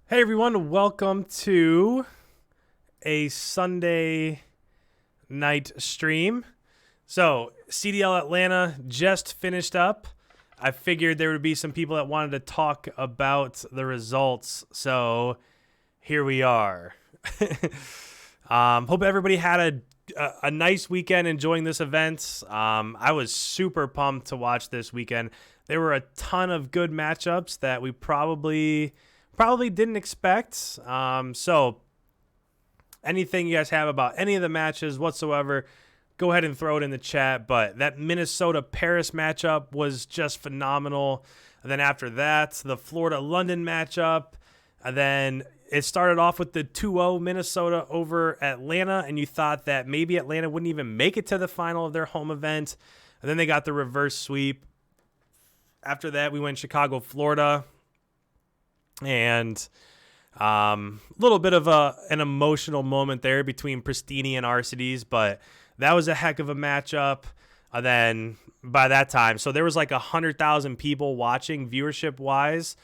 Hey everyone, welcome to a Sunday night stream. So, CDL Atlanta just finished up. I figured there would be some people that wanted to talk about the results. So, here we are. Hope everybody had a nice weekend enjoying this event. I was super pumped to watch this weekend. There were a ton of good matchups that we probably didn't expect. So anything you guys have about any of the matches whatsoever, go ahead and throw it in the chat. But that Minnesota-Paris matchup was just phenomenal. And then after that, the Florida-London matchup. And then it started off with the 2-0 Minnesota over Atlanta, and you thought that maybe Atlanta wouldn't even make it to the final of their home event. And then they got the reverse sweep. After that, we went Chicago-Florida. And a little bit of an emotional moment there between Pristini and Arcides, but that was a heck of a matchup. And then by that time, so there was like 100,000 people watching viewership-wise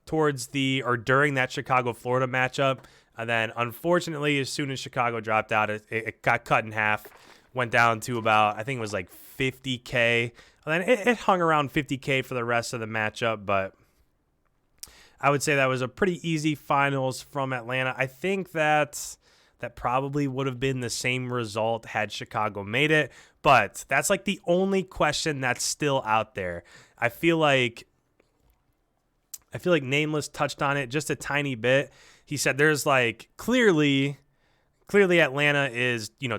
during that Chicago-Florida matchup. And then unfortunately, as soon as Chicago dropped out, it got cut in half, went down to about, I think it was like 50K. And then it hung around 50K for the rest of the matchup, but I would say that was a pretty easy finals from Atlanta. I think that probably would have been the same result had Chicago made it, but that's like the only question that's still out there. I feel like Nameless touched on it just a tiny bit. He said there's like clearly Atlanta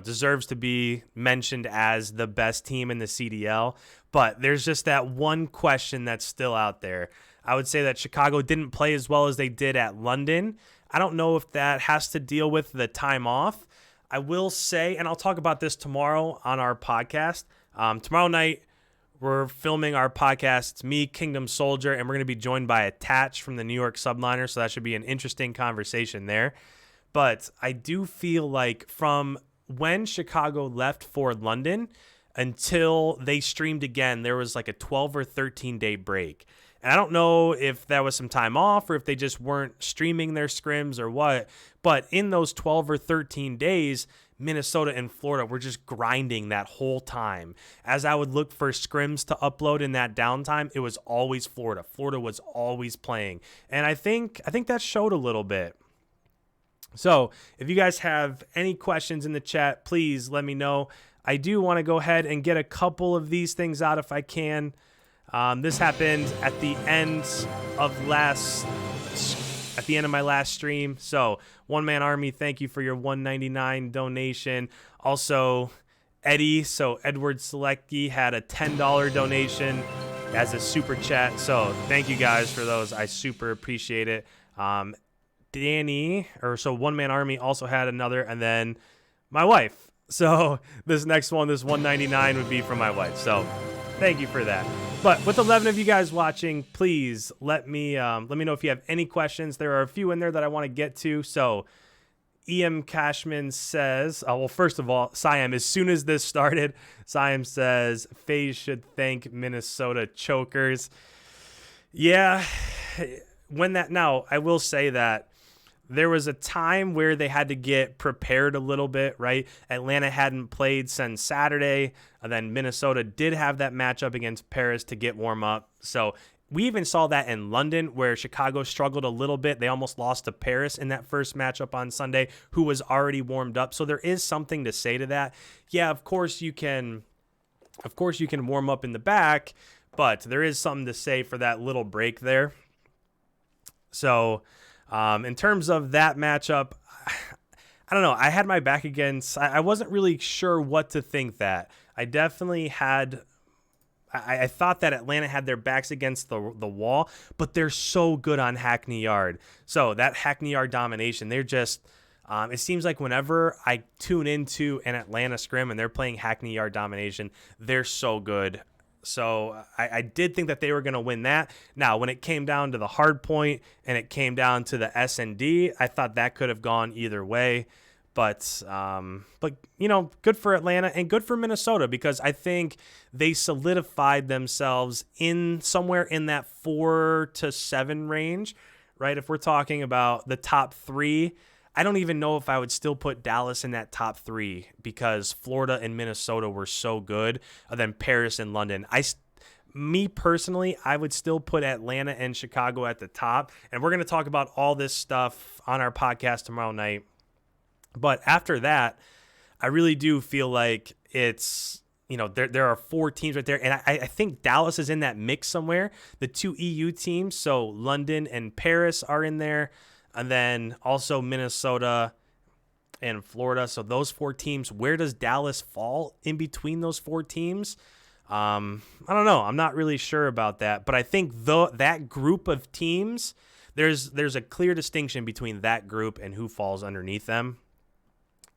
deserves to be mentioned as the best team in the CDL, but there's just that one question that's still out there. I would say that Chicago didn't play as well as they did at London. I don't know if that has to deal with the time off. I will say, and I'll talk about this tomorrow on our podcast. Tomorrow night, we're filming our podcast. It's me, Kingdom Soldier, and we're going to be joined by Attach from the New York Subliner, so that should be an interesting conversation there. But I do feel like from when Chicago left for London until they streamed again, there was like a 12 or 13 day break. And I don't know if that was some time off or if they just weren't streaming their scrims or what. But in those 12 or 13 days, Minnesota and Florida were just grinding that whole time. As I would look for scrims to upload in that downtime, it was always Florida. Florida was always playing. And I think that showed a little bit. So if you guys have any questions in the chat, please let me know. I do want to go ahead and get a couple of these things out if I can. This happened at the end of my last stream. So One Man Army, thank you for your $1.99 donation. Also, Eddie, so Edward Selecki had a $10 donation as a super chat. So thank you guys for those. I super appreciate it. One Man Army also had another, and then my wife. So this next one, this $1.99 would be from my wife. So thank you for that. But with 11 of you guys watching, please let me know if you have any questions. There are a few in there that I want to get to. So E.M. Cashman says, well, first of all, Siam, as soon as this started, Siam says, FaZe should thank Minnesota chokers. Yeah, now I will say that there was a time where they had to get prepared a little bit, right? Atlanta hadn't played since Saturday, and then Minnesota did have that matchup against Paris to get warm up. So we even saw that in London where Chicago struggled a little bit. They almost lost to Paris in that first matchup on Sunday, who was already warmed up. So there is something to say to that. Yeah, of course you can warm up in the back, but there is something to say for that little break there. So in terms of that matchup, I don't know. I had my back against. I wasn't really sure what to think that. I definitely had. I thought that Atlanta had their backs against the wall, but they're so good on Hackney Yard. So that Hackney Yard domination, they're just. It seems like whenever I tune into an Atlanta scrim and they're playing Hackney Yard domination, they're so good. So I did think that they were going to win that. Now, when it came down to the hard point and it came down to the S&D, I thought that could have gone either way. But good for Atlanta and good for Minnesota because I think they solidified themselves in somewhere in that 4 to 7 range, right? If we're talking about the top 3, I don't even know if I would still put Dallas in that top 3 because Florida and Minnesota were so good. And then Paris and London. Me personally, I would still put Atlanta and Chicago at the top. And we're going to talk about all this stuff on our podcast tomorrow night. But after that, I really do feel like it's, there are 4 teams right there. And I think Dallas is in that mix somewhere. The 2 EU teams, so London and Paris are in there. And then also Minnesota and Florida. So those 4 teams, where does Dallas fall in between those 4 teams? I don't know. I'm not really sure about that. But I think that group of teams, there's a clear distinction between that group and who falls underneath them.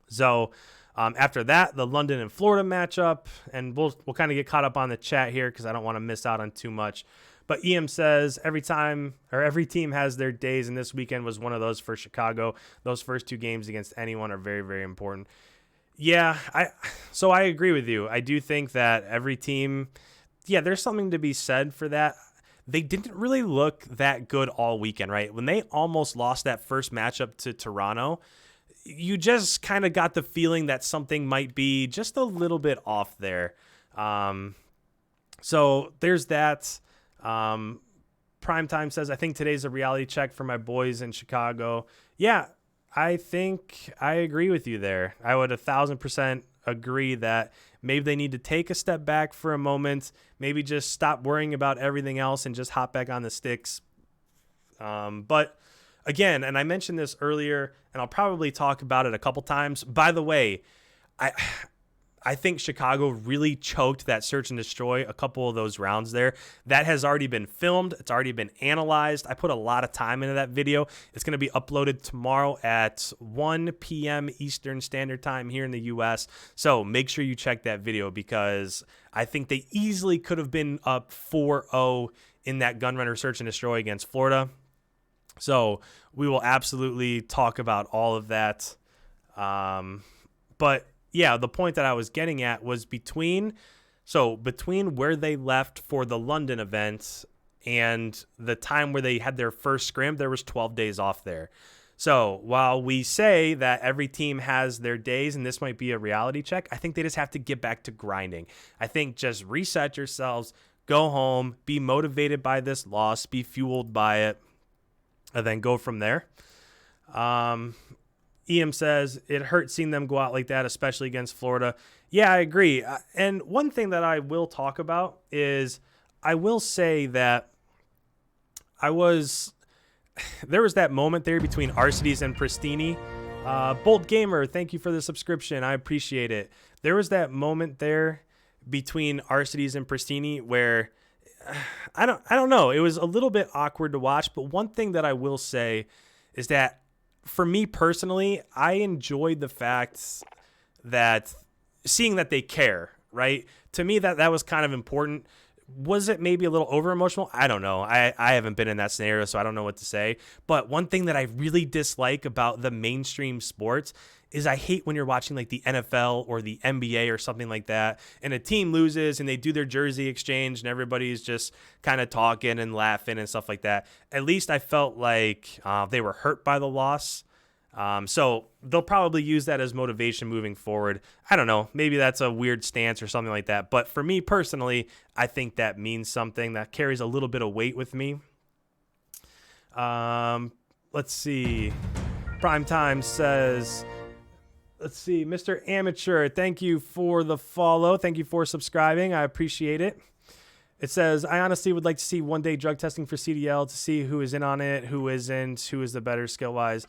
So after that, the London and Florida matchup, and we'll kind of get caught up on the chat here because I don't want to miss out on too much. But EM says every team has their days, and this weekend was one of those for Chicago. Those first 2 games against anyone are very, very important. Yeah, so I agree with you. I do think that every team, there's something to be said for that. They didn't really look that good all weekend, right? When they almost lost that first matchup to Toronto, you just kind of got the feeling that something might be just a little bit off there. So there's that. Primetime says, I think today's a reality check for my boys in Chicago. Yeah, I think I agree with you there. I would 1,000% agree that maybe they need to take a step back for a moment, maybe just stop worrying about everything else and just hop back on the sticks. But again, and I mentioned this earlier, and I'll probably talk about it a couple times. By the way, I think Chicago really choked that search and destroy a couple of those rounds there. That has already been filmed. It's already been analyzed. I put a lot of time into that video. It's going to be uploaded tomorrow at 1 p.m. Eastern Standard Time here in the U.S. So make sure you check that video because I think they easily could have been up 4-0 in that gunrunner search and destroy against Florida. So we will absolutely talk about all of that. But yeah, the point that I was getting at was between where they left for the London event and the time where they had their first scrim, there was 12 days off there. So while we say that every team has their days and this might be a reality check, I think they just have to get back to grinding. I think just reset yourselves, go home, be motivated by this loss, be fueled by it, and then go from there. EM says, it hurt seeing them go out like that, especially against Florida. Yeah, I agree. And one thing that I will talk about is I will say that there was that moment there between Arcides and Pristini. Bolt Gamer, thank you for the subscription. I appreciate it. There was that moment there between Arcides and Pristini where I don't know. It was a little bit awkward to watch, but one thing that I will say is that for me personally, I enjoyed the fact that seeing that they care, right? To me, that was kind of important. Was it maybe a little over emotional? I don't know. I haven't been in that scenario, so I don't know what to say. But one thing that I really dislike about the mainstream sports is I hate when you're watching like the NFL or the NBA or something like that, and a team loses and they do their jersey exchange and everybody's just kind of talking and laughing and stuff like that. At least I felt like they were hurt by the loss. So they'll probably use that as motivation moving forward. I don't know. Maybe that's a weird stance or something like that. But for me personally, I think that means something that carries a little bit of weight with me. Let's see. Primetime says, let's see, Mr. Amateur, thank you for the follow. Thank you for subscribing. I appreciate it. It says, I honestly would like to see one-day drug testing for CDL to see who is in on it, who isn't, who is the better skill-wise.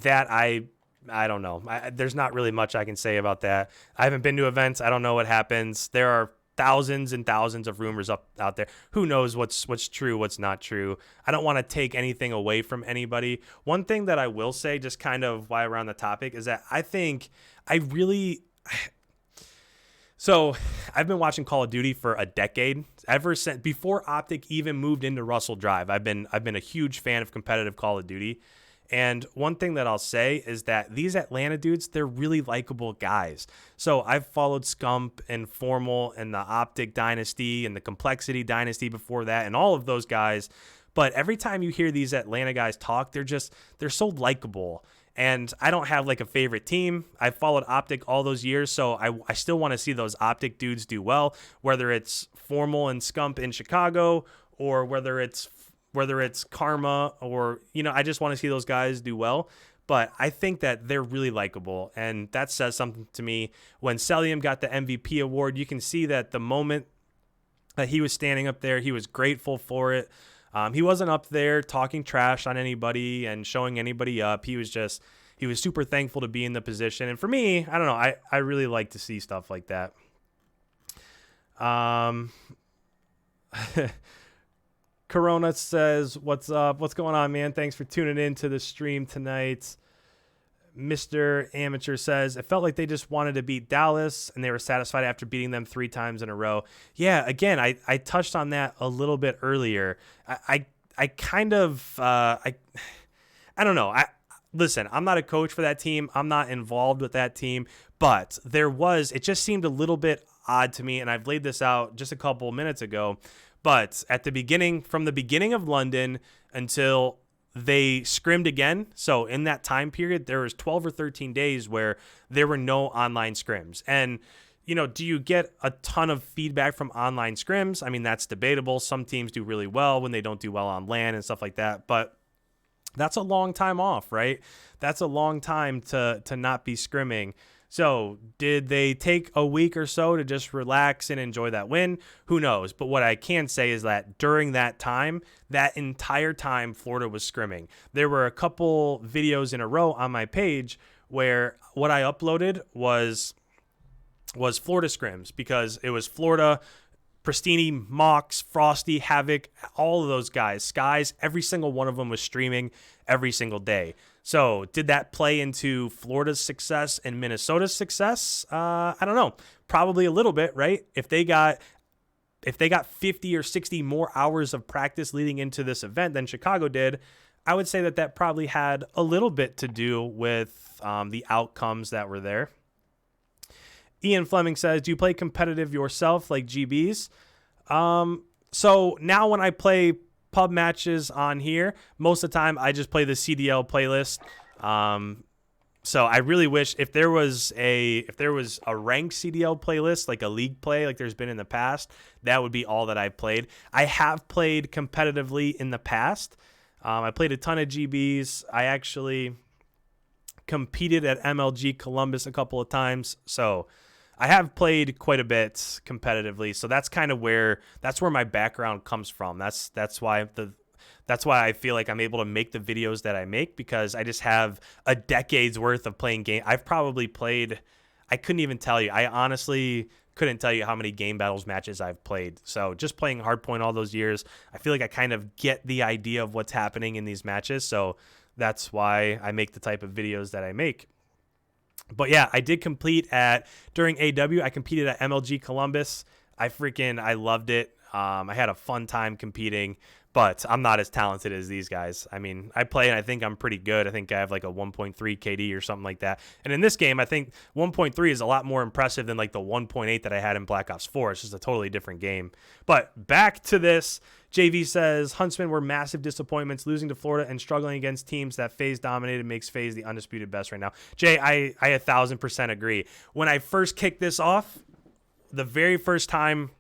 That I don't know. There's not really much I can say about that. I haven't been to events. I don't know what happens. There are thousands and thousands of rumors out there. Who knows what's true, what's not true. I don't want to take anything away from anybody. One thing that I will say, just kind of while we're on the topic, is that I think so I've been watching Call of Duty for a decade. Ever since before Optic even moved into Russell Drive, I've been a huge fan of competitive Call of Duty. And one thing that I'll say is that these Atlanta dudes, they're really likable guys. So I've followed Scump and Formal and the Optic Dynasty and the Complexity Dynasty before that. And all of those guys But every time you hear these Atlanta guys talk, they're so likable. And I don't have like a favorite team. I've followed Optic all those years, so I still want to see those Optic dudes do well, whether it's Formal and Scump in Chicago, or whether it's Karma, or, I just want to see those guys do well. But I think that they're really likable, and that says something to me. When Celium got the MVP award, you can see that the moment that he was standing up there, he was grateful for it. He wasn't up there talking trash on anybody and showing anybody up. He was super thankful to be in the position. And for me, I don't know, I really like to see stuff like that. Corona says, what's up? What's going on, man? Thanks for tuning in to the stream tonight. Mr. Amateur says, it felt like they just wanted to beat Dallas and they were satisfied after beating them 3 times in a row. Yeah, again, I touched on that a little bit earlier. I don't know. Listen, I'm not a coach for that team. I'm not involved with that team, but it just seemed a little bit odd to me, and I've laid this out just a couple minutes ago, but from the beginning of London until they scrimmed again. So in that time period, there was 12 or 13 days where there were no online scrims. And, do you get a ton of feedback from online scrims? I mean, that's debatable. Some teams do really well when they don't do well on LAN and stuff like that. But that's a long time off, right? That's a long time to not be scrimming. So did they take a week or so to just relax and enjoy that win? Who knows? But what I can say is that during that time, that entire time, Florida was scrimming. There were a couple videos in a row on my page where what I uploaded was Florida scrims, because it was Florida, Pristini, Mox, Frosty, Havoc, all of those guys, Skies, every single one of them was streaming every single day. So did that play into Florida's success and Minnesota's success? I don't know. Probably a little bit, right? If they got 50 or 60 more hours of practice leading into this event than Chicago did, I would say that probably had a little bit to do with the outcomes that were there. Ian Fleming says, do you play competitive yourself like GBs? So now when I play pub matches on here, most of the time I just play the CDL playlist. So I really wish if there was a ranked CDL playlist, like a league play, like there's been in the past, that would be all that I played. I have played competitively in the past. I played a ton of GBs. I actually competed at MLG Columbus a couple of times. So I have played quite a bit competitively, so that's kind of where my background comes from. That's why I feel like I'm able to make the videos that I make, because I just have a decade's worth of playing game. I've probably played, I couldn't even tell you. I honestly couldn't tell you how many game battles matches I've played. So just playing Hardpoint all those years, I feel like I kind of get the idea of what's happening in these matches. So that's why I make the type of videos that I make. But yeah, I did compete during AW, I competed at MLG Columbus. I loved it. I had a fun time competing, but I'm not as talented as these guys. I mean, I play and I think I'm pretty good. I think I have like a 1.3 KD or something like that. And in this game, I think 1.3 is a lot more impressive than like the 1.8 that I had in Black Ops 4. It's just a totally different game. But back to this. JV says, Huntsmen were massive disappointments, losing to Florida and struggling against teams that FaZe dominated makes FaZe the undisputed best right now. Jay, I 1,000% agree. When I first kicked this off, the very first time,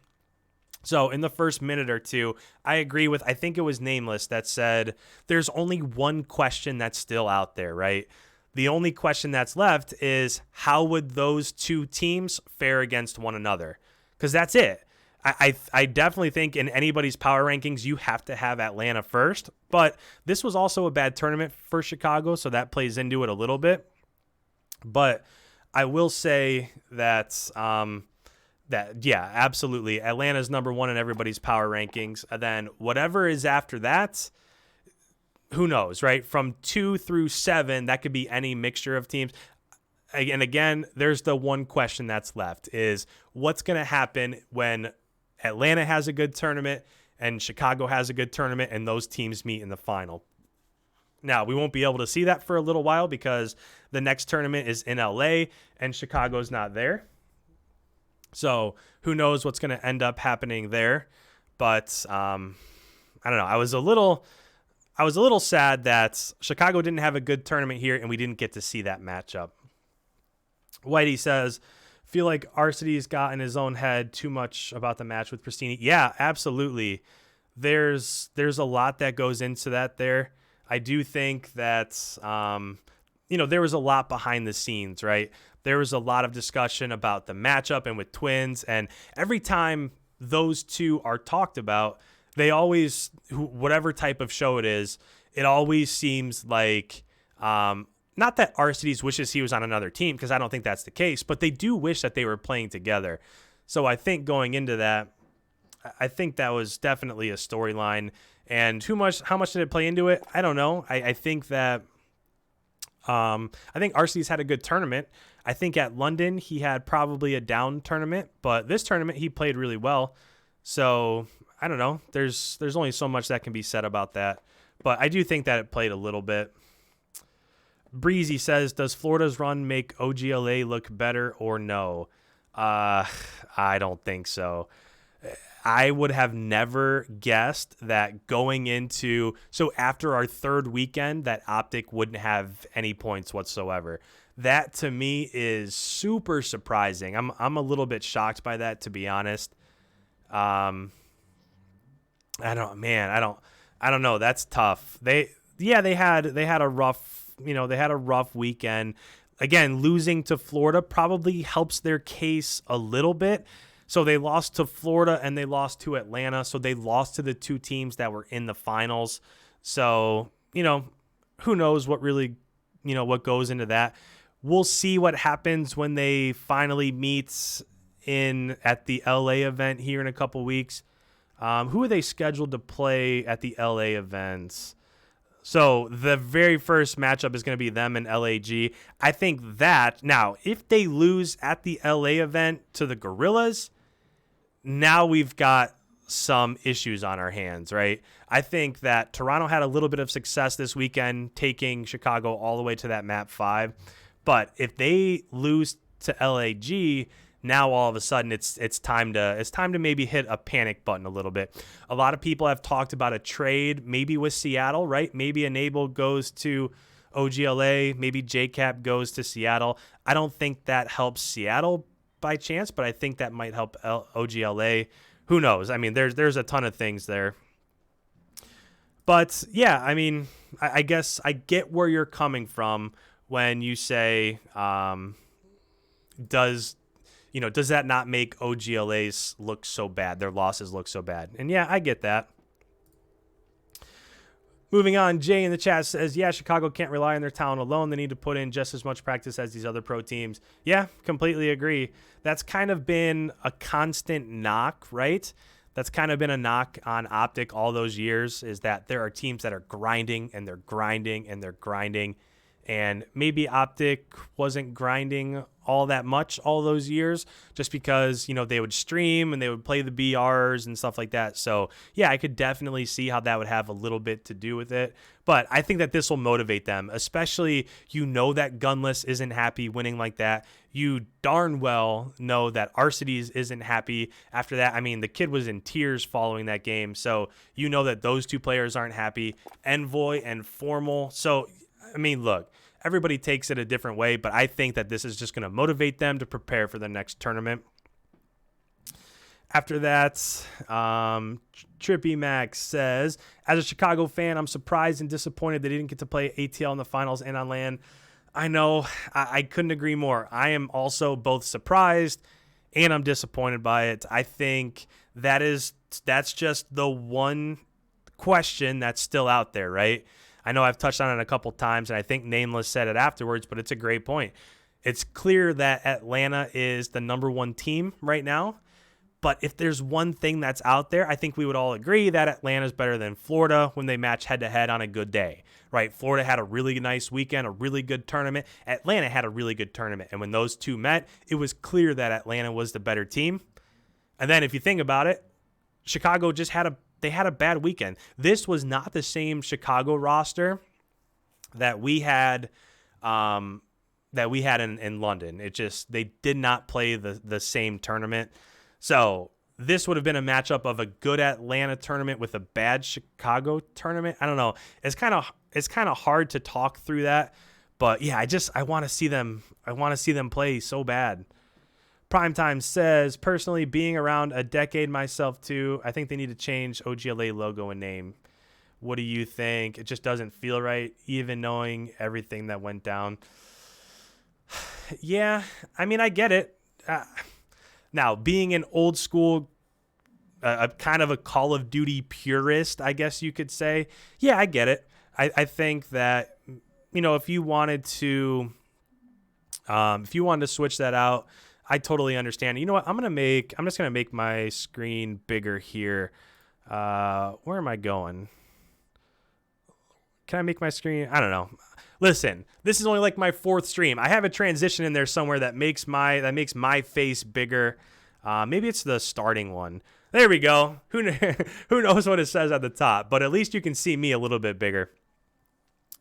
so in the first minute or two, I agree with, I think it was Nameless that said, there's only one question that's still out there, right? The only question that's left is, how would those two teams fare against one another? Because that's it. I definitely think in anybody's power rankings, you have to have Atlanta first. But this was also a bad tournament for Chicago, so that plays into it a little bit. But I will say that, yeah, absolutely. Atlanta's number one in everybody's power rankings. And then whatever is after that, who knows, right? From 2 through 7, that could be any mixture of teams. And again, there's the one question that's left is what's going to happen when Atlanta has a good tournament and Chicago has a good tournament and those teams meet in the final. Now, we won't be able to see that for a little while because the next tournament is in LA and Chicago's not there. So who knows what's going to end up happening there. But I don't know. I was a little sad that Chicago didn't have a good tournament here and we didn't get to see that matchup. Whitey says, feel like Arcidy's got in his own head too much about the match with Pristini. Yeah, absolutely. There's a lot that goes into that there. I do think that, there was a lot behind the scenes, right? There was a lot of discussion about the matchup and with twins. And every time those two are talked about, they always, whatever type of show it is, it always seems like, not that Arcidy's wishes he was on another team, because I don't think that's the case, but they do wish that they were playing together. So I think going into that, I think that was definitely a storyline. And how much did it play into it? I don't know. I think that I think Arcedy's had a good tournament. I think at London he had probably a down tournament, but this tournament he played really well. So I don't know. There's only so much that can be said about that. But I do think that it played a little bit. Breezy says, does Florida's run make OGLA look better or no? I don't think so. I would have never guessed that going into, so after our third weekend, that Optic wouldn't have any points whatsoever. That to me is super surprising. I'm a little bit shocked by that, to be honest. I don't know. That's tough. They had a rough weekend. Again, losing to Florida probably helps their case a little bit. So they lost to Florida and they lost to Atlanta. So they lost to the two teams that were in the finals. So, who knows what really, what goes into that. We'll see what happens when they finally meet at the LA event here in a couple weeks. Who are they scheduled to play at the LA events? So the very first matchup is going to be them and LAG. I think that now, if they lose at the LA event to the Gorillas, now we've got some issues on our hands, right? I think that Toronto had a little bit of success this weekend, taking Chicago all the way to that map 5. But if they lose to LAG, now all of a sudden it's time to maybe hit a panic button a little bit. A lot of people have talked about a trade, maybe with Seattle, right? Maybe Enable goes to OGLA, maybe JCap goes to Seattle. I don't think that helps Seattle by chance, but I think that might help OGLA. Who knows? I mean, there's a ton of things there. But yeah, I mean, I guess I get where you're coming from when you say, does that not make OGLA's look so bad? Their losses look so bad. And yeah, I get that. Moving on, Jay in the chat says, yeah, Chicago can't rely on their talent alone. They need to put in just as much practice as these other pro teams. Yeah, completely agree. That's kind of been a constant knock, right? That's kind of been a knock on Optic all those years, is that there are teams that are grinding and they're grinding and they're grinding. And maybe Optic wasn't grinding all that much all those years, just because, they would stream and they would play the BRs and stuff like that. So yeah, I could definitely see how that would have a little bit to do with it. But I think that this will motivate them, especially, that Gunless isn't happy winning like that. You darn well know that Arcides isn't happy after that. I mean, the kid was in tears following that game. So that those two players aren't happy. Envoy and Formal. So, I mean, look, everybody takes it a different way, but I think that this is just going to motivate them to prepare for the next tournament. After that, Trippy Max says, as a Chicago fan, I'm surprised and disappointed they didn't get to play ATL in the finals and on LAN. I know, I couldn't agree more. I am also both surprised and I'm disappointed by it. I think that's just the one question that's still out there, right? I know I've touched on it a couple times, and I think Nameless said it afterwards, but it's a great point. It's clear that Atlanta is the number one team right now, but if there's one thing that's out there, I think we would all agree that Atlanta is better than Florida when they match head-to-head on a good day, right? Florida had a really nice weekend, a really good tournament. Atlanta had a really good tournament, and when those two met, it was clear that Atlanta was the better team. And then if you think about it, Chicago just had a bad weekend. This was not the same Chicago roster that we had in London. They did not play the same tournament. So this would have been a matchup of a good Atlanta tournament with a bad Chicago tournament. I don't know. It's kind of hard to talk through that, but yeah, I want to see them. I want to see them play so bad. Primetime says, personally, being around a decade myself too, I think they need to change OGLA logo and name. What do you think? It just doesn't feel right, even knowing everything that went down. Yeah, I mean, I get it. Now, being an old school, a kind of a Call of Duty purist, I guess you could say. Yeah, I get it. I think that, if you wanted to switch that out, I totally understand. You know what? I'm just gonna make my screen bigger here. Where am I going? Can I make my screen? I don't know. Listen, this is only like my 4th stream. I have a transition in there somewhere that makes my face bigger. Maybe it's the starting one. There we go. Who knows what it says at the top? But at least you can see me a little bit bigger.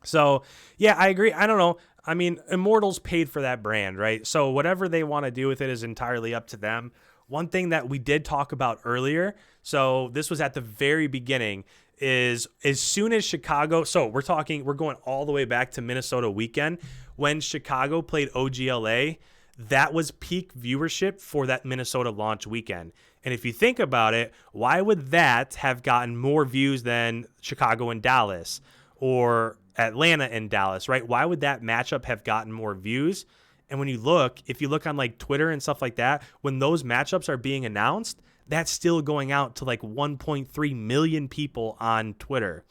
So yeah, I agree. I don't know. I mean, Immortals paid for that brand, right? So whatever they want to do with it is entirely up to them. One thing that we did talk about earlier, so this was at the very beginning, is as soon as Chicago, so we're going all the way back to Minnesota weekend. When Chicago played OGLA, that was peak viewership for that Minnesota launch weekend. And if you think about it, why would that have gotten more views than Chicago and Dallas or Atlanta and Dallas, right? Why would that matchup have gotten more views? And when if you look on like Twitter and stuff like that, when those matchups are being announced, that's still going out to like 1.3 million people on Twitter.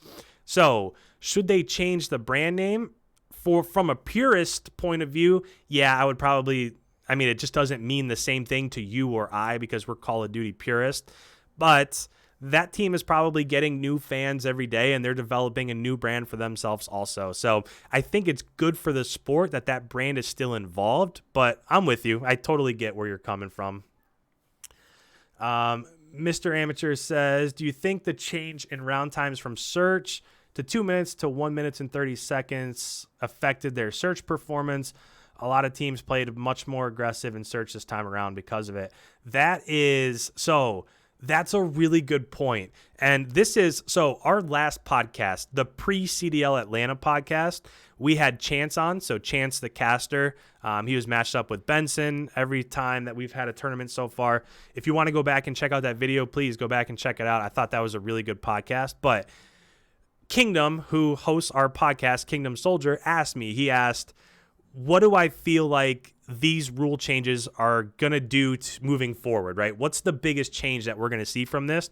So should they change the brand name? From a purist point of view, yeah, I would probably, it just doesn't mean the same thing to you or I because we're Call of Duty purists. But that team is probably getting new fans every day, and they're developing a new brand for themselves also. So I think it's good for the sport that brand is still involved, but I'm with you. I totally get where you're coming from. Mr. Amateur says, do you think the change in round times from search to 2 minutes to 1 minute and 30 seconds affected their search performance? A lot of teams played much more aggressive in search this time around because of it. That's a really good point. And our last podcast, the pre-CDL Atlanta podcast, we had Chance on. So Chance the caster, he was matched up with Benson every time that we've had a tournament so far. If you want to go back and check out that video, please go back and check it out. I thought that was a really good podcast. But Kingdom, who hosts our podcast, Kingdom Soldier, he asked, what do I feel like these rule changes are going to do moving forward, right? What's the biggest change that we're going to see from this?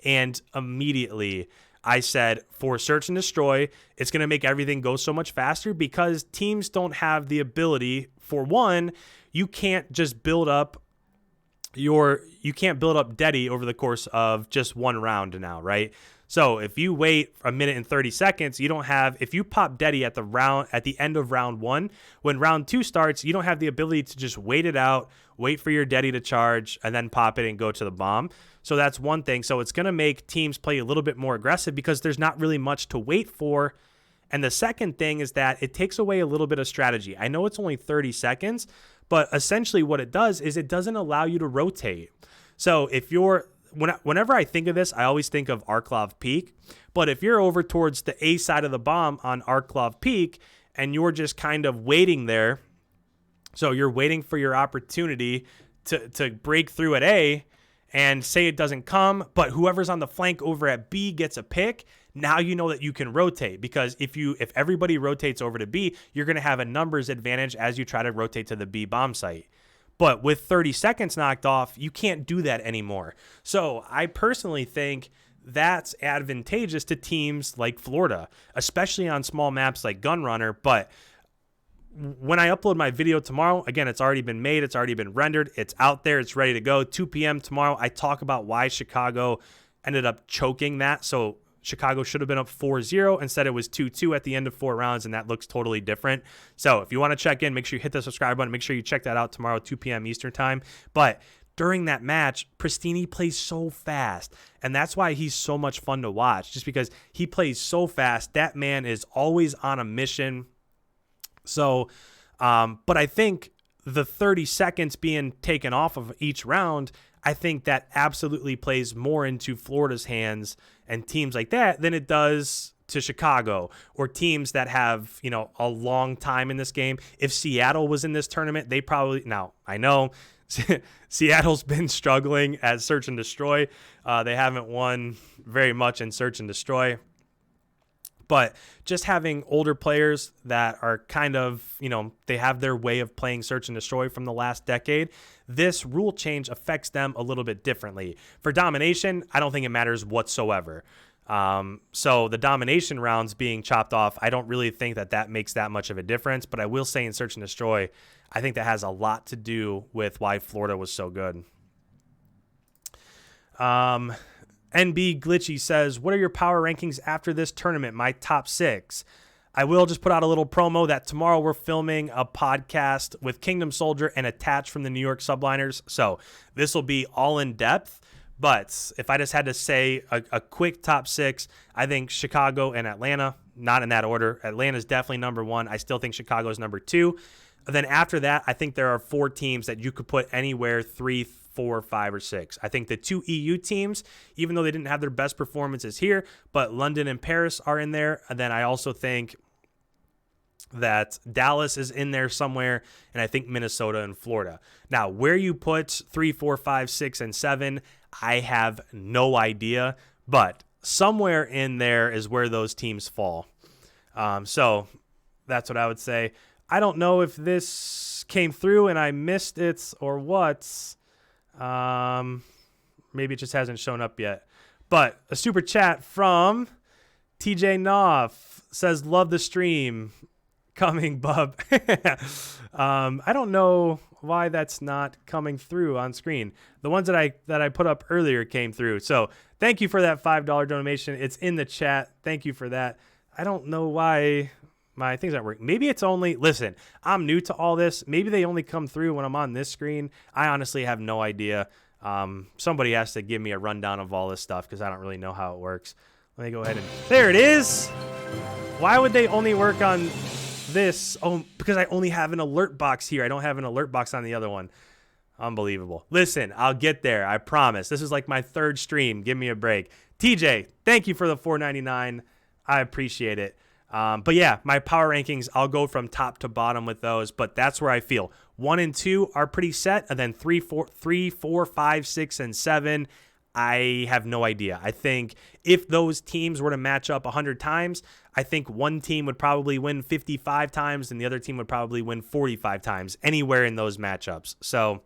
And immediately I said, for search and destroy, it's going to make everything go so much faster because teams don't have the ability. For one, you can't just build up Deddy over the course of just one round now, right? So if you wait a minute and 30 seconds, if you pop Deddy at the end of round 1, when round 2 starts, you don't have the ability to just wait it out, wait for your Deddy to charge, and then pop it and go to the bomb. So that's one thing. So it's going to make teams play a little bit more aggressive because there's not really much to wait for. And the second thing is that it takes away a little bit of strategy. I know it's only 30 seconds, but essentially what it does is it doesn't allow you to rotate. So whenever I think of this, I always think of Arklov Peak. But if you're over towards the A side of the bomb on Arklov Peak and you're just kind of waiting there, so you're waiting for your opportunity to break through at A and say it doesn't come, but whoever's on the flank over at B gets a pick, now you know that you can rotate because if everybody rotates over to B, you're going to have a numbers advantage as you try to rotate to the B bomb site. But with 30 seconds knocked off, you can't do that anymore. So I personally think that's advantageous to teams like Florida, especially on small maps like Gunrunner. But when I upload my video tomorrow, again, it's already been made. It's already been rendered. It's out there. It's ready to go. 2 p.m. tomorrow, I talk about why Chicago ended up choking that. So Chicago should have been up 4-0. Instead, it was 2-2 at the end of 4 rounds, and that looks totally different. So if you want to check in, make sure you hit the subscribe button. Make sure you check that out tomorrow, 2 p.m. Eastern time. But during that match, Pristini plays so fast, and that's why he's so much fun to watch, just because he plays so fast. That man is always on a mission. So, but I think the 30 seconds being taken off of each round, I think that absolutely plays more into Florida's hands and teams like that than it does to Chicago or teams that have, a long time in this game. If Seattle was in this tournament, they probably, now I know Seattle's been struggling at Search and Destroy. They haven't won very much in Search and Destroy. But just having older players that are kind of, they have their way of playing Search and Destroy from the last decade, this rule change affects them a little bit differently. For domination, I don't think it matters whatsoever. So the domination rounds being chopped off, I don't really think that makes that much of a difference. But I will say in Search and Destroy, I think that has a lot to do with why Florida was so good. NB Glitchy says, what are your power rankings after this tournament? My top 6. I will just put out a little promo that tomorrow we're filming a podcast with Kingdom Soldier and Attach from the New York Subliners. So this will be all in depth. But if I just had to say a quick top 6, I think Chicago and Atlanta, not in that order. Atlanta's definitely number 1. I still think Chicago's number 2. And then after that, I think there are 4 teams that you could put anywhere 3, 4, 5, or 6. I think the 2 EU teams, even though they didn't have their best performances here, but London and Paris are in there. And then I also think that Dallas is in there somewhere, and I think Minnesota and Florida. Now, where you put 3, 4, 5, 6, and 7, I have no idea, but somewhere in there is where those teams fall. So that's what I would say. I don't know if this came through and I missed it or what. Maybe it just hasn't shown up yet. But a super chat from TJ Knopf says, love the stream. Coming, bub. I don't know why that's not coming through on screen. The ones that I put up earlier came through. So thank you for that $5 donation. It's in the chat. Thank you for that. I don't know why my things aren't working. Maybe it's only, listen, I'm new to all this. Maybe they only come through when I'm on this screen. I honestly have no idea. Somebody has to give me a rundown of all this stuff because I don't really know how it works. Let me go ahead and, there it is. Why would they only work on this? Oh, because I only have an alert box here. I don't have an alert box on the other one. Unbelievable. Listen, I'll get there. I promise. This is like my 3rd stream. Give me a break. TJ, thank you for the $4.99. I appreciate it. But yeah, my power rankings, I'll go from top to bottom with those, but that's where I feel 1 and 2 are pretty set. And then 3, 4, 5, 6, and 7, I have no idea. I think if those teams were to match up 100 times, I think one team would probably win 55 times and the other team would probably win 45 times anywhere in those matchups. So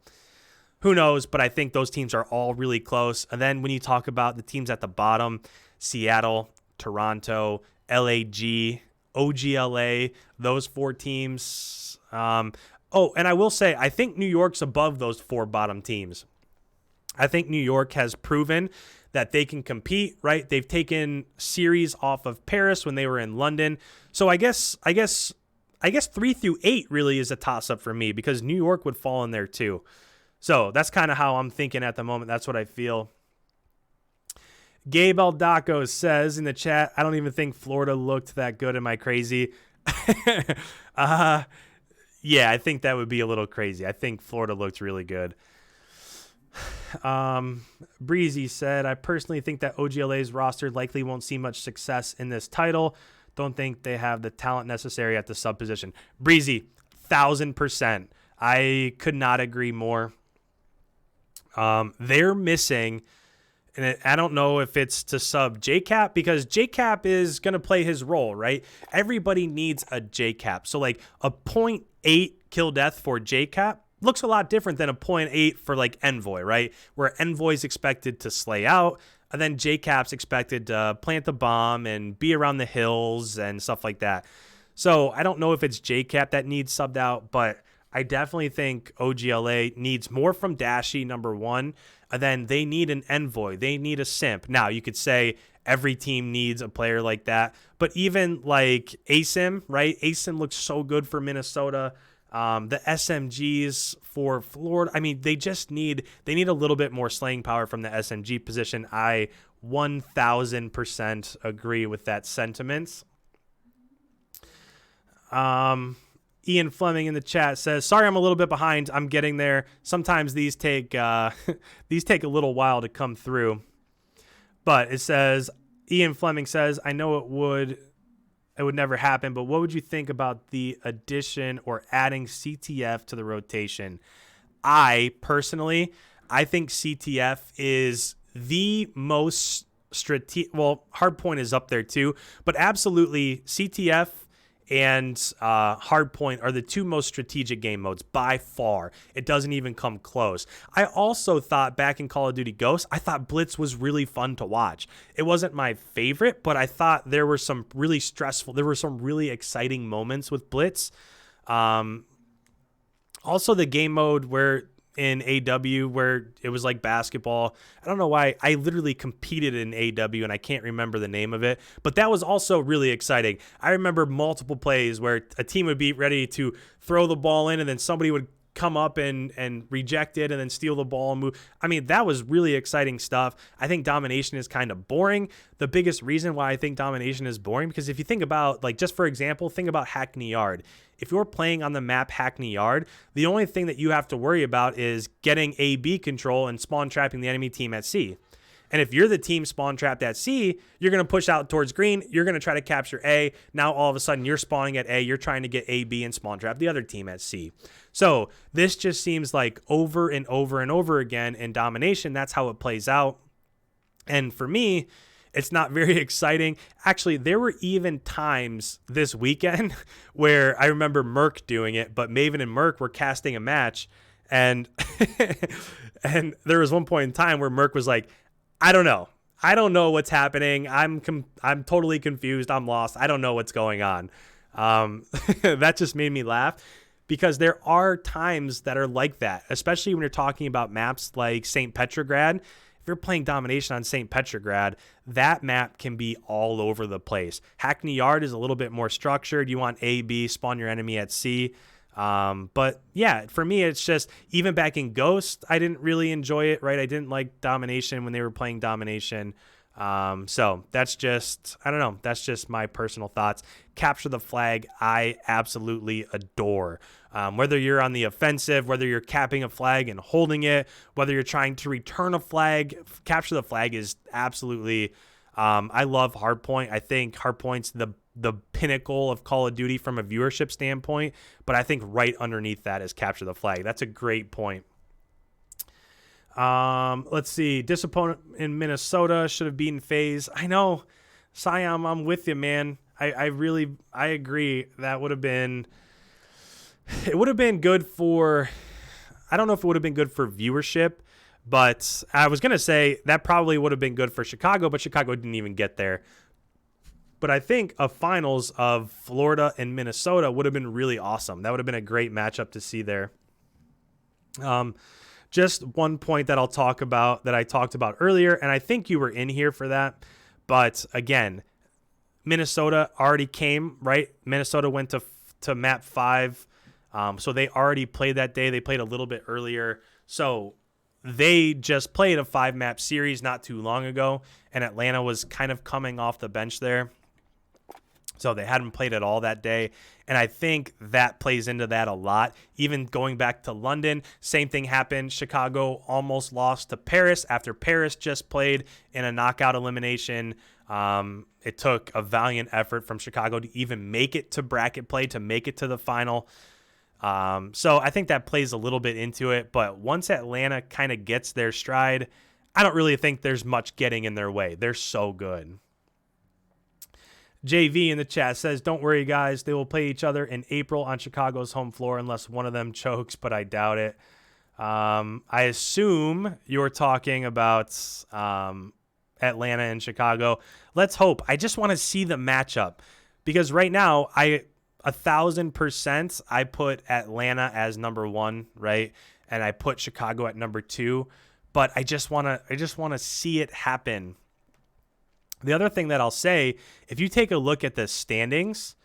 who knows, but I think those teams are all really close. And then when you talk about the teams at the bottom, Seattle, Toronto, LAG, OGLA, those 4 teams. And I will say, I think New York's above those 4 bottom teams. I think New York has proven that they can compete, right? They've taken series off of Paris when they were in London. So I guess 3 through 8 really is a toss-up for me because New York would fall in there too. So that's kind of how I'm thinking at the moment. That's what I feel. Gabe Aldaco says in the chat, I don't even think Florida looked that good. Am I crazy? Yeah, I think that would be a little crazy. I think Florida looked really good. Breezy said, I personally think that OGLA's roster likely won't see much success in this title. Don't think they have the talent necessary at the sub position. Breezy, 1,000%. I could not agree more. They're missing, and I don't know if it's to sub JCap because JCap is going to play his role, right? Everybody needs a JCap. So like a 0.8 kill death for JCap looks a lot different than a 0.8 for like Envoy, right? Where Envoy's expected to slay out, and then JCap's expected to plant the bomb and be around the hills and stuff like that. So I don't know if it's JCap that needs subbed out, but I definitely think OGLA needs more from Dashy, number 1, and then they need an Envoy. They need a simp. Now, you could say every team needs a player like that, but even like ASIM, right? ASIM looks so good for Minnesota. The SMGs for Florida, I mean, they need a little bit more slaying power from the SMG position. I 1,000% agree with that sentiment. Ian Fleming in the chat says, sorry, I'm a little bit behind. I'm getting there. Sometimes these take these take a little while to come through. But it says, Ian Fleming says, I know it would never happen, but what would you think about the addition or adding CTF to the rotation? I think CTF is the most strategic. Well, Hardpoint is up there too, but absolutely CTF and Hardpoint are the two most strategic game modes by far. It doesn't even come close. I also thought back in Call of Duty Ghosts, I thought Blitz was really fun to watch. It wasn't my favorite, but I thought there were some really exciting moments with Blitz. Also the game mode where in AW where it was like basketball. I don't know why. I literally competed in AW and I can't remember the name of it, but that was also really exciting. I remember multiple plays where a team would be ready to throw the ball in and then somebody would come up and reject it and then steal the ball and move. I mean, that was really exciting stuff. I think domination is kind of boring. The biggest reason why I think domination is boring, because if you think about, like, just for example, think about Hackney Yard. If you're playing on the map Hackney Yard, the only thing that you have to worry about is getting A-B control and spawn trapping the enemy team at C. And if you're the team spawn trapped at C, you're going to push out towards green. You're going to try to capture A. Now, all of a sudden, you're spawning at A. You're trying to get A, B, and spawn trap the other team at C. So this just seems like over and over and over again in domination. That's how it plays out. And for me, it's not very exciting. Actually, there were even times this weekend where I remember Merc doing it, but Maven and Merc were casting a match. And, and there was one point in time where Merc was like, I don't know. I don't know what's happening. I'm totally confused. I'm lost. I don't know what's going on. That just made me laugh because there are times that are like that, especially when you're talking about maps like St. Petrograd. If you're playing domination on St. Petrograd, that map can be all over the place. Hackney Yard is a little bit more structured. You want A, B, spawn your enemy at C. But yeah, for me, it's just, even back in Ghost, I didn't really enjoy it, right? I didn't like domination when they were playing domination. So that's just, I don't know. That's just my personal thoughts. Capture the flag, I absolutely adore. Whether you're on the offensive, whether you're capping a flag and holding it, whether you're trying to return a flag, capture the flag is absolutely, I love Hardpoint. I think Hardpoint's the pinnacle of Call of Duty from a viewership standpoint, but I think right underneath that is capture the flag. That's a great point. Let's see. Disappointment in Minnesota, should have beaten FaZe. I know, Siam, I'm with you, man. I agree. That would have been, it would have been good for, I don't know if it would have been good for viewership, but I was going to say that probably would have been good for Chicago, but Chicago didn't even get there. But I think a finals of Florida and Minnesota would have been really awesome. That would have been a great matchup to see there. Just one point that I'll talk about that I talked about earlier, and I think you were in here for that. But again, Minnesota already came, right? Minnesota went to map 5. So they already played that day. They played a little bit earlier. So they just played a 5-map series not too long ago, and Atlanta was kind of coming off the bench there. So they hadn't played at all that day. And I think that plays into that a lot. Even going back to London, same thing happened. Chicago almost lost to Paris after Paris just played in a knockout elimination. It took a valiant effort from Chicago to even make it to bracket play, to make it to the final. So I think that plays a little bit into it. But once Atlanta kind of gets their stride, I don't really think there's much getting in their way. They're so good. JV in the chat says, don't worry, guys. They will play each other in April on Chicago's home floor unless one of them chokes, but I doubt it. I assume you're talking about Atlanta and Chicago. Let's hope. I just want to see the matchup because right now, 1,000% I put Atlanta as number 1, right? And I put Chicago at number 2, but I just want to see it happen. The other thing that I'll say, if you take a look at the standings,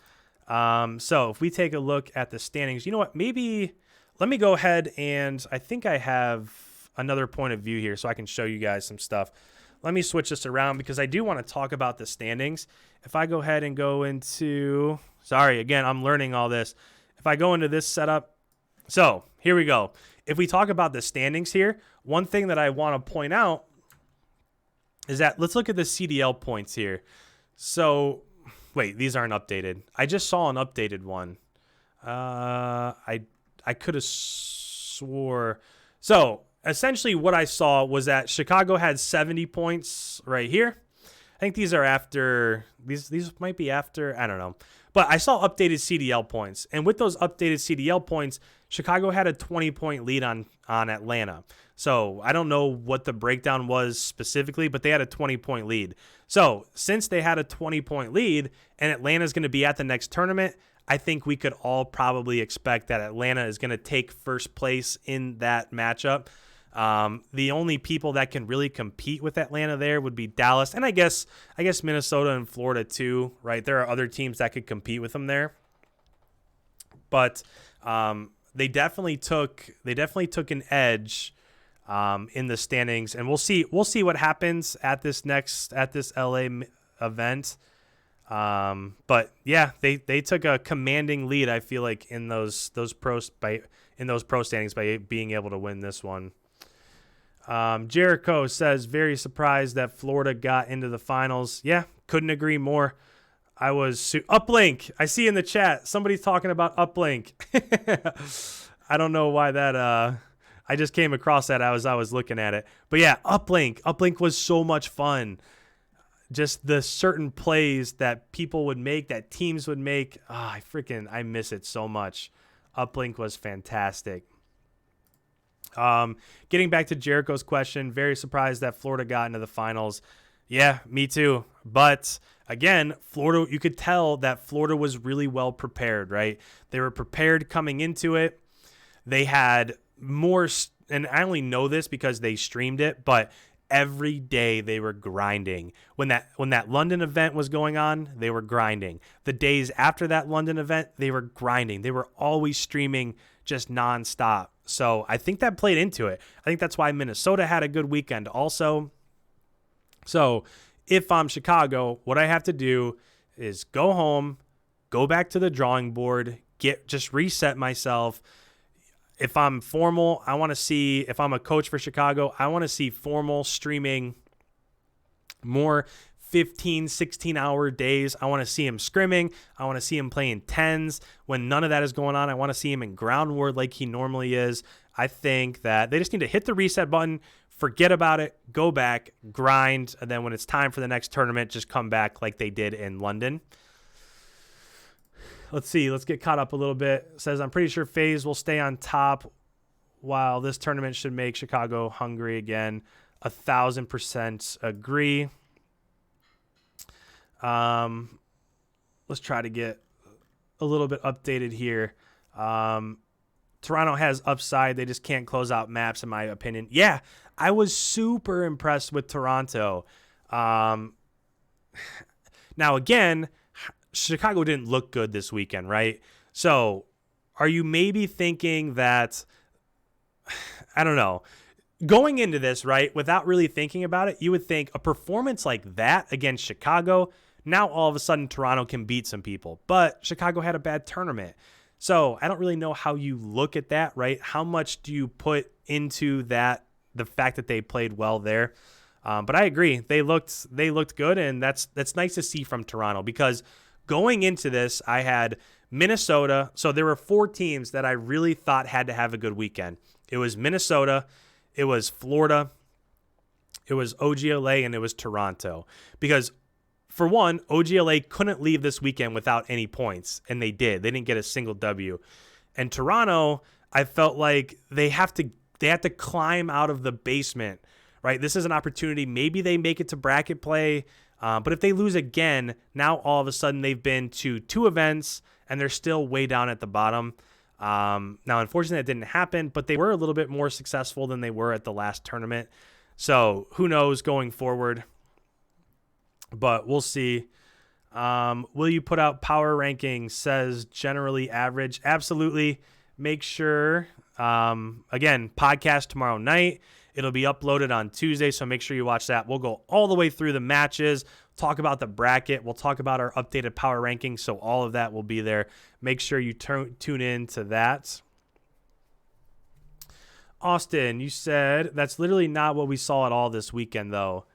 so if we take a look at the standings, you know what, maybe let me go ahead and I think I have another point of view here so I can show you guys some stuff. Let me switch this around because I do want to talk about the standings. If I go ahead and go into, sorry, again, I'm learning all this. If if I go into this setup, so here we go. If we talk about the standings here, one thing that I want to point out is that let's look at the CDL points here. So, wait, these aren't updated. I just saw an updated one. I could have swore. So, essentially what I saw was that Chicago had 70 points right here. I think these are after, these might be after, I don't know. But I saw updated CDL points. And with those updated CDL points, Chicago had a 20-point lead on Atlanta. So I don't know what the breakdown was specifically, but they had a 20-point lead. So since they had a 20-point lead and Atlanta's going to be at the next tournament, I think we could all probably expect that Atlanta is going to take first place in that matchup. The only people that can really compete with Atlanta there would be Dallas, and I guess Minnesota and Florida too, right? There are other teams that could compete with them there, but they definitely took an edge in the standings, and we'll see what happens at this LA event. But yeah, they took a commanding lead, I feel like, in those pro standings by being able to win this one. Jericho says, very surprised that Florida got into the finals. Yeah, couldn't agree more. I was Uplink. I see in the chat somebody's talking about Uplink. I don't know why that. I just came across that as I was looking at it. But yeah, Uplink was so much fun. Just the certain plays that people would make, that teams would make. I miss it so much. Uplink was fantastic. Getting back to Jericho's question, very surprised that Florida got into the finals. Yeah, me too. But again, Florida, you could tell that Florida was really well prepared, right? They were prepared coming into it. They had more, and I only know this because they streamed it, but every day they were grinding. When that London event was going on, they were grinding. The days after that London event, they were grinding. They were always streaming just nonstop. So I think that played into it. I think that's why Minnesota had a good weekend also. So if I'm Chicago, what I have to do is go home, go back to the drawing board, just reset myself. If I'm formal, I want to see, if I'm a coach for Chicago, I want to see formal streaming, more 15, 16-hour days. I want to see him scrimming. I want to see him playing 10s. When none of that is going on, I want to see him in ground war like he normally is. I think that they just need to hit the reset button, forget about it, go back, grind, and then when it's time for the next tournament, just come back like they did in London. Let's see. Let's get caught up a little bit. It says, I'm pretty sure FaZe will stay on top while this tournament should make Chicago hungry again. 1,000% agree. Let's try to get a little bit updated here. Toronto has upside. They just can't close out maps, in my opinion. Yeah, I was super impressed with Toronto. Now, again, Chicago didn't look good this weekend, right? So are you maybe thinking that, I don't know, going into this, right, without really thinking about it, you would think a performance like that against Chicago, now all of a sudden Toronto can beat some people. But Chicago had a bad tournament. So I don't really know how you look at that, right? How much do you put into that, the fact that they played well there? But I agree. They looked good, and that's nice to see from Toronto, because going into this, I had Minnesota. So there were 4 teams that I really thought had to have a good weekend. It was Minnesota, it was Florida, it was OGLA, and it was Toronto. Because for one, OGLA couldn't leave this weekend without any points, and they did. They didn't get a single W. And Toronto, I felt like they have to climb out of the basement, right? This is an opportunity. Maybe they make it to bracket play. But if they lose again, now all of a sudden they've been to 2 events and they're still way down at the bottom. Now, unfortunately, that didn't happen, but they were a little bit more successful than they were at the last tournament. So who knows going forward, but we'll see. Will you put out power rankings? Says generally average. Absolutely. Make sure, again, podcast tomorrow night. It'll be uploaded on Tuesday, so make sure you watch that. We'll go all the way through the matches, talk about the bracket. We'll talk about our updated power rankings. So all of that will be there. Make sure you tune in to that. Austin, you said that's literally not what we saw at all this weekend, though.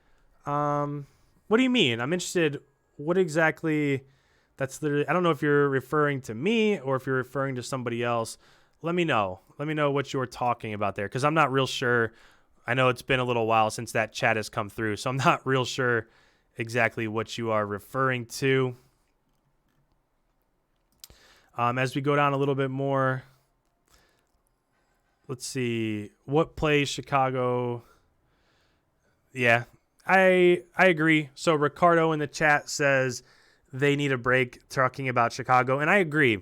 What do you mean? I'm interested. What exactly? That's literally. I don't know if you're referring to me or if you're referring to somebody else. Let me know. Let me know what you were talking about there, because I'm not real sure. I know it's been a little while since that chat has come through, so I'm not real sure exactly what you are referring to. As we go down a little bit more. Let's see. What plays Chicago? Yeah, I agree. So Ricardo in the chat says they need a break talking about Chicago, and I agree.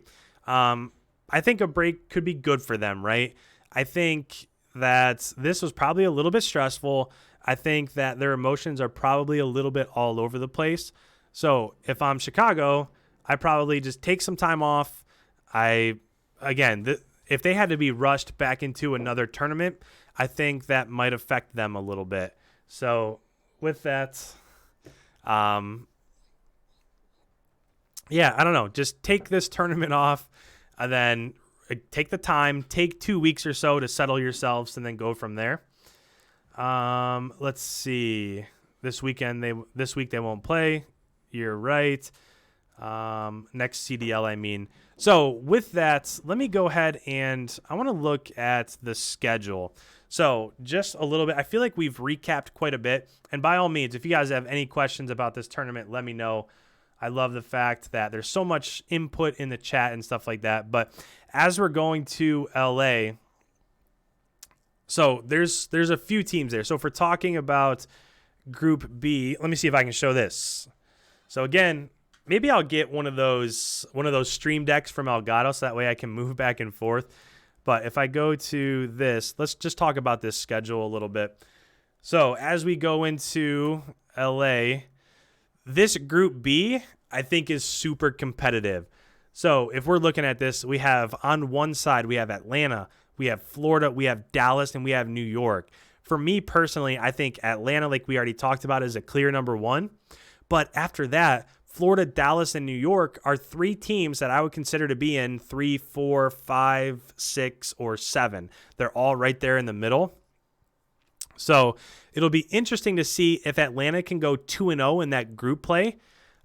I think a break could be good for them, right? I think that this was probably a little bit stressful. I think that their emotions are probably a little bit all over the place. So if I'm Chicago, I probably just take some time off. If they had to be rushed back into another tournament, I think that might affect them a little bit. So with that, I don't know. Just take this tournament off and then take the time, take 2 weeks or so to settle yourselves and then go from there. Let's see. This week they won't play. You're right. Next CDL, I mean. So with that, let me go ahead and I want to look at the schedule. So just a little bit. I feel like we've recapped quite a bit. And by all means, if you guys have any questions about this tournament, let me know. I love the fact that there's so much input in the chat and stuff like that. But as we're going to LA, so there's a few teams there. So if we're talking about Group B, let me see if I can show this. So again, maybe I'll get one of those stream decks from Elgato so that way I can move back and forth. But if I go to this, let's just talk about this schedule a little bit. So as we go into LA, this Group B, I think, is super competitive. So if we're looking at this, we have on one side, we have Atlanta, we have Florida, we have Dallas, and we have New York. For me personally, I think Atlanta, like we already talked about, is a clear number one. But after that, Florida, Dallas, and New York are three teams that I would consider to be in 3, 4, 5, 6, or 7. They're all right there in the middle. So it'll be interesting to see if Atlanta can go 2-0 in that group play.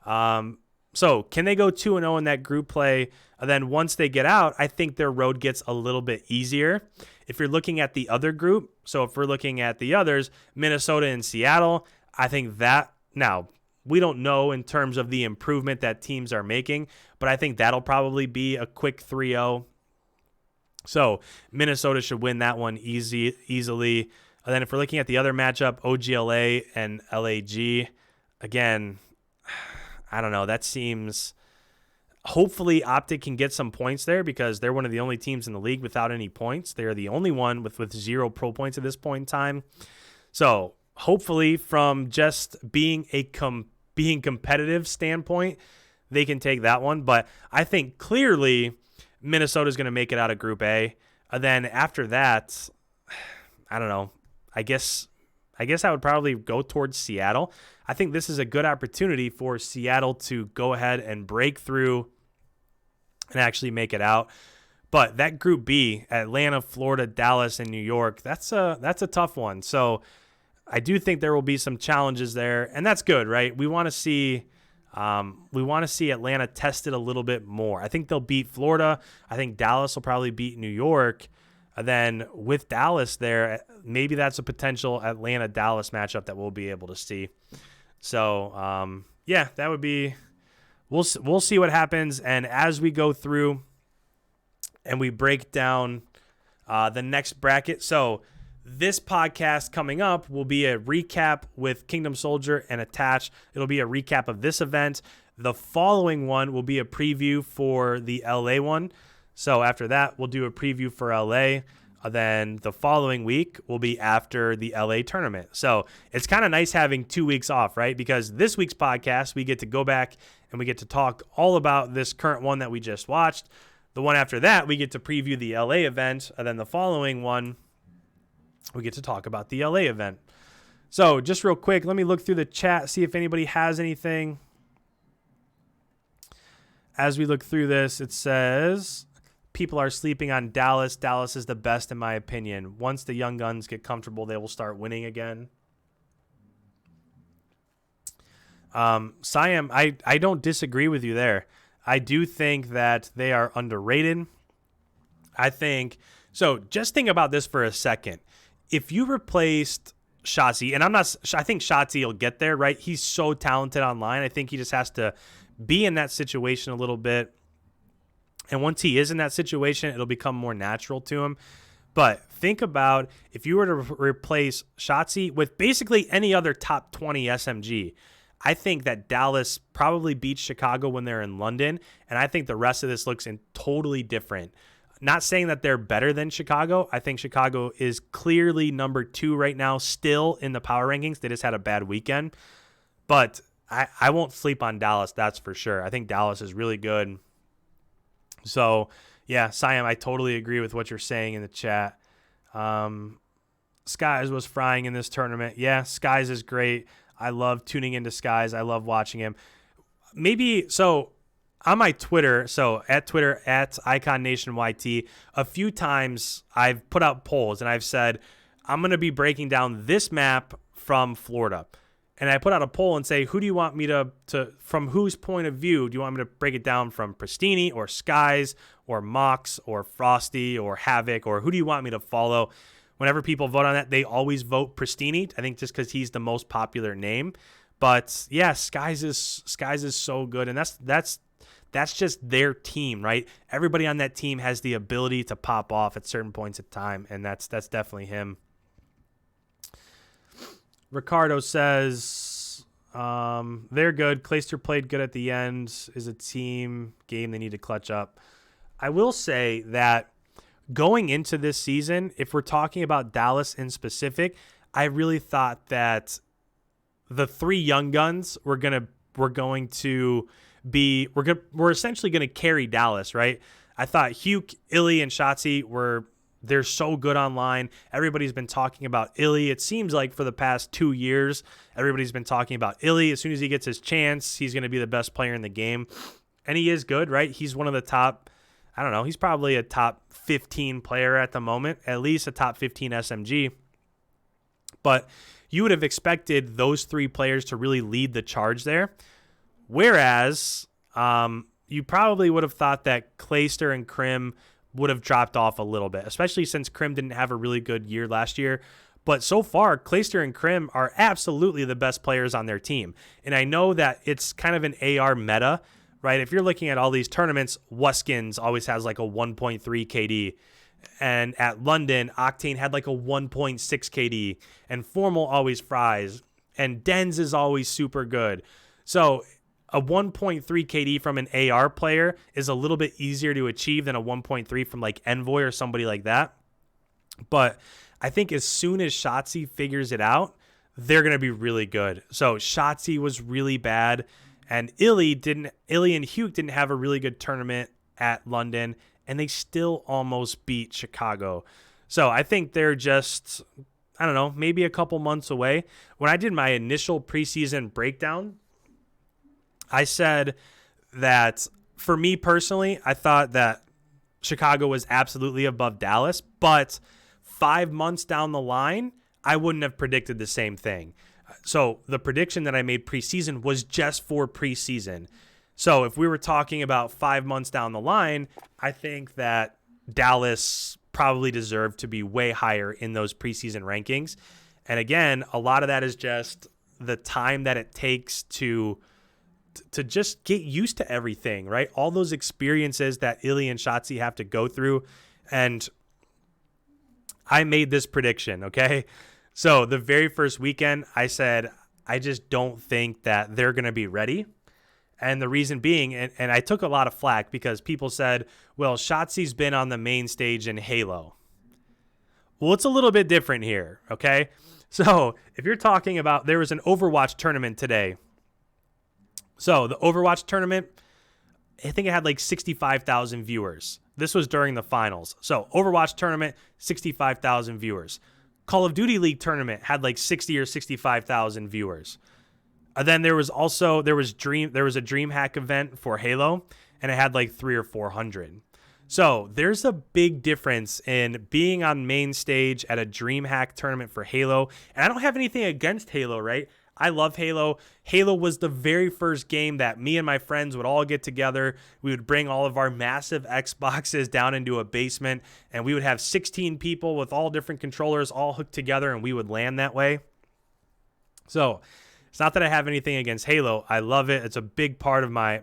So can they go 2-0 in that group play? And then once they get out, I think their road gets a little bit easier. If you're looking at the other group, so if we're looking at the others, Minnesota and Seattle, I think that now we don't know in terms of the improvement that teams are making, but I think that'll probably be a quick 3-0. So Minnesota should win that one easily. And then if we're looking at the other matchup, OGLA and LAG, again, I don't know. That seems hopefully Optic can get some points there because they're one of the only teams in the league without any points. They're the only one with 0 pro points at this point in time. So hopefully from just being competitive standpoint, they can take that one. But I think clearly Minnesota's going to make it out of Group A. And then after that, I don't know. I guess I would probably go towards Seattle. I think this is a good opportunity for Seattle to go ahead and break through and actually make it out. But that Group B, Atlanta, Florida, Dallas, and New York, that's a tough one. So I do think there will be some challenges there, and that's good, right? We want to see Atlanta tested a little bit more. I think they'll beat Florida. I think Dallas will probably beat New York. And then with Dallas there, maybe that's a potential Atlanta-Dallas matchup that we'll be able to see. So, that would be – we'll see what happens. And as we go through and we break down the next bracket, so this podcast coming up will be a recap with Kingdom Soldier and Attach. It'll be a recap of this event. The following one will be a preview for the LA one. So after that, we'll do a preview for LA. Then the following week will be after the LA tournament. So it's kind of nice having 2 weeks off, right? Because this week's podcast, we get to go back and we get to talk all about this current one that we just watched. The one after that, we get to preview the LA event. And then the following one, we get to talk about the LA event. So just real quick, let me look through the chat, see if anybody has anything. As we look through this, it says people are sleeping on Dallas. Dallas is the best in my opinion. Once the young guns get comfortable, they will start winning again. Siam, I don't disagree with you there. I do think that they are underrated. I think so. Just think about this for a second. If you replaced Shotzi, and I think Shotzi will get there, right? He's so talented online. I think he just has to be in that situation a little bit. And once he is in that situation, it'll become more natural to him. But think about if you were to replace Shotzi with basically any other top 20 SMG. I think that Dallas probably beats Chicago when they're in London, and I think the rest of this looks totally different. Not saying that they're better than Chicago. I think Chicago is clearly number 2 right now, still in the power rankings. They just had a bad weekend. But I won't sleep on Dallas, that's for sure. I think Dallas is really good. So, yeah, Siam, I totally agree with what you're saying in the chat. Skies was frying in this tournament. Yeah, Skies is great. I love tuning into Skies. I love watching him. Maybe, so on my Twitter, so at Twitter, at IconNationYT, a few times I've put out polls and I've said, I'm going to be breaking down this map from Florida. And I put out a poll and say, who do you want me to from whose point of view do you want me to break it down, from Pristini or Skies or Mox or Frosty or Havoc, or who do you want me to follow? Whenever people vote on that, they always vote Pristini. I think just because he's the most popular name. But yeah, Skies is so good, and that's just their team, right? Everybody on that team has the ability to pop off at certain points of time, and that's definitely him. Ricardo says they're good. Clayster played good at the end. Is a team game they need to clutch up. I will say that going into this season, if we're talking about Dallas in specific, I really thought that the 3 young guns were essentially going to carry Dallas, right? I thought Hugh, Illy, and Shotzi they're so good online. Everybody's been talking about Illy. It seems like for the past 2 years, everybody's been talking about Illy. As soon as he gets his chance, he's going to be the best player in the game. And he is good, right? He's one of the top, I don't know, he's probably a top 15 player at the moment, at least a top 15 SMG. But you would have expected those 3 players to really lead the charge there. Whereas you probably would have thought that Clayster and Krim would have dropped off a little bit, especially since Krim didn't have a really good year last year. But so far, Clayster and Krim are absolutely the best players on their team. And I know that it's kind of an AR meta, right? If you're looking at all these tournaments, Wuskins always has like a 1.3 KD. And at London, Octane had like a 1.6 KD. And Formal always fries. And Denz is always super good. So a 1.3 KD from an AR player is a little bit easier to achieve than a 1.3 from like Envoy or somebody like that. But I think as soon as Shotzi figures it out, they're going to be really good. So Shotzi was really bad, and Illy and Hugh didn't have a really good tournament at London, and they still almost beat Chicago. So I think they're just, I don't know, maybe a couple months away. When I did my initial preseason breakdown, I said that for me personally, I thought that Chicago was absolutely above Dallas, but 5 months down the line, I wouldn't have predicted the same thing. So the prediction that I made preseason was just for preseason. So if we were talking about 5 months down the line, I think that Dallas probably deserved to be way higher in those preseason rankings. And again, a lot of that is just the time that it takes to just get used to everything, right? All those experiences that Illy and Shotzi have to go through. And I made this prediction, okay? So the very first weekend, I said, I just don't think that they're going to be ready. And the reason being, and I took a lot of flack because people said, well, Shotzi's been on the main stage in Halo. Well, it's a little bit different here, okay? So if you're talking about, there was an Overwatch tournament today. So the Overwatch tournament, I think it had like 65,000 viewers. This was during the finals. So Overwatch tournament, 65,000 viewers. Call of Duty League tournament had like 60 or 65,000 viewers. Then there was a DreamHack event for Halo, and it had like 300 or 400. So there's a big difference in being on main stage at a DreamHack tournament for Halo. And I don't have anything against Halo, right? I love Halo. Halo was the very first game that me and my friends would all get together. We would bring all of our massive Xboxes down into a basement, and we would have 16 people with all different controllers all hooked together, and we would LAN that way. So it's not that I have anything against Halo. I love it. It's a big part of my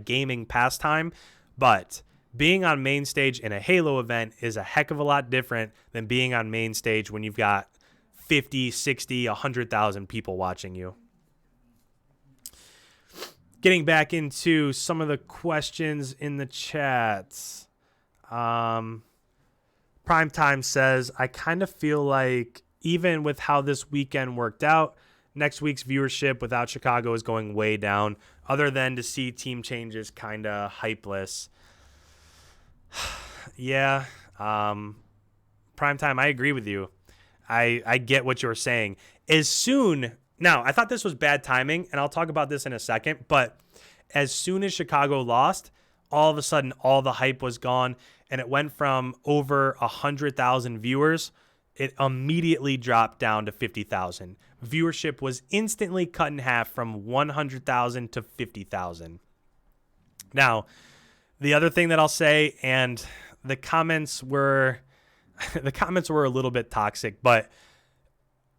gaming pastime. But being on main stage in a Halo event is a heck of a lot different than being on main stage when you've got 50, 60, 100,000 people watching you. Getting back into some of the questions in the chats. Primetime says, I kind of feel like even with how this weekend worked out, next week's viewership without Chicago is going way down. Other than to see team changes, kind of hypeless. Yeah. Primetime, I agree with you. I get what you're saying. Now, I thought this was bad timing, and I'll talk about this in a second, but as soon as Chicago lost, all of a sudden, all the hype was gone, and it went from over 100,000 viewers. It immediately dropped down to 50,000. Viewership was instantly cut in half from 100,000 to 50,000. Now, the other thing that I'll say, and the comments were a little bit toxic, but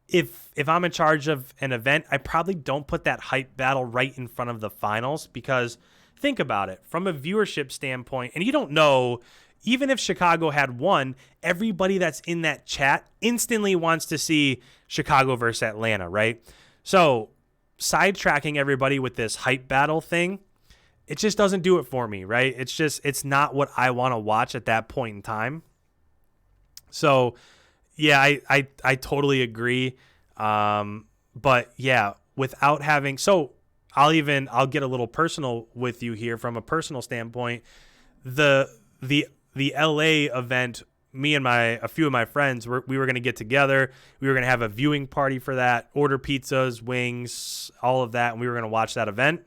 if I'm in charge of an event, I probably don't put that hype battle right in front of the finals, because think about it from a viewership standpoint, and you don't know, even if Chicago had won, everybody that's in that chat instantly wants to see Chicago versus Atlanta, right? So sidetracking everybody with this hype battle thing, it just doesn't do it for me, right? It's not what I want to watch at that point in time. So, yeah, I totally agree. But yeah, without having, so I'll get a little personal with you here from a personal standpoint. The LA event, me and a few of my friends, we were going to get together. We were going to have a viewing party for that, order pizzas, wings, all of that, and we were going to watch that event.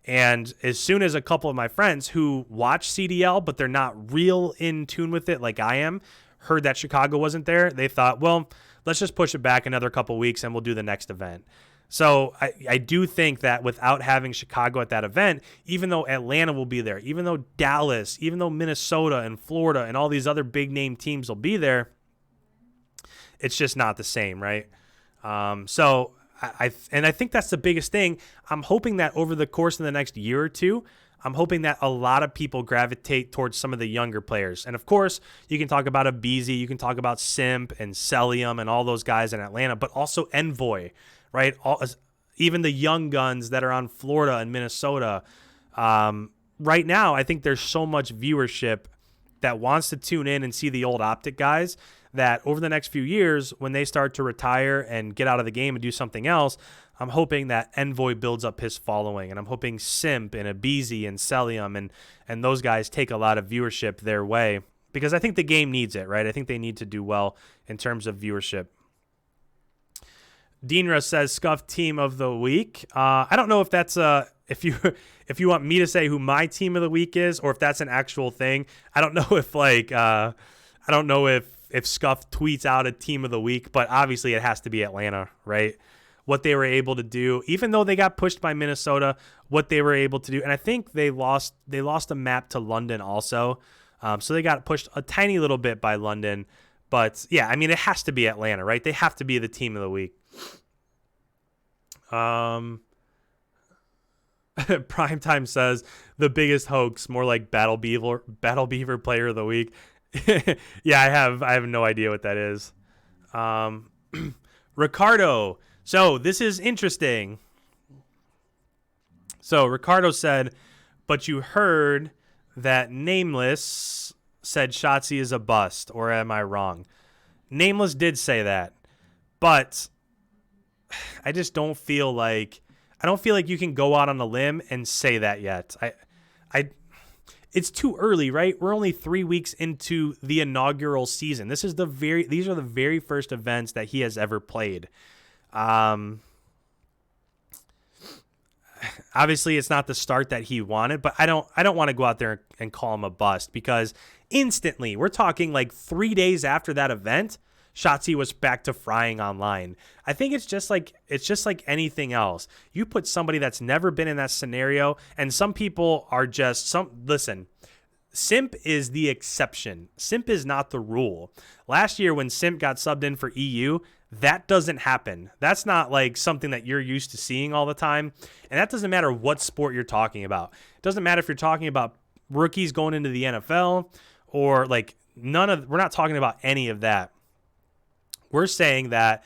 And as soon as a couple of my friends who watch CDL, but they're not real in tune with it like I am, heard that Chicago wasn't there, they thought, well, let's just push it back another couple weeks and we'll do the next event. So I do think that without having Chicago at that event, even though Atlanta will be there, even though Dallas, even though Minnesota and Florida and all these other big name teams will be there, it's just not the same, right? So I think that's the biggest thing. I'm hoping that over the course of the next year or two, I'm hoping that a lot of people gravitate towards some of the younger players. And of course, you can talk about Abizi, you can talk about Simp and Celium and all those guys in Atlanta, but also Envoy, right? Even the young guns that are on Florida and Minnesota. Right now, I think there's so much viewership that wants to tune in and see the old Optic guys that over the next few years, when they start to retire and get out of the game and do something else, I'm hoping that Envoy builds up his following, and I'm hoping Simp and Abizi and Celium and those guys take a lot of viewership their way, because I think the game needs it, right? I think they need to do well in terms of viewership. Deanra says Scuff Team of the Week. I don't know if that's if you want me to say who my Team of the Week is, or if that's an actual thing. I don't know if if Scuff tweets out a Team of the Week, but obviously it has to be Atlanta, right? What they were able to do, even though they got pushed by Minnesota, what they were able to do, and I think they lost a map to London also, so they got pushed a tiny little bit by London. But yeah, I mean, it has to be Atlanta, right? They have to be the Team of the Week. Primetime says the biggest hoax, more like Battle Beaver Player of the Week. Yeah, I have no idea what that is. Ricardo. So this is interesting. So Ricardo said, but you heard that Nameless said Shotzi is a bust, or am I wrong? Nameless did say that, but I just don't feel like you can go out on a limb and say that yet. it's too early, right? We're only 3 weeks into the inaugural season. These are the very first events that he has ever played. Obviously it's not the start that he wanted, but I don't want to go out there and call him a bust, because instantly, we're talking like 3 days after that event, Shotzi was back to frying online. I think it's just like anything else. You put somebody that's never been in that scenario, and some people are just listen. Simp is the exception. Simp is not the rule. Last year when Simp got subbed in for EU, that doesn't happen. That's not like something that you're used to seeing all the time. And that doesn't matter what sport you're talking about. It doesn't matter if you're talking about rookies going into the NFL or like we're not talking about any of that. We're saying that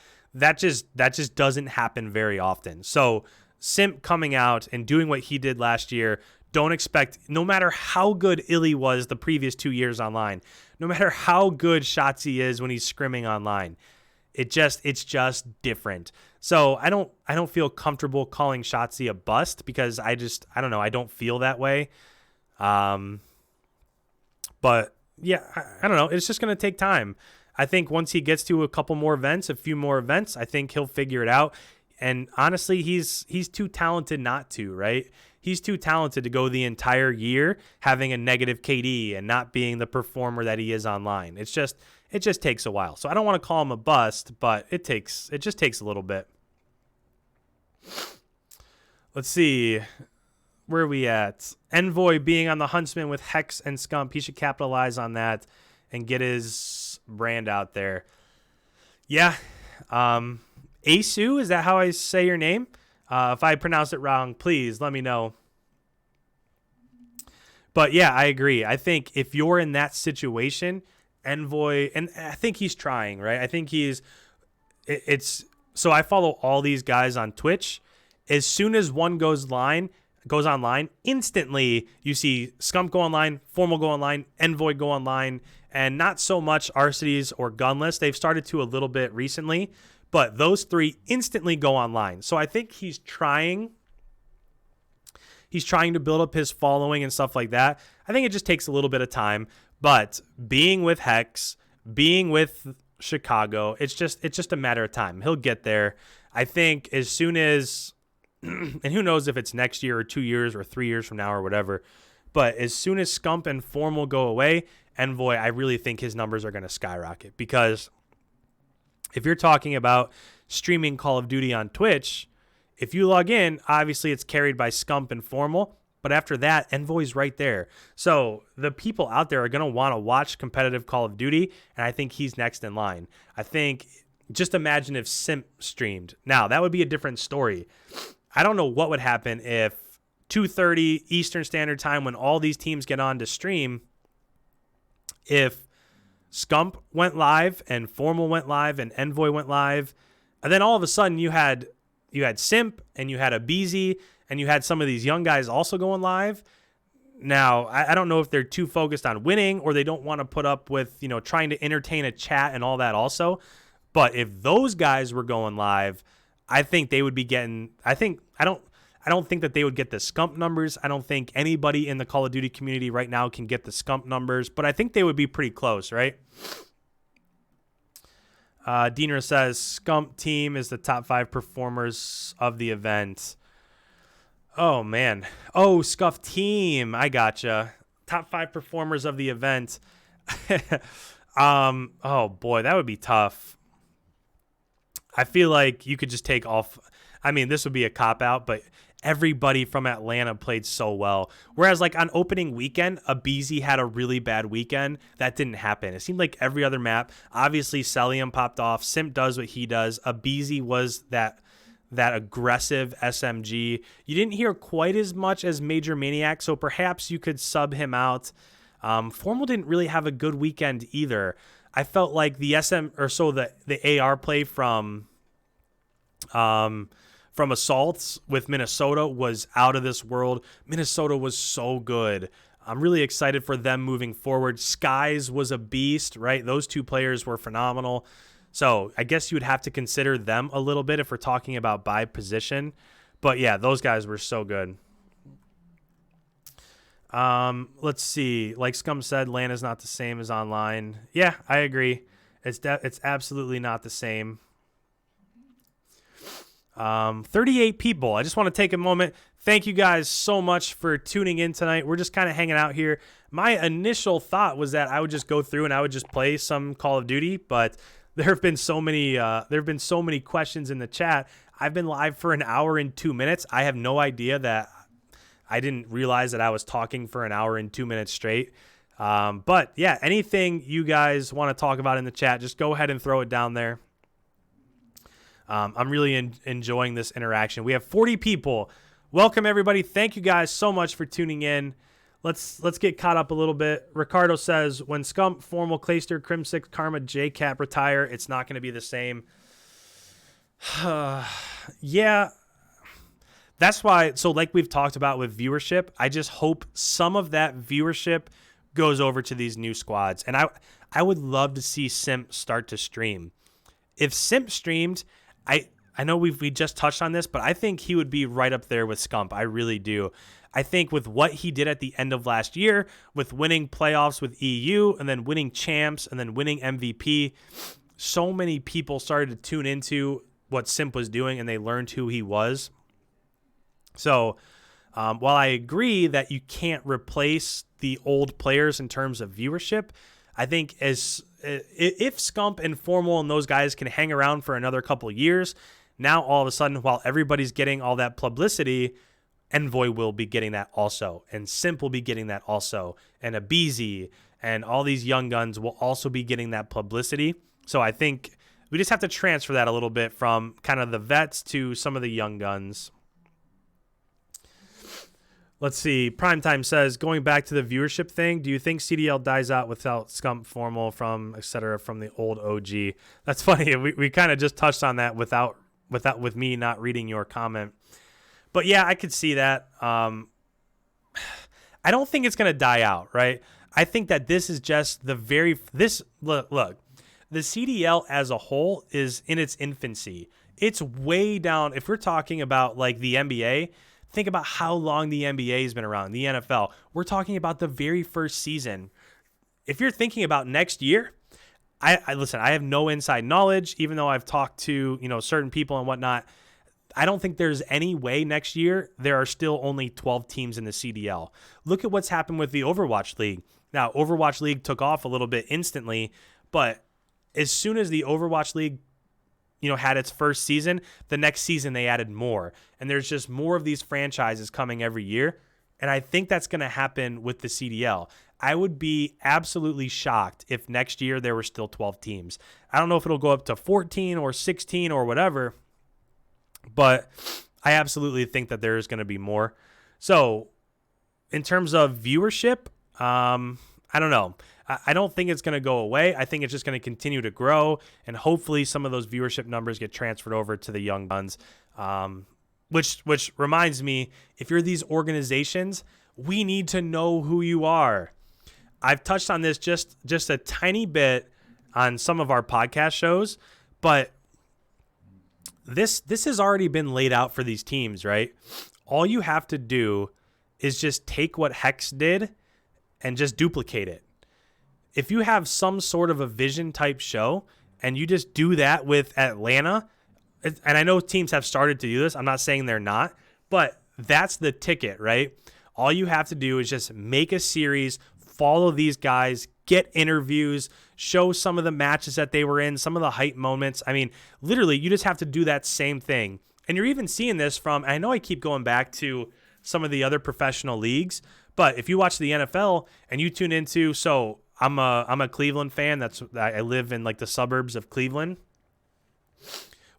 just doesn't happen very often. So Simp coming out and doing what he did last year, don't expect, no matter how good Illy was the previous 2 years online, no matter how good Shotzi is when he's scrimming online, it's just different. So I don't feel comfortable calling Shotzi a bust, because I don't know, I don't feel that way. But yeah, I don't know. It's just going to take time. I think once he gets to a few more events, I think he'll figure it out. And honestly, he's too talented not to, right? He's too talented to go the entire year having a negative KD and not being the performer that he is online. It just takes a while. So I don't want to call him a bust, but it just takes a little bit. Let's see. Where are we at? Envoy being on the Huntsman with Hex and Scump. He should capitalize on that and get his brand out there. Yeah. Asu, is that how I say your name? If I pronounce it wrong, please let me know. But yeah, I agree. I think if you're in that situation, Envoy, and I think he's trying, right? I think so I follow all these guys on Twitch. As soon as one goes online, instantly you see Scump go online, Formal go online, Envoy go online, and not so much Arcides or Gunless. They've started to a little bit recently, but those three instantly go online. So I think he's trying to build up his following and stuff like that. I think it just takes a little bit of time, but being with Hex, being with Chicago, it's just a matter of time. He'll get there. I think as soon as, and who knows if it's next year or 2 years or 3 years from now or whatever, but as soon as Scump and Formal go away, Envoy, I really think his numbers are going to skyrocket, because if you're talking about streaming Call of Duty on Twitch, if you log in, obviously it's carried by Scump and Formal, but after that, Envoy's right there. So the people out there are going to want to watch competitive Call of Duty, and I think he's next in line. I think, just imagine if Simp streamed. Now, that would be a different story. I don't know what would happen if 2:30 Eastern Standard Time, when all these teams get on to stream, if Scump went live and Formal went live and Envoy went live, and then all of a sudden you had Simp and you had a BZ and you had some of these young guys also going live. Now, I don't know if they're too focused on winning or they don't want to put up with, trying to entertain a chat and all that also. But if those guys were going live, I think they would be getting, I don't think that they would get the Scump numbers. I don't think anybody in the Call of Duty community right now can get the Scump numbers, but I think they would be pretty close, right? Diener says Scump team is the top 5 performers of the event. Oh, man. Oh, Scuff team. I gotcha. Top 5 performers of the event. Oh, boy, that would be tough. I feel like you could just take off. I mean, this would be a cop-out, but everybody from Atlanta played so well. Whereas, like, on opening weekend, Abizi had a really bad weekend. That didn't happen. It seemed like every other map. Obviously, Celium popped off. Simp does what he does. Abizi was that aggressive SMG. You didn't hear quite as much as Major Maniac, so perhaps you could sub him out. Formal didn't really have a good weekend either. I felt like the AR play from Assaults with Minnesota was out of this world. Minnesota was so good. I'm really excited for them moving forward. Skies was a beast, right? Those two players were phenomenal. So I guess you would have to consider them a little bit if we're talking about by position. But yeah, those guys were so good. Let's see. Like Scum said, LAN is not the same as online. Yeah, I agree. It's absolutely not the same. 38 people. I just want to take a moment. Thank you guys so much for tuning in tonight. We're just kind of hanging out here. My initial thought was that I would just go through and I would just play some Call of Duty, but there have been so many questions in the chat. I've been live for an hour and 2 minutes. I have no idea that I didn't realize that I was talking for an hour and 2 minutes straight. But yeah, anything you guys want to talk about in the chat, just go ahead and throw it down there. I'm really enjoying this interaction. We have 40 people. Welcome, everybody. Thank you guys so much for tuning in. Let's get caught up a little bit. Ricardo says, when Scump, Formal, Clayster, Crim6, Karma, JCap retire, it's not going to be the same. Yeah. That's why, so like we've talked about with viewership, I just hope some of that viewership goes over to these new squads. And I would love to see Simp start to stream. If Simp streamed, I know we just touched on this, but I think he would be right up there with Scump. I really do. I think with what he did at the end of last year, with winning playoffs with EU and then winning champs and then winning MVP, so many people started to tune into what Simp was doing and they learned who he was. So while I agree that you can't replace the old players in terms of viewership, I think if Scump and Formal and those guys can hang around for another couple of years, now all of a sudden, while everybody's getting all that publicity, Envoy will be getting that also, and Simp will be getting that also, and Abizi and all these young guns will also be getting that publicity. So I think we just have to transfer that a little bit from kind of the vets to some of the young guns. Let's see. Primetime says, going back to the viewership thing, do you think CDL dies out without Scump, Formal, from etc. from the old OG? That's funny. We kind of just touched on that with me not reading your comment. But yeah, I could see that. I don't think it's going to die out, right? I think that this is just look, the CDL as a whole is in its infancy. It's way down. If we're talking about like the NBA, think about how long the NBA has been around, the NFL. We're talking about the very first season. If you're thinking about next year, I listen, I have no inside knowledge, even though I've talked to, certain people and whatnot. I don't think there's any way next year there are still only 12 teams in the CDL. Look at what's happened with the Overwatch League. Now, Overwatch League took off a little bit instantly, but as soon as the Overwatch League had its first season, the next season they added more. And there's just more of these franchises coming every year. And I think that's going to happen with the CDL. I would be absolutely shocked if next year there were still 12 teams. I don't know if it'll go up to 14 or 16 or whatever, but I absolutely think that there is going to be more. So in terms of viewership, I don't know. I don't think it's going to go away. I think it's just going to continue to grow, and hopefully some of those viewership numbers get transferred over to the young guns. Which reminds me, if you're these organizations, we need to know who you are. I've touched on this just a tiny bit on some of our podcast shows, but this has already been laid out for these teams, right? All you have to do is just take what Hex did and just duplicate it. If you have some sort of a vision type show and you just do that with Atlanta, and I know teams have started to do this, I'm not saying they're not, but that's the ticket, right? All you have to do is just make a series, follow these guys, get interviews, show some of the matches that they were in, some of the hype moments. I mean, literally, you just have to do that same thing. And you're even seeing this from, I know I keep going back to some of the other professional leagues, but if you watch the NFL and you tune into, so I'm a Cleveland fan. I live in like the suburbs of Cleveland.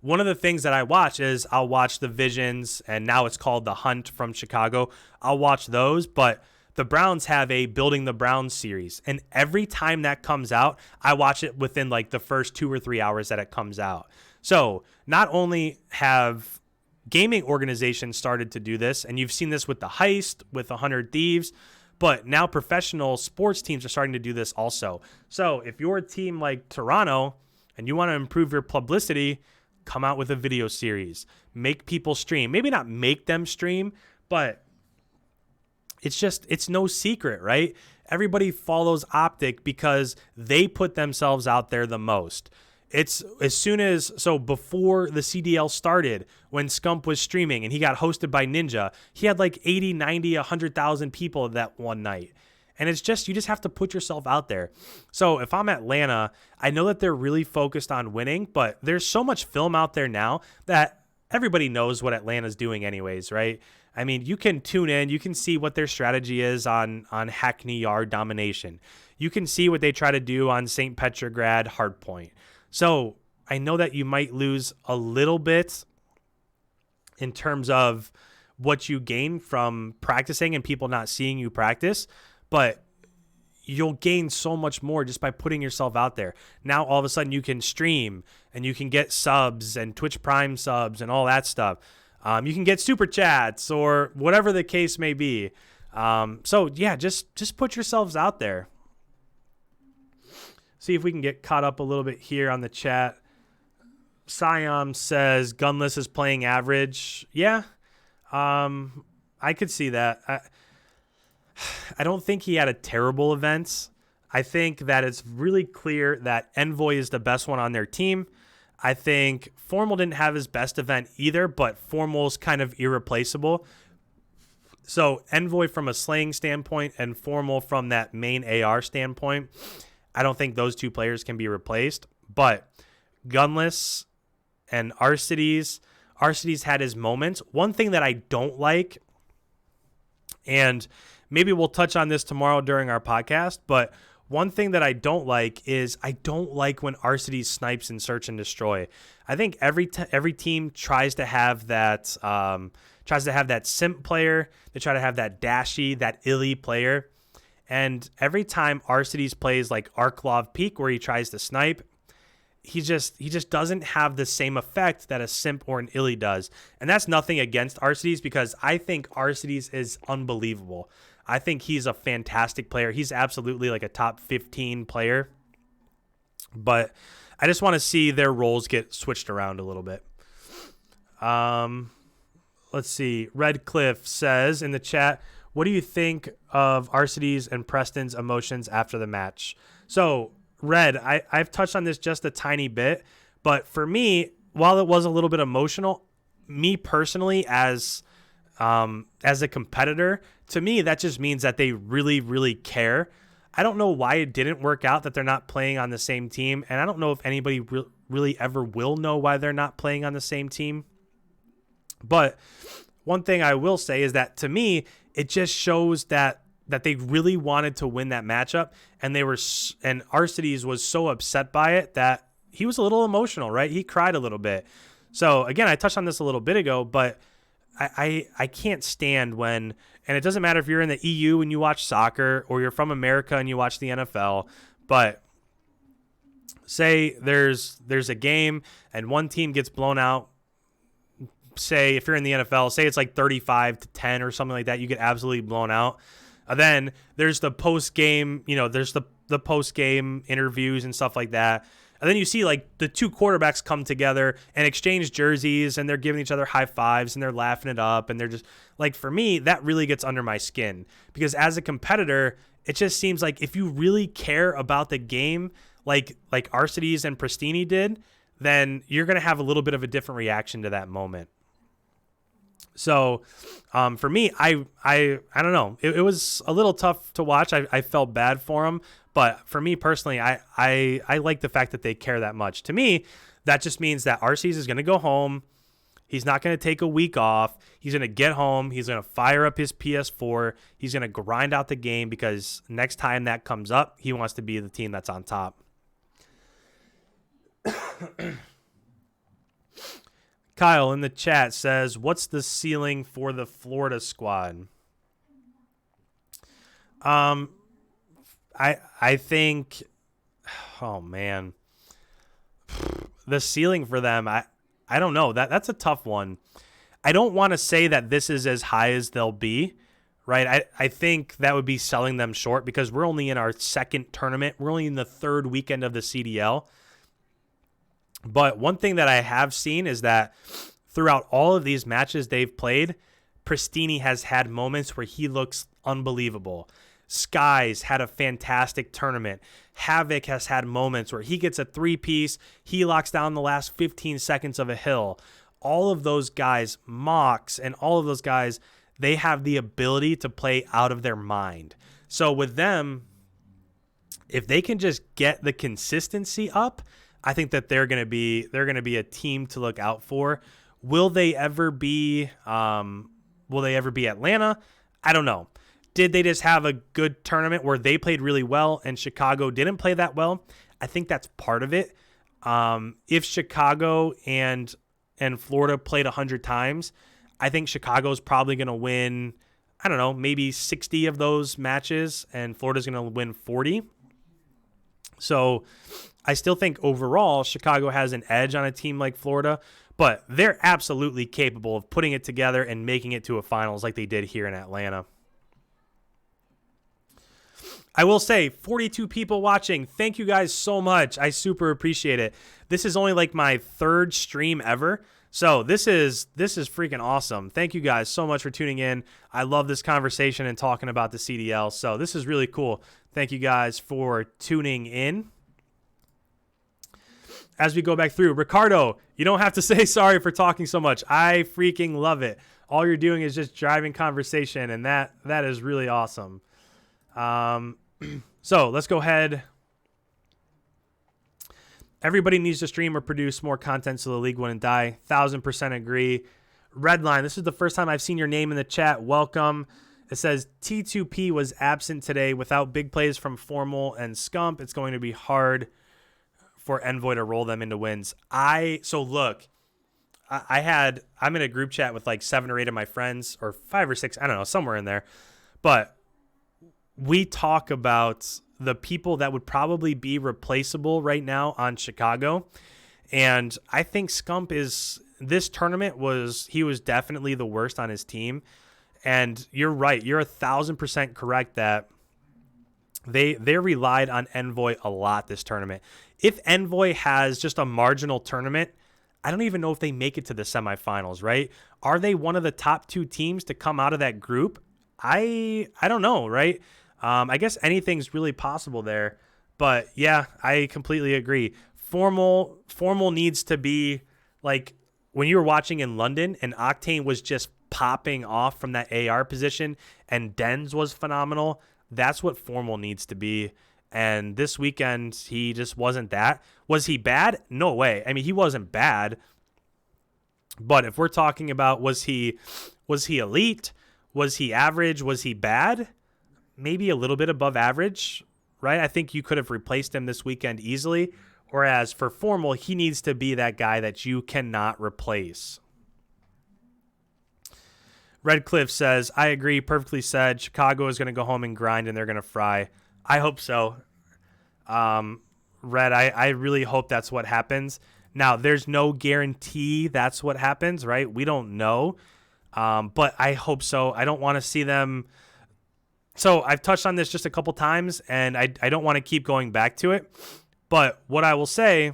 One of the things that I watch is I'll watch the Visions, and now it's called the Hunt from Chicago. I'll watch those, but the Browns have a Building the Browns series, and every time that comes out, I watch it within like the first 2 or 3 hours that it comes out. So not only have gaming organizations started to do this, and you've seen this with the Heist, with 100 Thieves, but now professional sports teams are starting to do this also. So if you're a team like Toronto and you want to improve your publicity, come out with a video series. Make people stream. Maybe not make them stream, but it's no secret, right? Everybody follows Optic because they put themselves out there the most. It's before the CDL started, when Scump was streaming and he got hosted by Ninja, he had like 80, 90, 100,000 people that one night. And it's just, you just have to put yourself out there. So if I'm Atlanta, I know that they're really focused on winning, but there's so much film out there now that everybody knows what Atlanta's doing anyways, right? I mean, you can tune in, you can see what their strategy is on Hackney Yard domination. You can see what they try to do on St. Petrograd Hardpoint. So I know that you might lose a little bit in terms of what you gain from practicing and people not seeing you practice, but you'll gain so much more just by putting yourself out there. Now, all of a sudden, you can stream and you can get subs and Twitch Prime subs and all that stuff. You can get super chats or whatever the case may be. So yeah, just put yourselves out there. See if we can get caught up a little bit here on the chat. Siam says Gunless is playing average. Yeah, I could see that. I don't think he had a terrible event. I think that it's really clear that Envoy is the best one on their team. I think Formal didn't have his best event either, but Formal's kind of irreplaceable. So Envoy from a slaying standpoint and Formal from that main AR standpoint, I don't think those two players can be replaced. But Gunless and Arcides had his moments. One thing that I don't like, and maybe we'll touch on this tomorrow during our podcast, but one thing that I don't like is I don't like when Arcides snipes in Search and Destroy. I think every team tries to have that simp player. They try to have that dashy, that illy player. And every time Arcides plays like Arklov Peak where he tries to snipe, he just doesn't have the same effect that a simp or an illy does. And that's nothing against Arcides, because I think Arcides is unbelievable. I think he's a fantastic player. He's absolutely like a top 15 player. But I just want to see their roles get switched around a little bit. Let's see. Redcliffe says in the chat, what do you think of Arcides and Preston's emotions after the match? So, Red, I've touched on this just a tiny bit. But for me, while it was a little bit emotional, me personally as a competitor, to me, that just means that they really, really care. I don't know why it didn't work out that they're not playing on the same team, and I don't know if anybody really ever will know why they're not playing on the same team. But one thing I will say is that, to me, it just shows that they really wanted to win that matchup, and Arcides was so upset by it that he was a little emotional, right? He cried a little bit. So, again, I touched on this a little bit ago, but I can't stand when, and it doesn't matter if you're in the EU and you watch soccer or you're from America and you watch the NFL, but say there's a game and one team gets blown out. Say if you're in the NFL, say it's like 35-10 or something like that, you get absolutely blown out. Then there's the post-game, there's the post-game interviews and stuff like that. And then you see like the two quarterbacks come together and exchange jerseys, and they're giving each other high fives and they're laughing it up. And they're just like, for me, that really gets under my skin, because as a competitor, it just seems like if you really care about the game, like Arcides and Pristini did, then you're going to have a little bit of a different reaction to that moment. So for me, I don't know. It was a little tough to watch. I felt bad for him. But for me personally, I like the fact that they care that much. To me, that just means that Arcides is going to go home. He's not going to take a week off. He's going to get home. He's going to fire up his PS4. He's going to grind out the game, because next time that comes up, he wants to be the team that's on top. Kyle in the chat says, what's the ceiling for the Florida squad? I think, oh man, the ceiling for them, I don't know. That's a tough one. I don't want to say that this is as high as they'll be, right? I think that would be selling them short, because we're only in our second tournament. We're only in the third weekend of the CDL. But one thing that I have seen is that throughout all of these matches they've played, Pristini has had moments where he looks unbelievable. Skies had a fantastic tournament. Havoc has had moments where he gets a three-piece, he locks down the last 15 seconds of a hill. All of those guys, Mox and all of those guys, they have the ability to play out of their mind. So with them, if they can just get the consistency up, I think that they're going to be a team to look out for. Will they ever be Atlanta? I don't know. Did they just have a good tournament where they played really well and Chicago didn't play that well? I think that's part of it. If Chicago and Florida played 100 times, I think Chicago's probably going to win, I don't know, maybe 60 of those matches, and Florida's going to win 40. So I still think overall Chicago has an edge on a team like Florida, but they're absolutely capable of putting it together and making it to a finals like they did here in Atlanta. I will say, 42 people watching. Thank you guys so much. I super appreciate it. This is only like my third stream ever. So this is freaking awesome. Thank you guys so much for tuning in. I love this conversation and talking about the CDL. So this is really cool. Thank you guys for tuning in. As we go back through, Ricardo, you don't have to say sorry for talking so much. I freaking love it. All you're doing is just driving conversation, and that is really awesome. So let's go ahead. Everybody needs to stream or produce more content so the league wouldn't die. 1000% agree. Redline, this is the first time I've seen your name in the chat. Welcome. It says T2P was absent today. Without big plays from Formal and Scump, it's going to be hard for Envoy to roll them into wins. I'm in a group chat with like 7 or 8 of my friends, or 5 or 6, I don't know, somewhere in there. But we talk about the people that would probably be replaceable right now on Chicago. And I think Scump this tournament was definitely the worst on his team. And you're right. You're 1000% correct that they relied on Envoy a lot this tournament. If Envoy has just a marginal tournament, I don't even know if they make it to the semifinals, right? Are they one of the top 2 teams to come out of that group? I don't know, right? I guess anything's really possible there. But yeah, I completely agree. Formal needs to be like when you were watching in London and Octane was just popping off from that AR position and Dens was phenomenal. That's what Formal needs to be. And this weekend, he just wasn't that. Was he bad? No way. I mean, he wasn't bad. But if we're talking about was he elite? Was he average? Was he bad? Maybe a little bit above average, right? I think you could have replaced him this weekend easily. Whereas for Formal, he needs to be that guy that you cannot replace. Redcliffe says, I agree, perfectly said. Chicago is going to go home and grind and they're going to fry. I hope so. Red, I really hope that's what happens. Now, there's no guarantee that's what happens, right? We don't know. But I hope so. I don't want to see them. So I've touched on this just a couple times, and I don't want to keep going back to it. But what I will say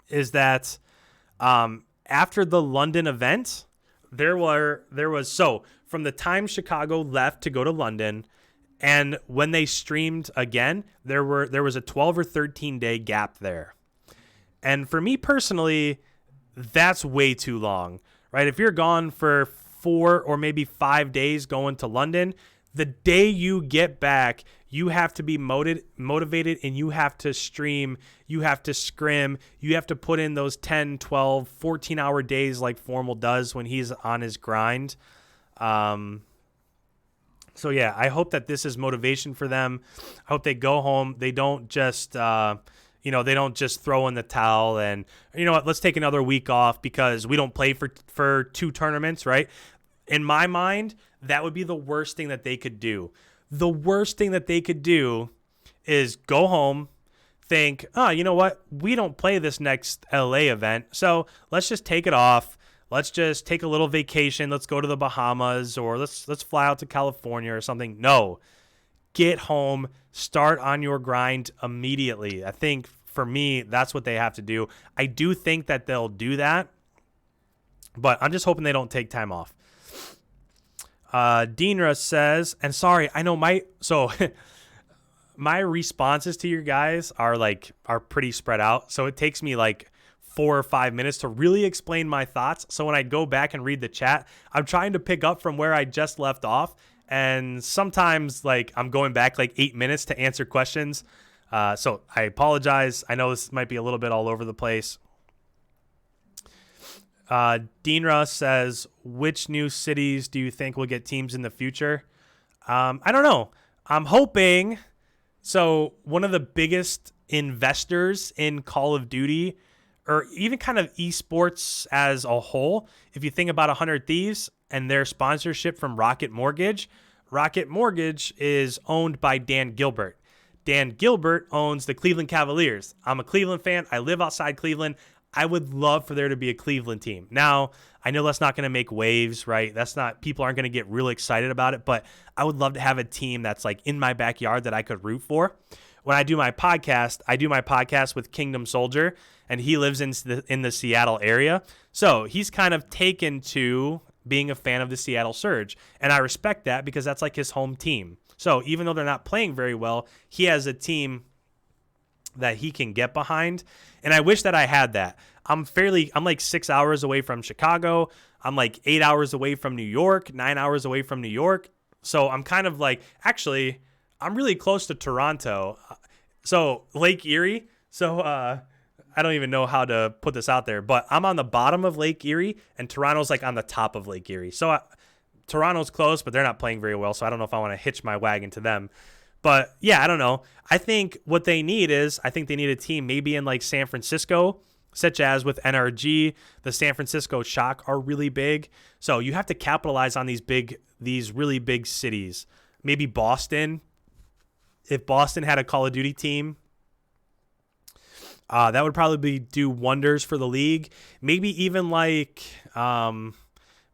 is that after the London event, from the time Chicago left to go to London, and when they streamed again, there was a 12 or 13 day gap there. And for me personally, that's way too long, right? If you're gone for 4 or maybe 5 days going to London, the day you get back, you have to be motivated and you have to stream, you have to scrim, you have to put in those 10, 12, 14-hour days like Formal does when he's on his grind. So yeah, I hope that this is motivation for them. I hope they go home. They don't just, they don't just throw in the towel and, you know what, let's take another week off because we don't play for 2 tournaments, right? In my mind, that would be the worst thing that they could do. The worst thing that they could do is go home, think, you know what? We don't play this next LA event, so let's just take it off. Let's just take a little vacation. Let's go to the Bahamas or let's fly out to California or something. No. Get home. Start on your grind immediately. I think for me, that's what they have to do. I do think that they'll do that, but I'm just hoping they don't take time off. Deanra says, and sorry, I know my responses to your guys are pretty spread out. So it takes me like 4 or 5 minutes to really explain my thoughts. So when I go back and read the chat, I'm trying to pick up from where I just left off. And sometimes like I'm going back like 8 minutes to answer questions. So I apologize. I know this might be a little bit all over the place. Deanra says, which new cities do you think will get teams in the future? I don't know. I'm hoping. So one of the biggest investors in Call of Duty, or even kind of esports as a whole, if you think about 100 Thieves and their sponsorship from Rocket Mortgage is owned by Dan Gilbert. Dan Gilbert owns the Cleveland Cavaliers. I'm a Cleveland fan. I live outside Cleveland. I would love for there to be a Cleveland team. Now, I know that's not going to make waves, right? People aren't going to get real excited about it, but I would love to have a team that's like in my backyard that I could root for. When I do my podcast with Kingdom Soldier, and he lives in the Seattle area. So he's kind of taken to being a fan of the Seattle Surge. And I respect that because that's like his home team. So even though they're not playing very well, he has a team that he can get behind. And I wish that I had that. I'm like 6 hours away from Chicago. I'm like 8 hours away from New York, 9 hours away from New York. So I'm kind of like, actually, I'm really close to Toronto. So Lake Erie. So I don't even know how to put this out there, but I'm on the bottom of Lake Erie and Toronto's like on the top of Lake Erie. So Toronto's close, but they're not playing very well. So I don't know if I want to hitch my wagon to them. But yeah, I don't know. I think what they need is, I think they need a team maybe in like San Francisco, such as with NRG, the San Francisco Shock are really big. So you have to capitalize on these really big cities. Maybe Boston. If Boston had a Call of Duty team, that would probably do wonders for the league. Maybe even like an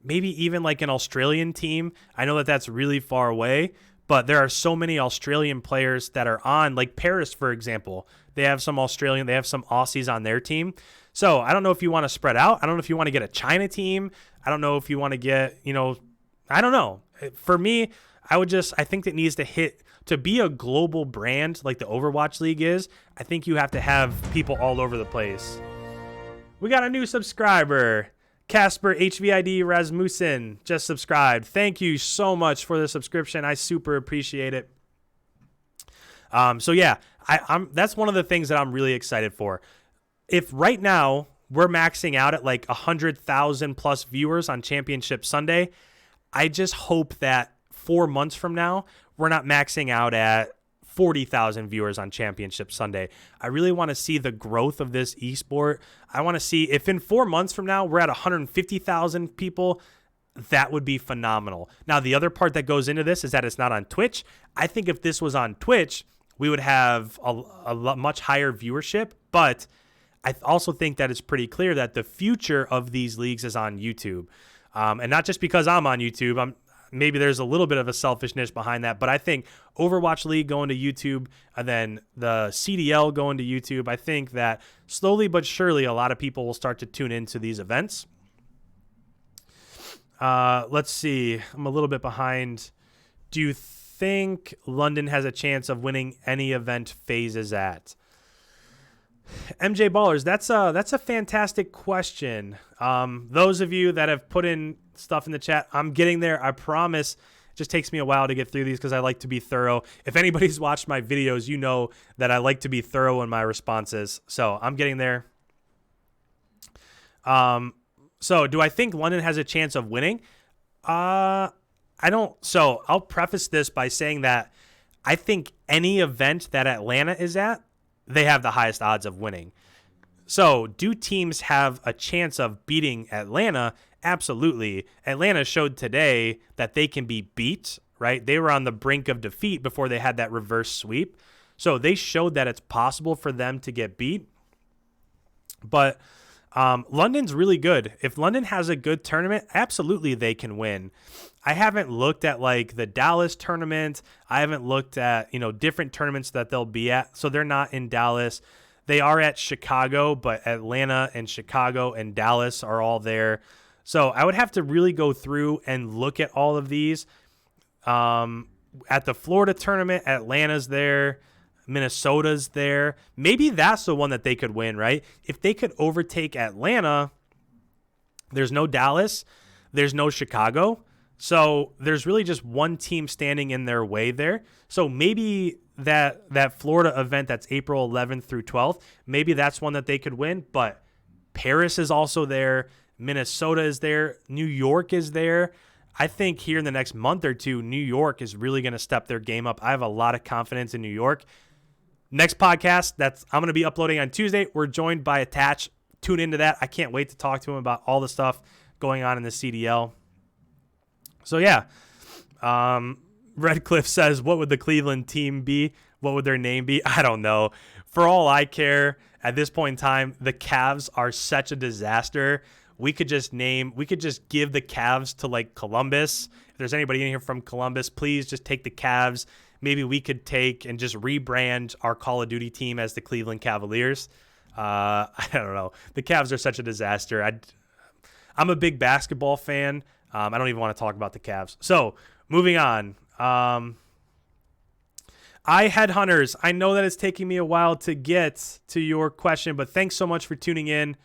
Australian team. I know that that's really far away, but there are so many Australian players that are on, like Paris, for example. They have some Aussies on their team. So I don't know if you want to spread out. I don't know if you want to get a China team. I don't know if you want to get, I don't know. For me, I think it needs to hit. To be a global brand like the Overwatch League is, I think you have to have people all over the place. We got a new subscriber. Casper HVID Rasmussen just subscribed. Thank you so much for the subscription. I super appreciate it. So yeah, that's one of the things that I'm really excited for. If right now we're maxing out at like 100,000 plus viewers on Championship Sunday, I just hope that 4 months from now, we're not maxing out at 40,000 viewers on Championship Sunday. I really want to see the growth of this esport. I want to see if in 4 months from now, we're at 150,000 people, that would be phenomenal. Now, the other part that goes into this is that it's not on Twitch. I think if this was on Twitch, we would have a much higher viewership, but I also think that it's pretty clear that the future of these leagues is on YouTube. And not just because I'm on YouTube, maybe there's a little bit of a selfishness behind that, but I think Overwatch League going to YouTube and then the CDL going to YouTube, I think that slowly but surely a lot of people will start to tune into these events. Let's see. I'm a little bit behind. Do you think London has a chance of winning any event FaZe is at? MJ Ballers, that's a fantastic question. Those of you that have put in stuff in the chat, I'm getting there. I promise. It just takes me a while to get through these because I like to be thorough. If anybody's watched my videos, you know that I like to be thorough in my responses. So I'm getting there. So do I think London has a chance of winning? I don't. So I'll preface this by saying that I think any event that Atlanta is at, they have the highest odds of winning. So do teams have a chance of beating Atlanta? Absolutely. Atlanta showed today that they can be beat, right? They were on the brink of defeat before they had that reverse sweep. So they showed that it's possible for them to get beat. But London's really good. If London has a good tournament, absolutely they can win. I haven't looked at like the Dallas tournament. I haven't looked at, different tournaments that they'll be at. So they're not in Dallas. They are at Chicago, but Atlanta and Chicago and Dallas are all there. So I would have to really go through and look at all of these. At the Florida tournament, Atlanta's there. Minnesota's there. Maybe that's the one that they could win, right? If they could overtake Atlanta, there's no Dallas, there's no Chicago. So there's really just one team standing in their way there. So maybe that Florida event that's April 11th through 12th, maybe that's one that they could win. But Paris is also there. Minnesota is there. New York is there. I think here in the next month or two, New York is really going to step their game up. I have a lot of confidence in New York. Next podcast I'm going to be uploading on Tuesday. We're joined by Attach. Tune into that. I can't wait to talk to him about all the stuff going on in the CDL. So, yeah. Redcliffe says, what would the Cleveland team be? What would their name be? I don't know. For all I care, at this point in time, the Cavs are such a disaster. We could just give the Cavs to like Columbus. If there's anybody in here from Columbus, please just take the Cavs. Maybe we could take and just rebrand our Call of Duty team as the Cleveland Cavaliers. I don't know. The Cavs are such a disaster. I'm a big basketball fan. I don't even want to talk about the Cavs. So moving on. Headhunters. I know that it's taking me a while to get to your question, but thanks so much for tuning in.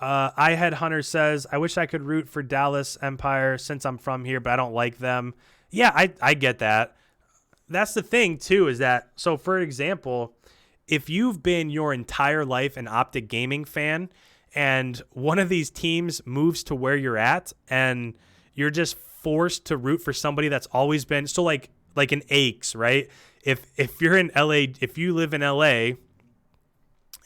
Headhunter says, I wish I could root for Dallas Empire since I'm from here, but I don't like them. Yeah, I get that. That's the thing, too, is that, so for example, if you've been your entire life an Optic Gaming fan and one of these teams moves to where you're at and you're just forced to root for somebody that's always been, so like an Aches, right? If you're in LA, if you live in LA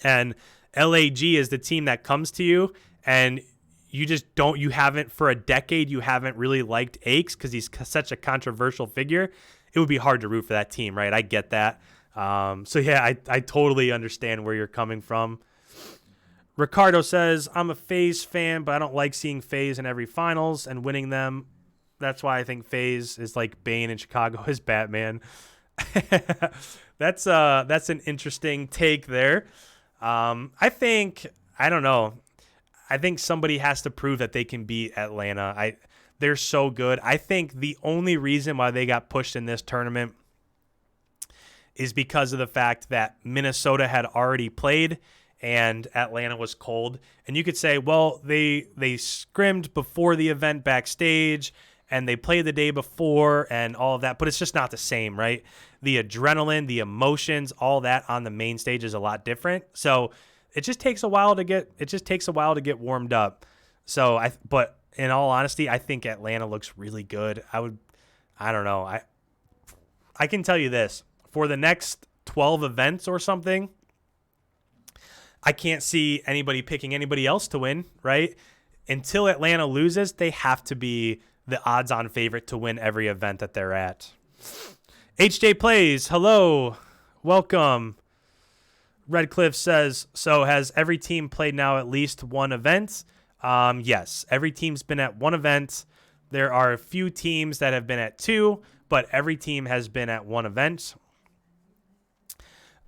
and LAG is the team that comes to you and you haven't for a decade, you haven't really liked Aches because he's such a controversial figure, it would be hard to root for that team, right? I get that. So yeah, I totally understand where you're coming from. Ricardo says, I'm a FaZe fan, but I don't like seeing FaZe in every finals and winning them. That's why I think FaZe is like Bane and Chicago is Batman. That's an interesting take there. I don't know. I think somebody has to prove that they can beat Atlanta. They're so good. I think the only reason why they got pushed in this tournament is because of the fact that Minnesota had already played and Atlanta was cold. And you could say, well, they scrimmed before the event backstage and they played the day before and all of that, but it's just not the same, right? The adrenaline, the emotions, all that on the main stage is a lot different. So it just takes a while to get warmed up. But in all honesty, I think Atlanta looks really good. I don't know. I can tell you this, for the next 12 events or something, I can't see anybody picking anybody else to win, right? Until Atlanta loses, they have to be the odds-on favorite to win every event that they're at. HJ Plays, hello, welcome. Redcliffe says, so has every team played now at least one event? Yes, every team's been at one event. There are a few teams that have been at two, but every team has been at one event.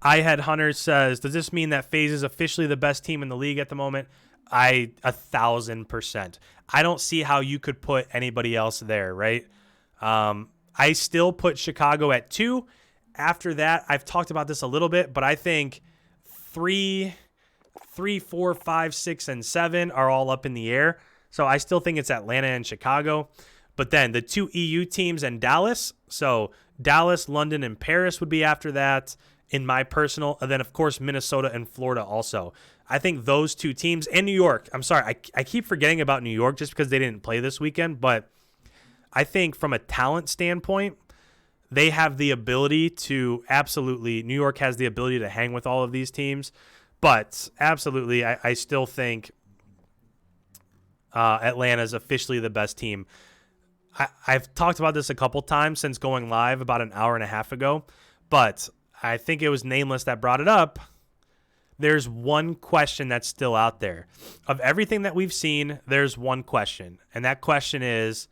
Hunter says, does this mean that FaZe is officially the best team in the league at the moment? 1,000%. I don't see how you could put anybody else there, right? I still put Chicago at 2. After that, I've talked about this a little bit, but I think 3, 4, 5, 6, and 7 are all up in the air. So I still think it's Atlanta and Chicago. But then the 2 EU teams and Dallas. So Dallas, London, and Paris would be after that in my personal. And then, of course, Minnesota and Florida also. I think those 2 teams and New York. I'm sorry. I keep forgetting about New York just because they didn't play this weekend. But I think from a talent standpoint, they have the ability to absolutely, New York has the ability to hang with all of these teams. But absolutely, I still think Atlanta is officially the best team. I've talked about this a couple times since going live about an hour and a half ago, but I think it was Nameless that brought it up. There's one question that's still out there. Of everything that we've seen, there's one question, and that question is,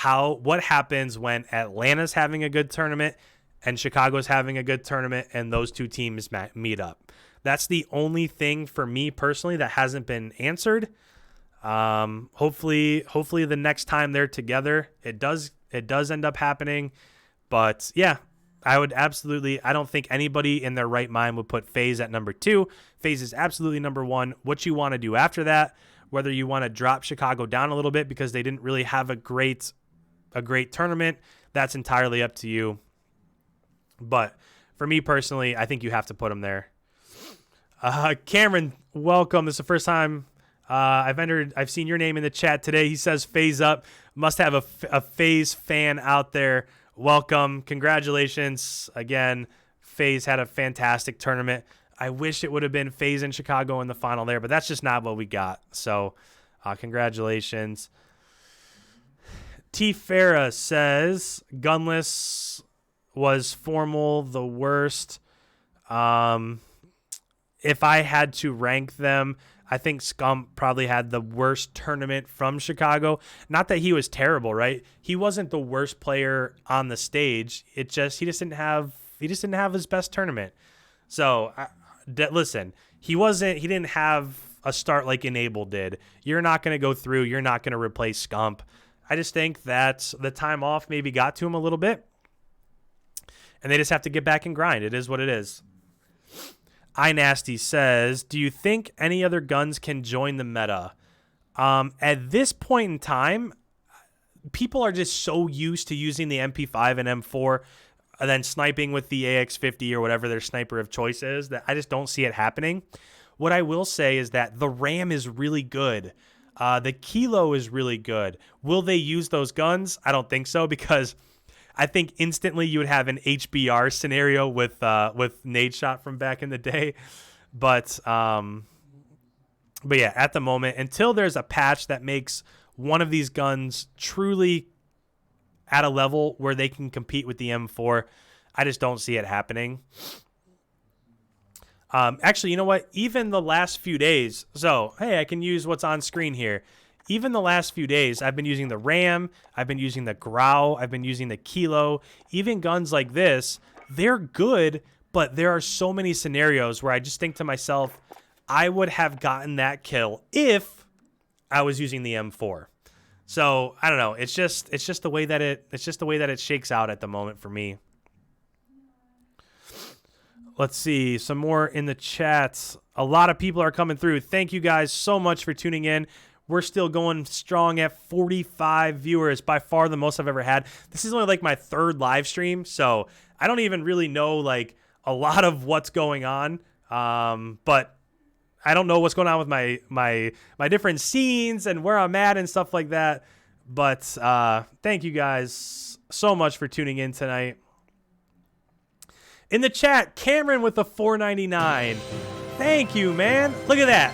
what happens when Atlanta's having a good tournament and Chicago's having a good tournament and those 2 teams meet up? That's the only thing for me personally that hasn't been answered. Hopefully the next time they're together, it does end up happening. But yeah, I don't think anybody in their right mind would put FaZe at number 2. FaZe is absolutely number 1. What you want to do after that, whether you want to drop Chicago down a little bit because they didn't really have a great tournament, that's entirely up to you. But for me personally, I think you have to put them there. Cameron, welcome. This is the first time I've seen your name in the chat today. He says FaZe up. Must have a FaZe fan out there. Welcome. Congratulations. Again, FaZe had a fantastic tournament. I wish it would have been FaZe in Chicago in the final there, but that's just not what we got. So congratulations. T. Farah says Gunless was formal the worst. If I had to rank them, I think Scump probably had the worst tournament from Chicago. Not that he was terrible, right? He wasn't the worst player on the stage. He just didn't have his best tournament. So listen, he didn't have a start like Enable did. You're not going to go through. You're not going to replace Scump. I just think that the time off maybe got to him a little bit, and they just have to get back and grind. It is what it is. iNasty says, do you think any other guns can join the meta? At this point in time, people are just so used to using the MP5 and M4 and then sniping with the AX50 or whatever their sniper of choice is that I just don't see it happening. What I will say is that the RAM is really good. The Kilo is really good. Will they use those guns? I don't think so, because I think instantly you would have an HBR scenario with Nade Shot from back in the day. But yeah, at the moment, until there's a patch that makes one of these guns truly at a level where they can compete with the M4, I just don't see it happening. Actually, you know what? Even the last few days, so, hey, I can use what's on screen here. Even the last few days, I've been using the RAM, I've been using the Grau, I've been using the Kilo. Even guns like this, they're good, but there are so many scenarios where I just think to myself, I would have gotten that kill if I was using the M4. So, I don't know. It's just the way that it shakes out at the moment for me. Let's see, some more in the chat. A lot of people are coming through. Thank you guys so much for tuning in. We're still going strong at 45 viewers, by far the most I've ever had. This is only like my 3rd live stream, so I don't even really know like a lot of what's going on. But I don't know what's going on with my different scenes and where I'm at and stuff like that. But thank you guys so much for tuning in tonight. In the chat, Cameron with the $4.99. Thank you, man. Look at that.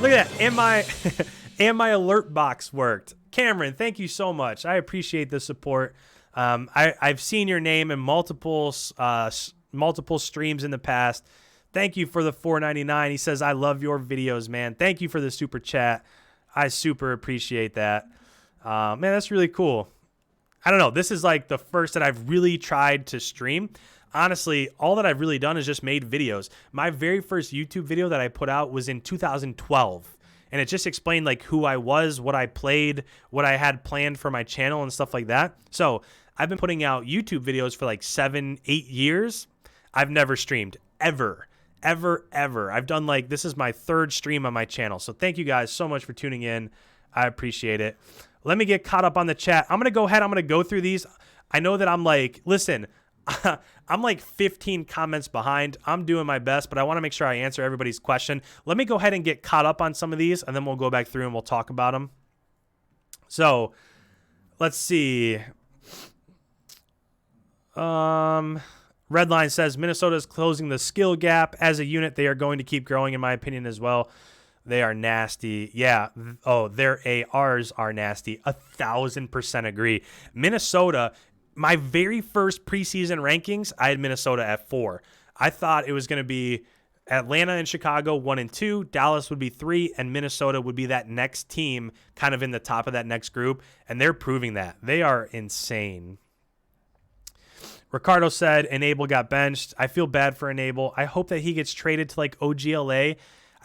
Look at that. And my alert box worked. Cameron, thank you so much. I appreciate the support. I've seen your name in multiple streams in the past. Thank you for the $4.99. He says, I love your videos, man. Thank you for the super chat. I super appreciate that. Man, that's really cool. I don't know. This is like the first that I've really tried to stream. Honestly, all that I've really done is just made videos. My very first YouTube video that I put out was in 2012. And it just explained like who I was, what I played, what I had planned for my channel and stuff like that. So I've been putting out YouTube videos for like 7-8 years. I've never streamed ever. I've done like, this is my 3rd stream on my channel. So thank you guys so much for tuning in. I appreciate it. Let me get caught up on the chat. I'm going to go ahead. I'm going to go through these. I know that I'm like, listen, I'm like 15 comments behind. I'm doing my best, but I want to make sure I answer everybody's question. Let me go ahead and get caught up on some of these, and then we'll go back through and we'll talk about them. So, let's see. Redline says, Minnesota is closing the skill gap. As a unit, they are going to keep growing, in my opinion, as well. They are nasty. Yeah. Oh, their ARs are nasty. 1,000% agree. Minnesota, my very first preseason rankings, I had Minnesota at 4. I thought it was going to be Atlanta and Chicago 1 and 2, Dallas would be 3, and Minnesota would be that next team kind of in the top of that next group, and they're proving that. They are insane. Ricardo said Enable got benched. I feel bad for Enable. I hope that he gets traded to like OGLA.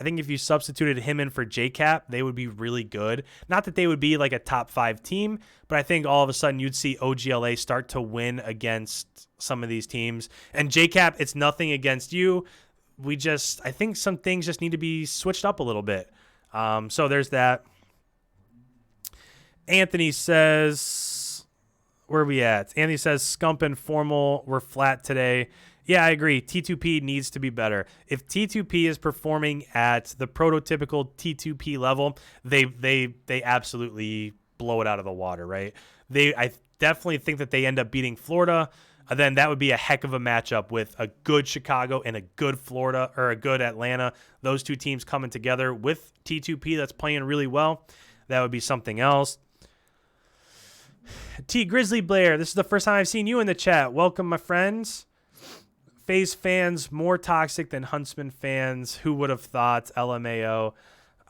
I I think if you substituted him in for JCap, they would be really good. Not that they would be like a top 5 team, but I think all of a sudden you'd see OGLA start to win against some of these teams. And JCap, it's nothing against you. I think some things just need to be switched up a little bit. So there's that. Anthony says, where are we at? Anthony says, Scump and Formal were flat today. Yeah, I agree. T2P needs to be better. If T2P is performing at the prototypical T2P level, they absolutely blow it out of the water, right? I definitely think that they end up beating Florida. Then that would be a heck of a matchup with a good Chicago and a good Florida or a good Atlanta. Those two teams coming together with T2P that's playing really well. That would be something else. T Grizzly Blair, this is the first time I've seen you in the chat. Welcome, my friends. FaZe fans more toxic than Huntsman fans. Who would have thought? LMAO.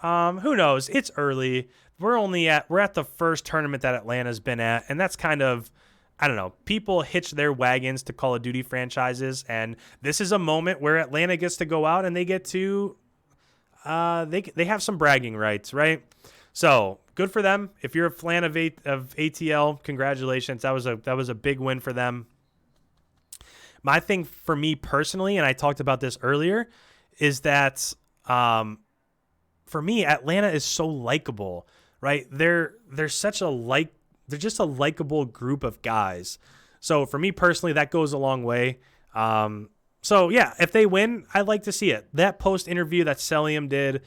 Who knows? It's early. We're at the first tournament that Atlanta's been at, and that's kind of, I don't know. People hitch their wagons to Call of Duty franchises, and this is a moment where Atlanta gets to go out and they get to they have some bragging rights, right? So good for them. If you're a fan of ATL, congratulations. That was a big win for them. My thing for me personally, and I talked about this earlier, is that for me, Atlanta is so likable, right? They're just a likable group of guys. So for me personally, that goes a long way. So yeah, if they win, I'd like to see it. That post interview that Celium did,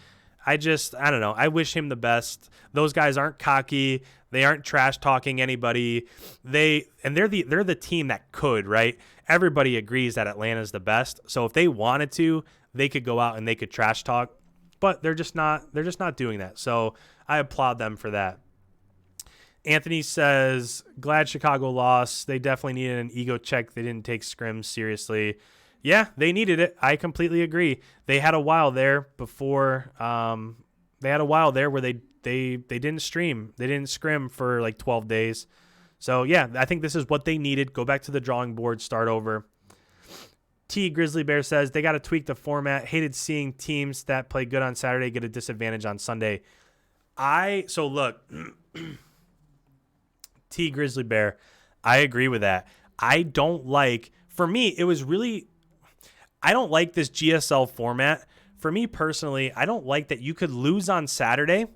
I don't know. I wish him the best. Those guys aren't cocky. They aren't trash talking anybody. They're the team that could, right? Everybody agrees that Atlanta's the best. So if they wanted to, they could go out and they could trash talk, but they're just not doing that. So I applaud them for that. Anthony says, glad Chicago lost. They definitely needed an ego check. They didn't take scrims seriously. Yeah, they needed it. I completely agree. They had a while there before. They had a while there where they didn't stream. They didn't scrim for like 12 days. So yeah, I think this is what they needed. Go back to the drawing board, start over. T Grizzly Bear says they got to tweak the format. Hated seeing teams that play good on Saturday get a disadvantage on Sunday. So look, T Grizzly Bear, I agree with that. For me, it was really, I don't like this GSL format. For me personally, I don't like that you could lose on Saturday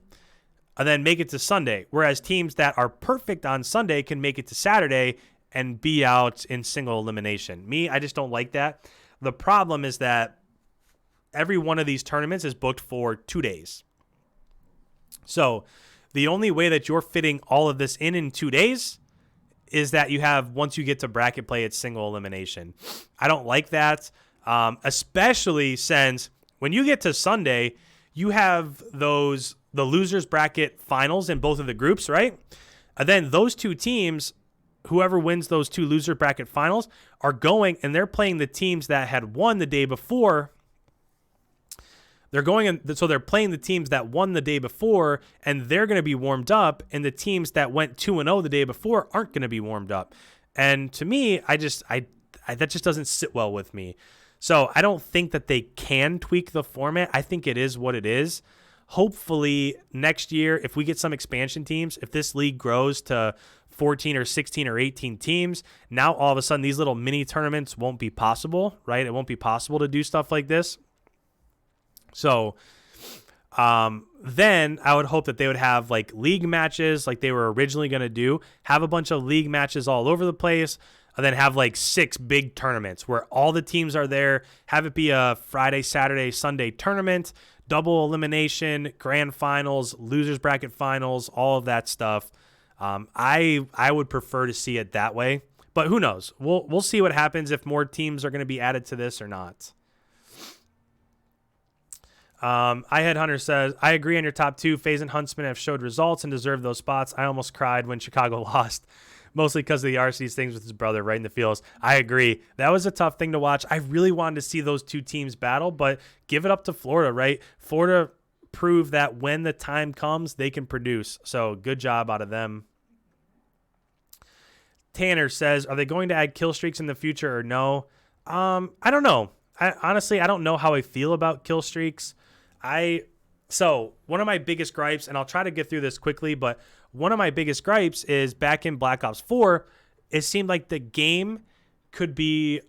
and then make it to Sunday, whereas teams that are perfect on Sunday can make it to Saturday and be out in single elimination. Me, I just don't like that. The problem is that every one of these tournaments is booked for 2 days. So the only way that you're fitting all of this in 2 days is that you have, once you get to bracket play, it's single elimination. I don't like that, especially since when you get to Sunday, you have the losers bracket finals in both of the groups, right? And then those two teams, whoever wins those two loser bracket finals, are going and they're playing the teams that had won the day before. They're playing the teams that won the day before, and they're going to be warmed up, and the teams that went 2-0 the day before aren't going to be warmed up. And to me, that just doesn't sit well with me. So I don't think that they can tweak the format. I think it is what it is. Hopefully next year, if we get some expansion teams, if this league grows to 14 or 16 or 18 teams, now all of a sudden these little mini tournaments won't be possible, right? It won't be possible to do stuff like this. So then I would hope that they would have like league matches like they were originally going to do, have a bunch of league matches all over the place, and then have like 6 big tournaments where all the teams are there, have it be a Friday, Saturday, Sunday tournament, double elimination, grand finals, losers bracket finals, all of that stuff. I would prefer to see it that way, but who knows? We'll see what happens if more teams are going to be added to this or not. Hunter says, I agree on your top 2. FaZe and Huntsman have showed results and deserve those spots. I almost cried when Chicago lost, mostly because of the RC's things with his brother right in the fields. I agree. That was a tough thing to watch. I really wanted to see those two teams battle, but give it up to Florida, right? Florida proved that when the time comes, they can produce. So good job out of them. Tanner says, are they going to add kill streaks in the future or no? I don't know. Honestly, I don't know how I feel about kill streaks. So one of my biggest gripes, and I'll try to get through this quickly, but one of my biggest gripes is back in Black Ops 4, it seemed like the game could be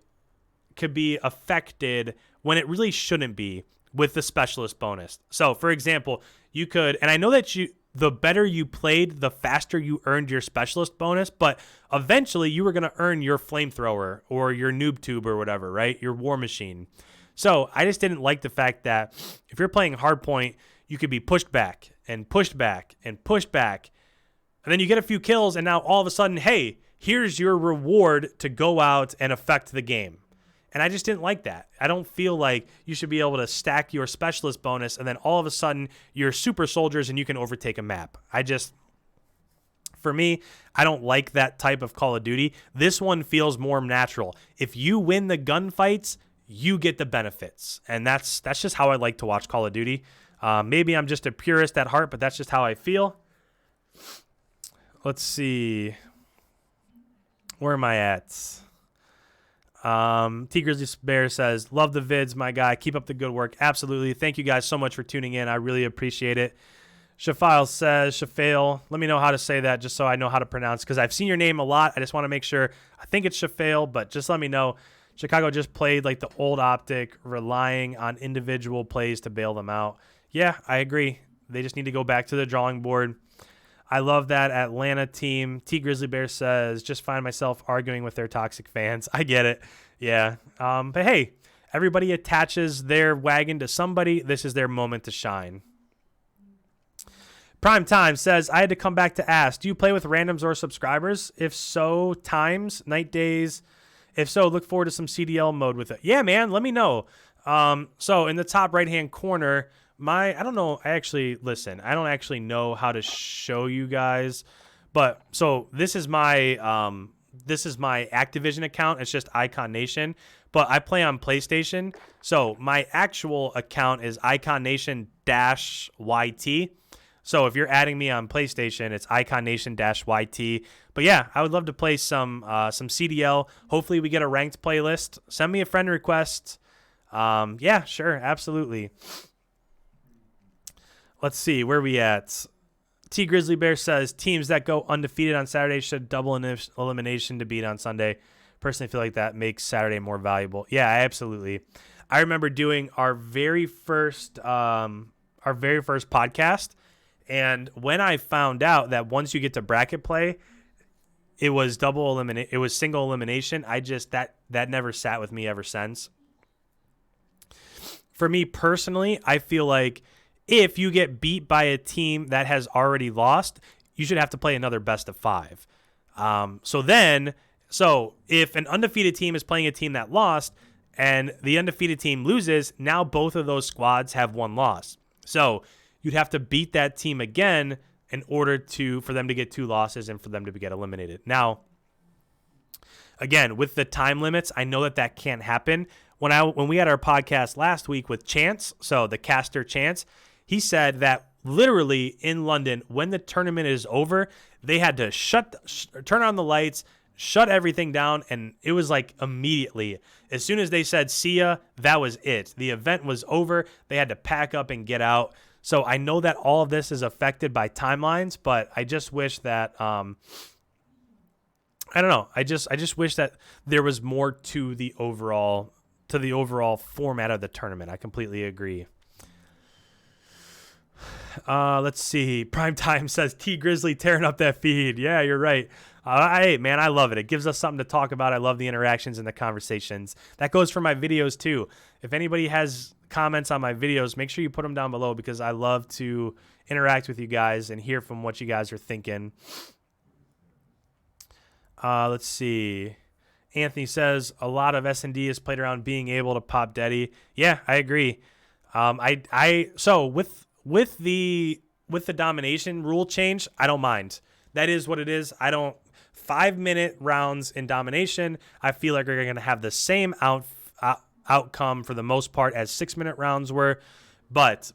affected when it really shouldn't be with the specialist bonus. So for example, you could, and I know that the better you played, the faster you earned your specialist bonus, but eventually you were going to earn your flamethrower or your noob tube or whatever, right? Your war machine. So I just didn't like the fact that if you're playing hardpoint, you could be pushed back and pushed back and pushed back. And then you get a few kills and now all of a sudden, hey, here's your reward to go out and affect the game. And I just didn't like that. I don't feel like you should be able to stack your specialist bonus and then all of a sudden you're super soldiers and you can overtake a map. For me, I don't like that type of Call of Duty. This one feels more natural. If you win the gunfights, you get the benefits. And that's just how I like to watch Call of Duty. Maybe I'm just a purist at heart, but that's just how I feel. Let's see. Where am I at? T Grizzly Bear says, love the vids, my guy. Keep up the good work. Absolutely. Thank you guys so much for tuning in. I really appreciate it. Shafail says, Shafail, let me know how to say that just so I know how to pronounce, because I've seen your name a lot. I just want to make sure. I think it's Shafail, but just let me know. Chicago just played like the old optic, relying on individual plays to bail them out. Yeah, I agree. They just need to go back to the drawing board. I love that Atlanta team. T Grizzly Bear says, just find myself arguing with their toxic fans. I get it. Yeah. But hey, everybody attaches their wagon to somebody. This is their moment to shine. Prime Time says, I had to come back to ask, do you play with randoms or subscribers? If so, times, night days. If so, look forward to some CDL mode with it. Yeah, man, let me know. So in the top right-hand corner, I don't know. I don't actually know how to show you guys, but so this is my Activision account. It's just Icon Nation, but I play on PlayStation. So my actual account is Icon Nation -YT. So if you're adding me on PlayStation, it's Icon Nation -YT. But yeah, I would love to play some CDL. Hopefully we get a ranked playlist. Send me a friend request. Yeah, sure. Absolutely. Let's see, where are we at? T Grizzly Bear says, teams that go undefeated on Saturday should double elimination to beat on Sunday. Personally feel like that makes Saturday more valuable. Yeah, absolutely. I remember doing our very first podcast, and when I found out that once you get to bracket play, it was single elimination, that never sat with me ever since. For me personally, I feel like if you get beat by a team that has already lost, you should have to play another best of 5. So if an undefeated team is playing a team that lost and the undefeated team loses, now both of those squads have one loss. So you'd have to beat that team again in order for them to get 2 losses and for them to get eliminated. Now, again, with the time limits, I know that can't happen. When we had our podcast last week with Chance, so the caster Chance, he said that literally in London, when the tournament is over, they had to turn on the lights, shut everything down, and it was like immediately. As soon as they said, see ya, that was it. The event was over. They had to pack up and get out. So I know that all of this is affected by timelines, but I just wish that, I don't know. I just wish that there was more to the overall format of the tournament. I completely agree. Let's see. Primetime says T Grizzly tearing up that feed. Yeah, you're right. Hey, man, I love it. It gives us something to talk about. I love the interactions and the conversations. That goes for my videos too. If anybody has comments on my videos, make sure you put them down below because I love to interact with you guys and hear from what you guys are thinking. Let's see. Anthony says a lot of S&D is played around being able to pop Deddy. Yeah, I agree. So with the domination rule change, I don't mind. That is what it is. 5-minute rounds in domination, I feel like are going to have the same outcome for the most part as 6-minute rounds were. But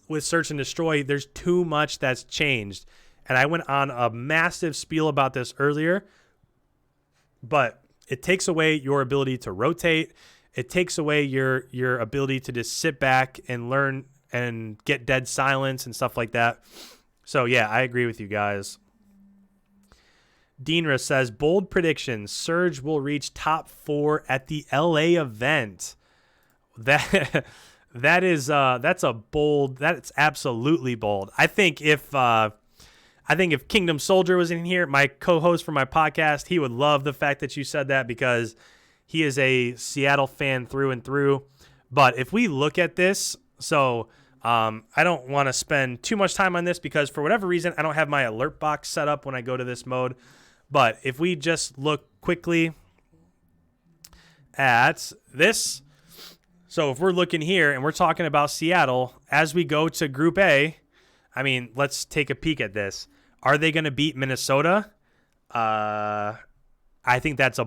with search and destroy, there's too much that's changed. And I went on a massive spiel about this earlier, but it takes away your ability to rotate. It takes away your ability to just sit back and learn and get dead silence and stuff like that. So, yeah, I agree with you guys. Deanra says, bold prediction, Surge will reach top 4 at the LA event. That's absolutely bold. I think if Kingdom Soldier was in here, my co-host for my podcast, he would love the fact that you said that because he is a Seattle fan through and through. But if we look at this, so I don't want to spend too much time on this because for whatever reason, I don't have my alert box set up when I go to this mode. But if we just look quickly at this, so if we're looking here and we're talking about Seattle, as we go to Group A, I mean, let's take a peek at this. Are they going to beat Minnesota? I think that's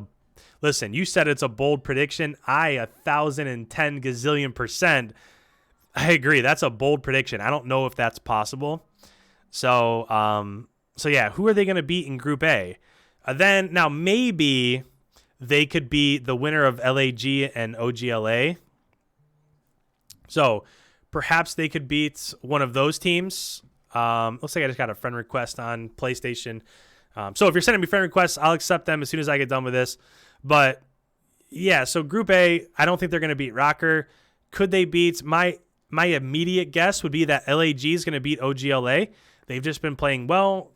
listen, you said it's a bold prediction. 1,010 gazillion %. I agree. That's a bold prediction. I don't know if that's possible. So yeah, who are they going to beat in Group A? Then now maybe they could be the winner of LAG and OGLA. So perhaps they could beat one of those teams. Looks like I just got a friend request on PlayStation. So if you're sending me friend requests, I'll accept them as soon as I get done with this. But yeah, so Group A, I don't think they're going to beat Rocker. Could they beat my immediate guess would be that LAG is going to beat OGLA. They've just been playing well.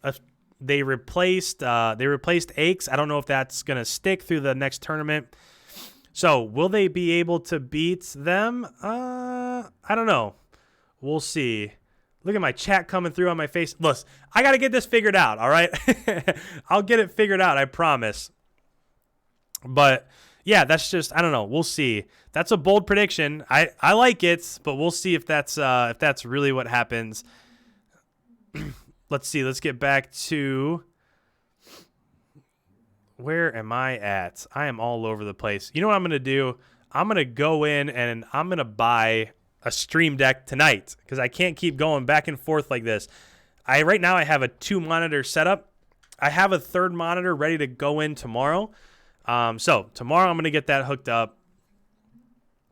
They replaced Aches. I don't know if that's going to stick through the next tournament. So will they be able to beat them? I don't know. We'll see. Look at my chat coming through on my face. Listen, I got to get this figured out, all right? I'll get it figured out, I promise. But yeah, that's just, I don't know. We'll see. That's a bold prediction. I like it, but we'll see if that's really what happens. Let's see. Let's get back to where am I at? I am all over the place. You know what I'm going to do? I'm going to go in and I'm going to buy a Stream Deck tonight because I can't keep going back and forth like this. Right now I have a 2-monitor setup. I have a 3rd monitor ready to go in tomorrow. So tomorrow I'm going to get that hooked up.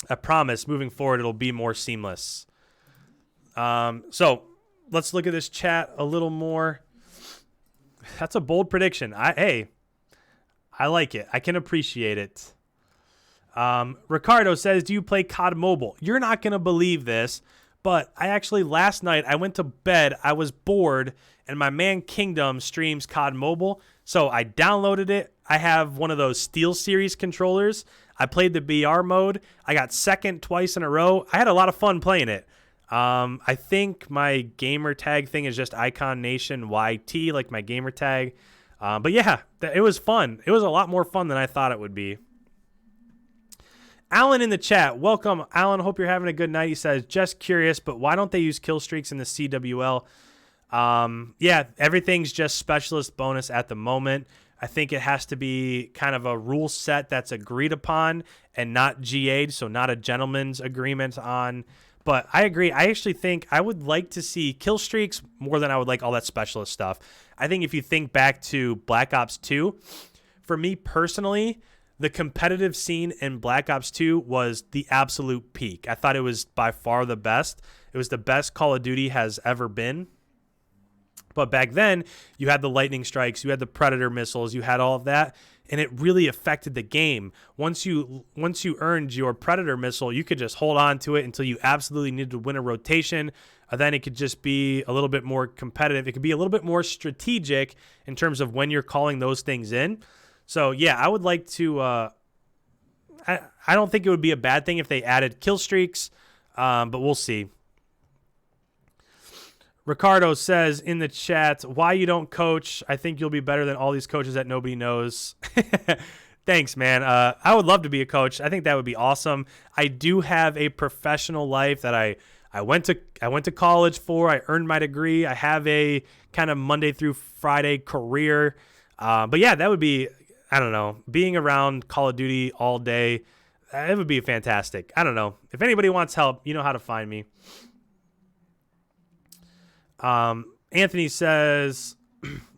I promise moving forward it'll be more seamless. So let's look at this chat a little more. That's a bold prediction. I like it. I can appreciate it. Ricardo says, do you play COD Mobile? You're not going to believe this, but last night I went to bed. I was bored, and my man Kingdom streams COD Mobile. So I downloaded it. I have one of those SteelSeries controllers. I played the BR mode. I got second twice in a row. I had a lot of fun playing it. I think my gamer tag thing is just Icon Nation YT, like my gamer tag. But yeah, it was fun. It was a lot more fun than I thought it would be. Alan in the chat. Welcome, Alan. Hope you're having a good night. He says, just curious, but why don't they use kill streaks in the CWL? Yeah, everything's just specialist bonus at the moment. I think it has to be kind of a rule set that's agreed upon and not GA'd, so not a gentleman's agreement on. But I agree. I actually think I would like to see kill streaks more than I would like all that specialist stuff. I think if you think back to Black Ops 2, for me personally, the competitive scene in Black Ops 2 was the absolute peak. I thought it was by far the best. It was the best Call of Duty has ever been. But back then, you had the lightning strikes, you had the Predator missiles, you had all of that, and it really affected the game. Once you earned your Predator missile, you could just hold on to it until you absolutely needed to win a rotation. Then it could just be a little bit more competitive. It could be a little bit more strategic in terms of when you're calling those things in. So, yeah, I would like to I don't think it would be a bad thing if they added kill streaks, but we'll see. Ricardo says in the chat, why you don't coach? I think you'll be better than all these coaches that nobody knows. Thanks, man. I would love to be a coach. I think that would be awesome. I do have a professional life that I went to college for. I earned my degree. I have a kind of Monday through Friday career. But yeah, that would be, I don't know, being around Call of Duty all day, it would be fantastic. I don't know. If anybody wants help, you know how to find me. Anthony says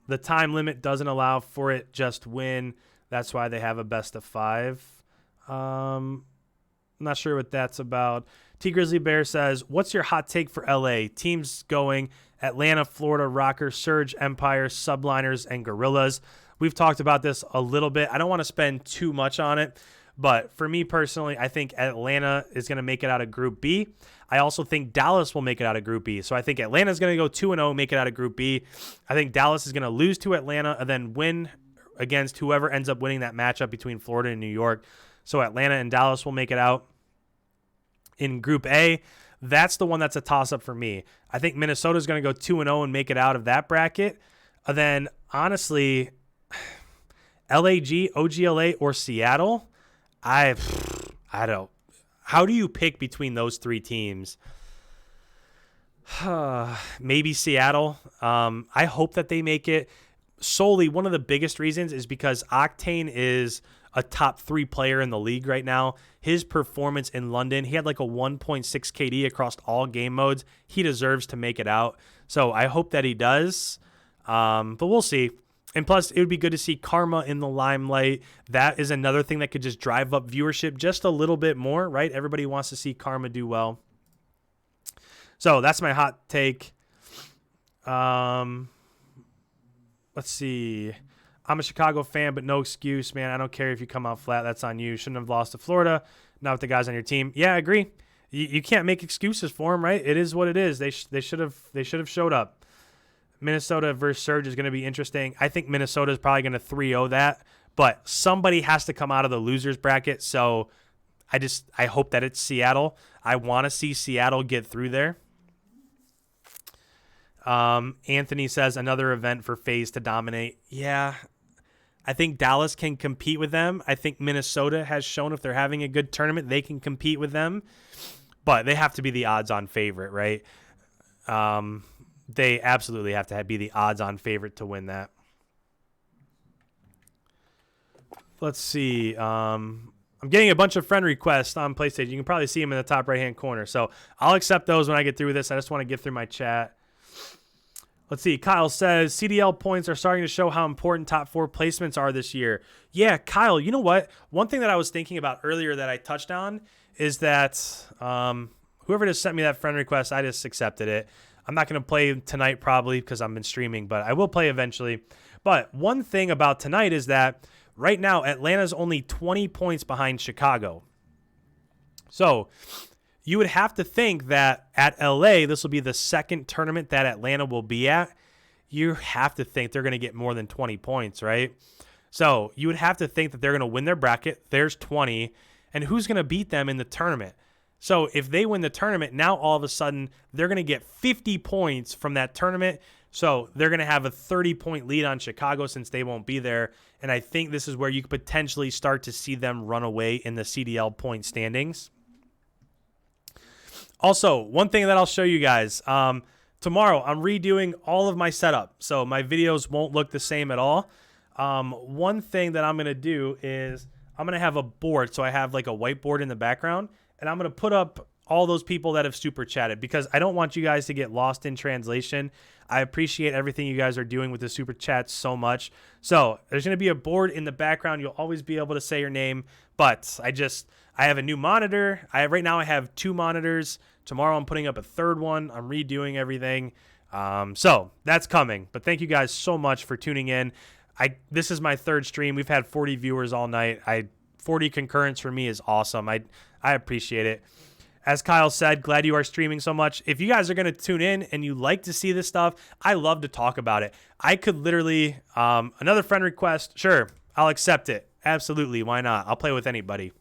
the time limit doesn't allow for it, just win. That's why they have a best of 5. No, I'm not sure what that's about. T Grizzly Bear says, what's your hot take for LA? Teams going Atlanta, Florida, Rockers, Surge, Empire, Subliners, and Gorillas. We've talked about this a little bit. I don't want to spend too much on it, but for me personally, I think Atlanta is going to make it out of Group B. I also think Dallas will make it out of Group B. So I think Atlanta is going to go 2-0, make it out of Group B. I think Dallas is going to lose to Atlanta and then win against whoever ends up winning that matchup between Florida and New York. So Atlanta and Dallas will make it out. In Group A, that's the one that's a toss-up for me. I think Minnesota is going to go 2-0 and make it out of that bracket. And then, honestly, LAG, OGLA, or Seattle, I don't. How do you pick between those three teams? Maybe Seattle. I hope that they make it. Solely, one of the biggest reasons is because Octane is a top 3 player in the league right now. His performance in London, he had like a 1.6 KD across all game modes. He deserves to make it out. So I hope that he does. But we'll see. And plus, it would be good to see Karma in the limelight. That is another thing that could just drive up viewership just a little bit more, right? Everybody wants to see Karma do well. So that's my hot take. Let's see. I'm a Chicago fan, but no excuse, man. I don't care if you come out flat. That's on you. Shouldn't have lost to Florida. Not with the guys on your team. Yeah, I agree. You can't make excuses for them, right? It is what it is. They should have showed up. Minnesota versus Surge is going to be interesting. I think Minnesota is probably going to 3-0 that, but somebody has to come out of the losers bracket. So I hope that it's Seattle. I want to see Seattle get through there. Anthony says another event for FaZe to dominate. Yeah, I think Dallas can compete with them. I think Minnesota has shown if they're having a good tournament, they can compete with them, but they have to be the odds-on favorite, right? They absolutely have to be the odds-on favorite to win that. Let's see. I'm getting a bunch of friend requests on PlayStation. You can probably see them in the top right-hand corner. So I'll accept those when I get through with this. I just want to get through my chat. Let's see. Kyle says, CDL points are starting to show how important top 4 placements are this year. Yeah, Kyle, you know what? One thing that I was thinking about earlier that I touched on is that whoever just sent me that friend request, I just accepted it. I'm not going to play tonight probably because I've been streaming, but I will play eventually. But one thing about tonight is that right now Atlanta's only 20 points behind Chicago. So you would have to think that at LA, this will be the second tournament that Atlanta will be at. You have to think they're going to get more than 20 points, right? So you would have to think that they're going to win their bracket. There's 20. And who's going to beat them in the tournament? So if they win the tournament, now all of a sudden they're going to get 50 points from that tournament. So they're going to have a 30-point lead on Chicago since they won't be there. And I think this is where you could potentially start to see them run away in the CDL point standings. Also, one thing that I'll show you guys, tomorrow I'm redoing all of my setup. So my videos won't look the same at all. One thing that I'm going to do is I'm going to have a board. So I have like a whiteboard in the background. And I'm going to put up all those people that have super chatted because I don't want you guys to get lost in translation. I appreciate everything you guys are doing with the super chats so much. So there's going to be a board in the background. You'll always be able to say your name, but I have a new monitor. Right now I have 2 monitors. Tomorrow I'm putting up a 3rd one. I'm redoing everything. So that's coming, but thank you guys so much for tuning in. This is my 3rd stream. We've had 40 viewers all night. 40 concurrence for me is awesome. I appreciate it. As Kyle said, glad you are streaming so much. If you guys are going to tune in and you like to see this stuff, I love to talk about it. I could literally, another friend request, sure, I'll accept it. Absolutely, why not? I'll play with anybody.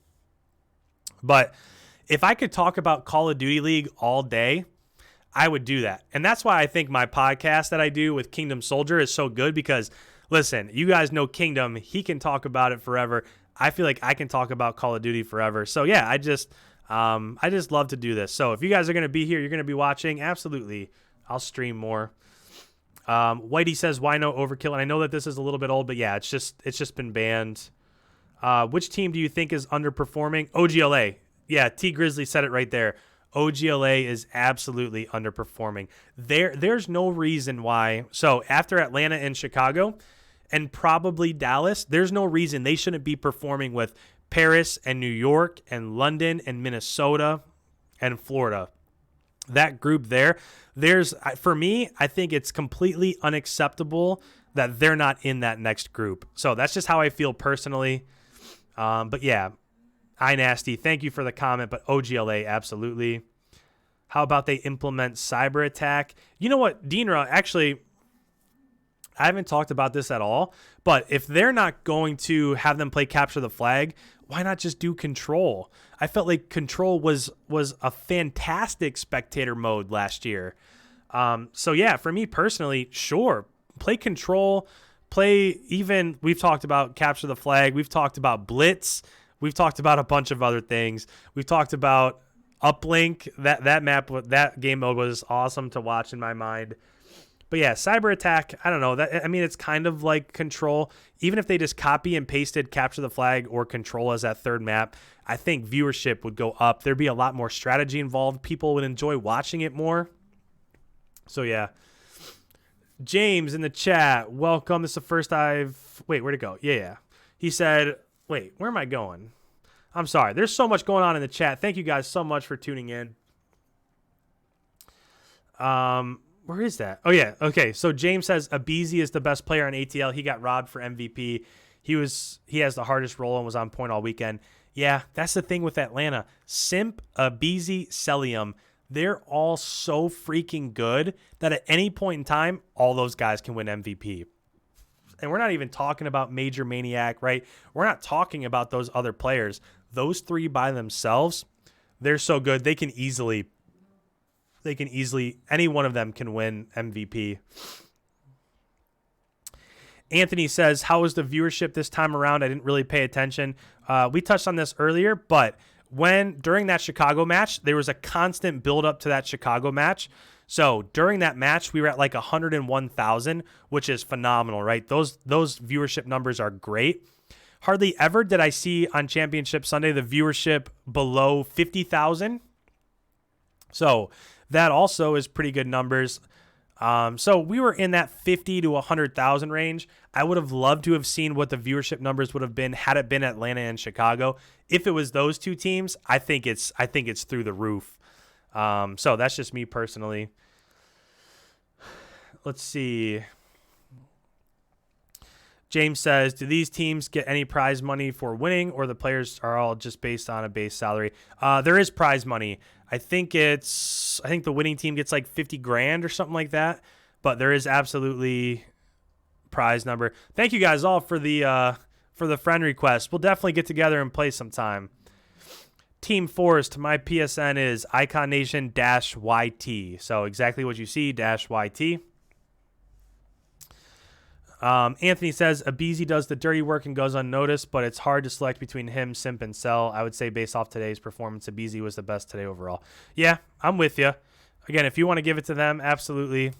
But if I could talk about Call of Duty League all day, I would do that. And that's why I think my podcast that I do with Kingdom Soldier is so good because, listen, you guys know Kingdom. He can talk about it forever. I feel like I can talk about Call of Duty forever. So, yeah, I just love to do this. So if you guys are going to be here, you're going to be watching, absolutely, I'll stream more. Whitey says, why no overkill? And I know that this is a little bit old, but, yeah, it's just been banned. Which team do you think is underperforming? OGLA. Yeah, T Grizzly said it right there. OGLA is absolutely underperforming. There's no reason why. So after Atlanta and Chicago and probably Dallas, there's no reason they shouldn't be performing with Paris and New York and London and Minnesota and Florida. That group for me, I think it's completely unacceptable that they're not in that next group. So that's just how I feel personally. But yeah, iNasty, thank you for the comment, but OGLA, absolutely. How about they implement cyber attack? You know what, Deanra, actually, I haven't talked about this at all, but if they're not going to have them play capture the flag, why not just do control? I felt like control was a fantastic spectator mode last year. So yeah, for me personally, sure, play control, we've talked about capture the flag, we've talked about blitz, we've talked about a bunch of other things. We've talked about uplink. That game mode was awesome to watch in my mind. But yeah, cyber attack, I don't know. It's kind of like control. Even if they just copy and pasted capture the flag or control as that third map, I think viewership would go up. There'd be a lot more strategy involved. People would enjoy watching it more. So yeah. James in the chat, welcome. This is the first wait, where'd it go? Yeah. He said, wait, where am I going? I'm sorry. There's so much going on in the chat. Thank you guys so much for tuning in. Where is that? Oh, yeah. Okay, so James says Abizi is the best player on ATL. He got robbed for MVP. He has the hardest role and was on point all weekend. Yeah, that's the thing with Atlanta. Simp, Abizi, Celium, they're all so freaking good that at any point in time, all those guys can win MVP. And we're not even talking about Major Maniac, right? We're not talking about those other players. Those three by themselves, they're so good. They can easily, any one of them can win MVP. Anthony says, how was the viewership this time around? I didn't really pay attention. We touched on this earlier, but during that Chicago match, there was a constant build up to that Chicago match. So during that match, we were at like 101,000, which is phenomenal, right? Those viewership numbers are great. Hardly ever did I see on Championship Sunday the viewership below 50,000. So that also is pretty good numbers. So we were in that 50 to 100,000 range. I would have loved to have seen what the viewership numbers would have been had it been Atlanta and Chicago. If it was those two teams, I think it's through the roof. So that's just me personally. Let's see. James says, do these teams get any prize money for winning, or the players are all just based on a base salary? There is prize money. I think the winning team gets like 50 grand or something like that, but there is absolutely prize number. Thank you guys all for the friend request. We'll definitely get together and play sometime. Team Forest, my PSN is IconNation-YT. So exactly what you see, -YT. Anthony says, Abizi does the dirty work and goes unnoticed, but it's hard to select between him, Simp, and Cell. I would say based off today's performance, Abizi was the best today overall. Yeah, I'm with you. Again, if you want to give it to them, absolutely.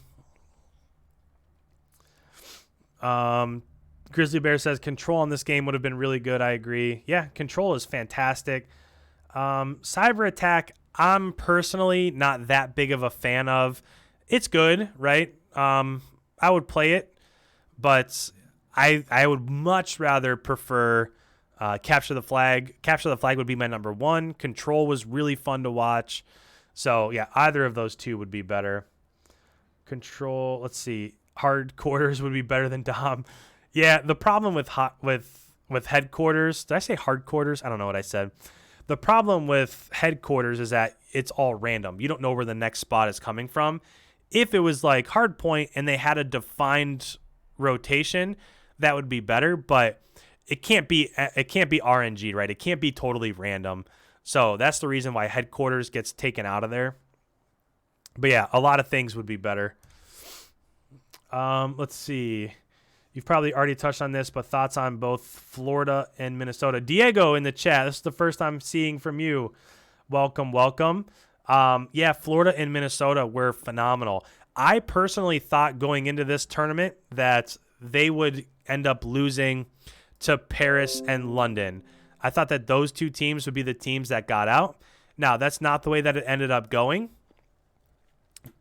Grizzly Bear says, control on this game would have been really good. I agree. Yeah, control is fantastic. Cyber attack, I'm personally not that big of a fan of. It's good, right? I would play it. But I would much rather prefer capture the flag. Capture the flag would be my number one. Control was really fun to watch. So, yeah, either of those two would be better. Control, let's see. Hard quarters would be better than Dom. Yeah, the problem with headquarters, did I say hard quarters? I don't know what I said. The problem with headquarters is that it's all random. You don't know where the next spot is coming from. If it was like hard point and they had a defined rotation, that would be better, but it can't be RNG, right? It can't be totally random. So that's the reason why headquarters gets taken out of there. But yeah, a lot of things would be better. Let's see. You've probably already touched on this, but thoughts on both Florida and Minnesota. Diego in the chat. This is the first I'm seeing from you. Welcome. Yeah, Florida and Minnesota were phenomenal. I personally thought going into this tournament that they would end up losing to Paris and London. I thought that those two teams would be the teams that got out. Now, that's not the way that it ended up going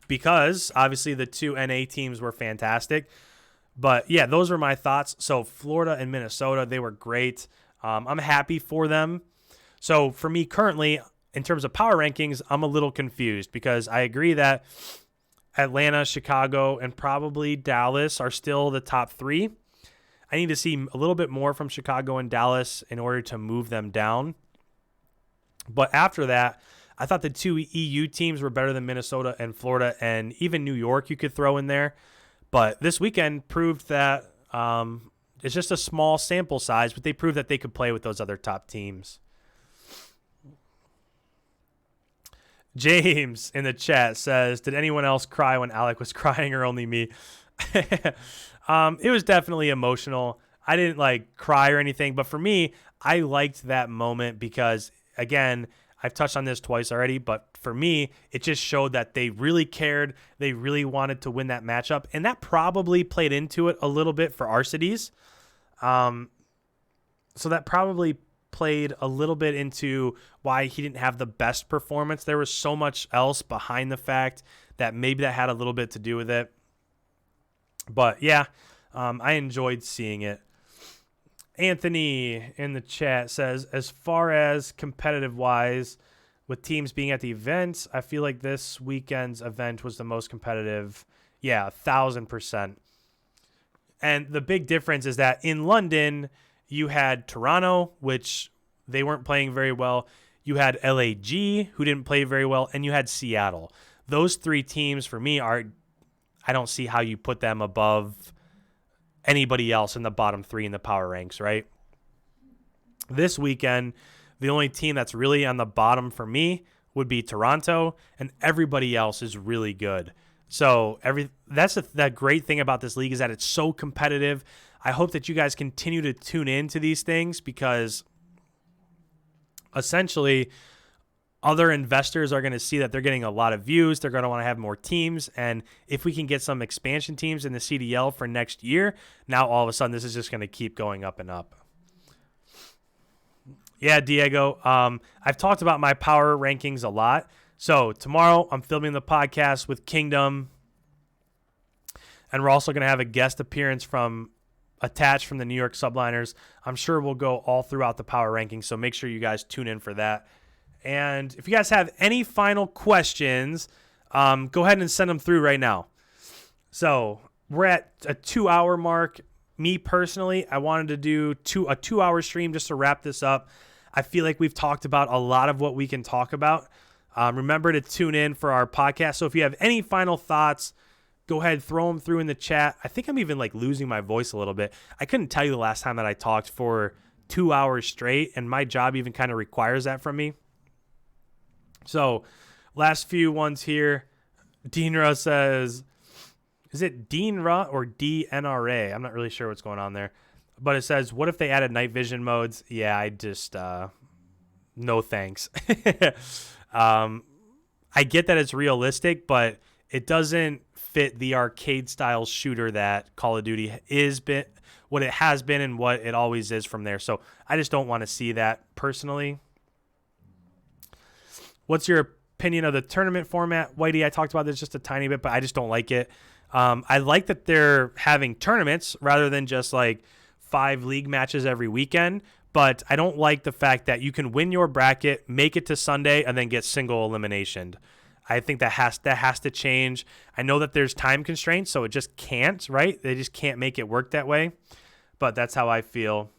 because, obviously, the two NA teams were fantastic. But, yeah, those were my thoughts. So, Florida and Minnesota, they were great. I'm happy for them. So for me currently, in terms of power rankings, I'm a little confused because I agree that Atlanta, Chicago, and probably Dallas are still the top 3. I need to see a little bit more from Chicago and Dallas in order to move them down. But after that, I thought the 2 EU teams were better than Minnesota and Florida, and even New York you could throw in there. But this weekend proved that it's just a small sample size, but they proved that they could play with those other top teams. James in the chat says, did anyone else cry when Alec was crying or only me? It was definitely emotional. I didn't cry or anything, but for me, I liked that moment because, again, I've touched on this twice already, but for me, it just showed that they really cared. They really wanted to win that matchup, and that probably played into it a little bit for Arcides. So that probably played a little bit into why he didn't have the best performance. There was so much else behind the fact that maybe that had a little bit to do with it. But yeah, I enjoyed seeing it. Anthony in the chat says, as far as competitive wise, with teams being at the event, I feel like this weekend's event was the most competitive. Yeah, 1,000%. And the big difference is that in London, you had Toronto, which they weren't playing very well. You had LAG, who didn't play very well, and you had Seattle. Those 3 teams for me I don't see how you put them above anybody else in the bottom 3 in the power ranks, right? This weekend, the only team that's really on the bottom for me would be Toronto, and everybody else is really good. So that's the great thing about this league is that it's so competitive. I hope that you guys continue to tune in to these things because essentially other investors are going to see that they're getting a lot of views. They're going to want to have more teams. And if we can get some expansion teams in the CDL for next year, now all of a sudden this is just going to keep going up and up. Yeah, Diego, I've talked about my power rankings a lot. So tomorrow I'm filming the podcast with Kingdom. And we're also going to have a guest appearance attached from the New York Subliners. I'm sure we'll go all throughout the power rankings, so make sure you guys tune in for that. And if you guys have any final questions, go ahead and send them through right now. So we're at a 2-hour mark. Me personally, I wanted to do a 2-hour stream just to wrap this up. I feel like we've talked about a lot of what we can talk about. Remember to tune in for our podcast. So if you have any final thoughts, go ahead, throw them through in the chat. I think I'm even losing my voice a little bit. I couldn't tell you the last time that I talked for 2 hours straight, and my job even kind of requires that from me. So last few ones here. Deanra says, is it Deanra or DNRA? I'm not really sure what's going on there. But it says, what if they added night vision modes? Yeah, I just, no thanks. I get that it's realistic, but it doesn't fit the arcade style shooter that Call of Duty what it has been and what it always is from there. So I just don't want to see that personally. What's your opinion of the tournament format? Whitey, I talked about this just a tiny bit, but I just don't like it. I like that they're having tournaments rather than just 5 league matches every weekend, but I don't like the fact that you can win your bracket, make it to Sunday, and then get single elimination. I think that has to change. I know that there's time constraints, so it just can't, right? They just can't make it work that way, but that's how I feel.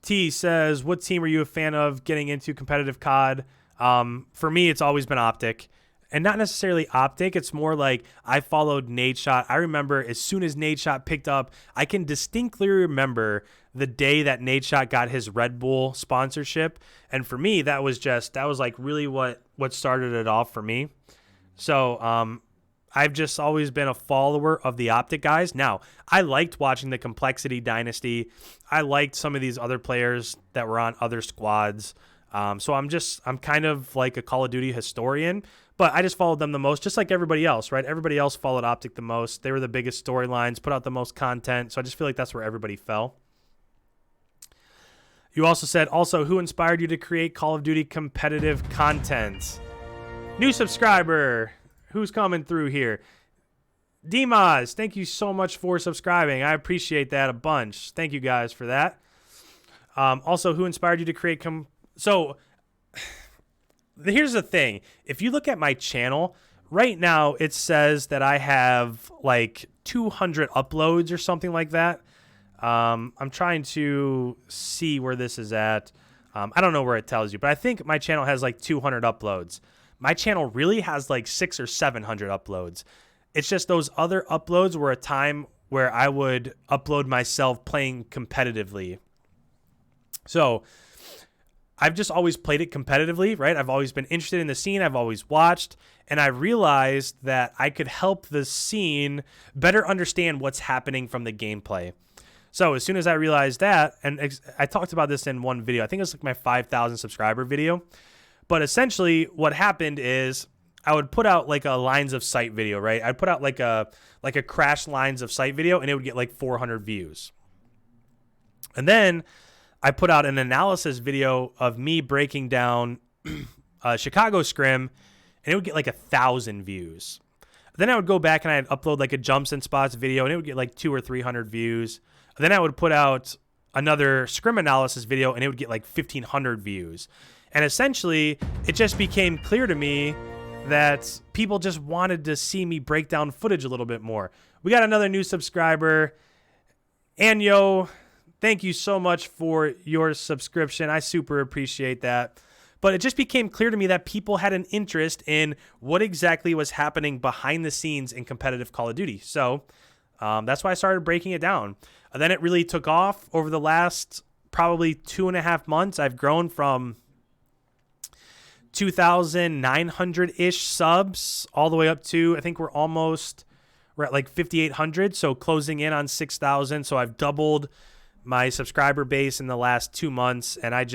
T says, what team are you a fan of getting into competitive COD? For me, it's always been Optic. And not necessarily Optic. It's more I followed Nadeshot. I remember as soon as Nadeshot picked up, I can distinctly remember the day that Nadeshot got his Red Bull sponsorship. And for me, that was really what started it off for me. So I've just always been a follower of the Optic guys. Now, I liked watching the Complexity Dynasty. I liked some of these other players that were on other squads. So I'm kind of like a Call of Duty historian, but I just followed them the most, just like everybody else, right? Everybody else followed Optic the most. They were the biggest storylines, put out the most content. So I just feel like that's where everybody fell. You also said, who inspired you to create Call of Duty competitive content? New subscriber. Who's coming through here? Dimas, thank you so much for subscribing. I appreciate that a bunch. Thank you guys for that. Also, who inspired you to create? So here's the thing. If you look at my channel right now, it says that I have like 200 uploads or something like that. I'm trying to see where this is at. I don't know where it tells you, but I think my channel has like 200 uploads. My channel really has like 600 or 700 uploads. It's just those other uploads were a time where I would upload myself playing competitively. So I've just always played it competitively, right? I've always been interested in the scene. I've always watched, and I realized that I could help the scene better understand what's happening from the gameplay. So as soon as I realized that, and I talked about this in one video, I think it was like my 5,000 subscriber video, but essentially what happened is I would put out like a lines of sight video, right? I'd put out like a crash lines of sight video, and it would get like 400 views. And then I put out an analysis video of me breaking down Chicago Scrim, and it would get like 1,000 views. Then I would go back and I'd upload like a jumps and spots video, and it would get like 200 or 300 views. Then I would put out another Scrim analysis video, and it would get like 1,500 views. And essentially, it just became clear to me that people just wanted to see me break down footage a little bit more. We got another new subscriber. Anyo, thank you so much for your subscription. I super appreciate that. But it just became clear to me that people had an interest in what exactly was happening behind the scenes in competitive Call of Duty. So that's why I started breaking it down. And then it really took off over the last probably 2.5 months. I've grown from 2,900-ish subs all the way up to, I think we're at like 5,800. So closing in on 6,000. So I've doubled my subscriber base in the last 2 months, and I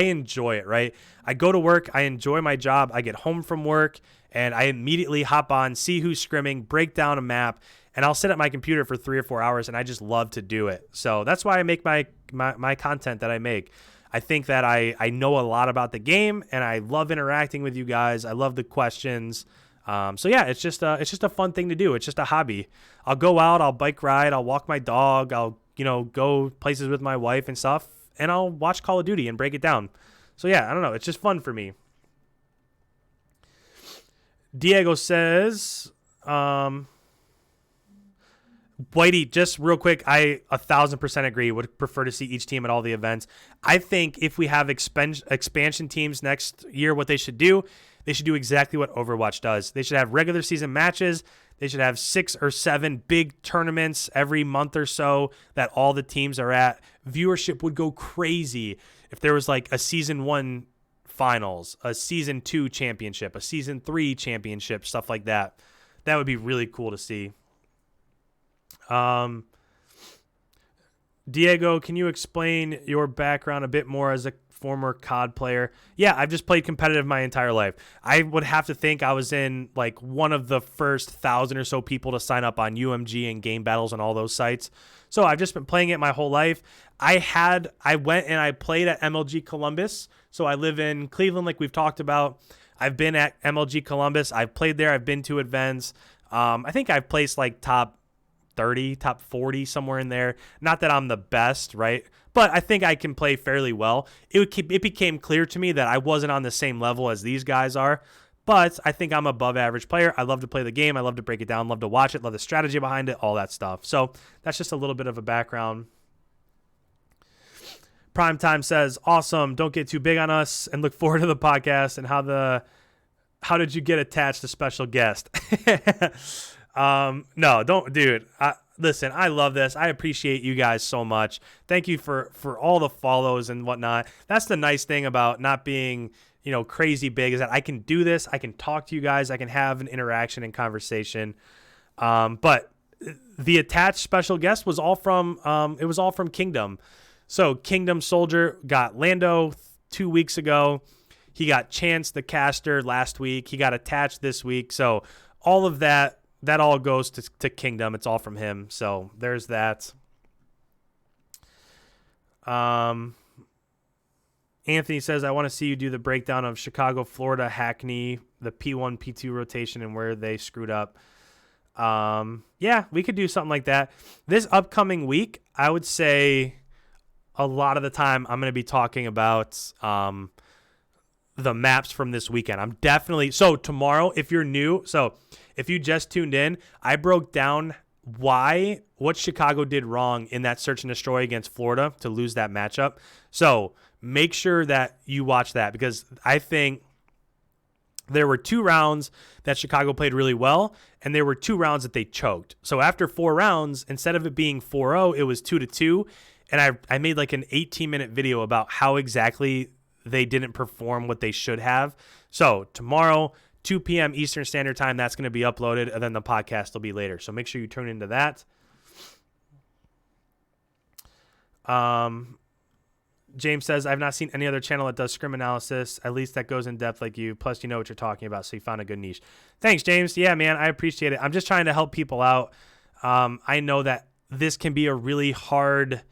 enjoy it, right? I go to work, I enjoy my job, I get home from work, and I immediately hop on, see who's scrimming, break down a map, and I'll sit at my computer for 3 or 4 hours, and I just love to do it. So that's why I make my content that I make. I think that I know a lot about the game, and I love interacting with you guys. I love the questions. So yeah, it's just a fun thing to do. It's just a hobby. I'll go out, I'll bike ride, I'll walk my dog, I'll go places with my wife and stuff, and I'll watch Call of Duty and break it down. So yeah, I don't know. It's just fun for me. Diego says, Whitey, just real quick, I 1,000% agree. Would prefer to see each team at all the events. I think if we have expansion teams next year, what they should do exactly what Overwatch does. They should have regular season matches. They should have 6 or 7 big tournaments every month or so that all the teams are at. Viewership would go crazy if there was like a season 1 finals, a season 2 championship, a season 3 championship, stuff like that. That would be really cool to see. Diego, can you explain your background a bit more as a former COD player? Yeah, I've just played competitive my entire life. I would have to think I was in like one of the first 1,000 or so people to sign up on UMG and Game Battles and all those sites. So I've just been playing it my whole life. I went and I played at MLG Columbus. So I live in Cleveland, like we've talked about. I've been at MLG Columbus. I've played there. I've been to events. I think I've placed like top 30, top 40, somewhere in there. Not that I'm the best, right? But I think I can play fairly well. It became clear to me that I wasn't on the same level as these guys are, but I think I'm above average player. I love to play the game. I love to break it down, love to watch it, love the strategy behind it, all that stuff. So that's just a little bit of a background. Primetime says, awesome. Don't get too big on us and look forward to the podcast and how did you get attached to special guest? No, don't, dude. Listen, I love this. I appreciate you guys so much. Thank you for all the follows and whatnot. That's the nice thing about not being, crazy big, is that I can do this. I can talk to you guys. I can have an interaction and conversation. But the attached special guest was all from, Kingdom. So Kingdom Soldier got Lando 2 weeks ago. He got Chance the Caster last week. He got attached this week. So all of that all goes to Kingdom. It's all from him. So there's that. Anthony says, I want to see you do the breakdown of Chicago, Florida, Hackney, the P1, P2 rotation, and where they screwed up. Yeah, we could do something like that. This upcoming week, I would say a lot of the time I'm going to be talking about the maps from this weekend. I'm definitely, so tomorrow, if you're new, so if you just tuned in, I broke down what Chicago did wrong in that search and destroy against Florida to lose that matchup. So make sure that you watch that, because I think there were 2 rounds that Chicago played really well, and there were 2 rounds that they choked. So after 4 rounds, instead of it being 4-0, it was 2-2. And I made like an 18-minute video about how exactly they didn't perform what they should have. So tomorrow, 2 p.m. Eastern Standard Time, that's going to be uploaded, and then the podcast will be later. So make sure you tune into that. James says, I've not seen any other channel that does scrim analysis, at least that goes in depth like you. Plus, you know what you're talking about, so you found a good niche. Thanks, James. Yeah, man, I appreciate it. I'm just trying to help people out. I know that this can be a really tough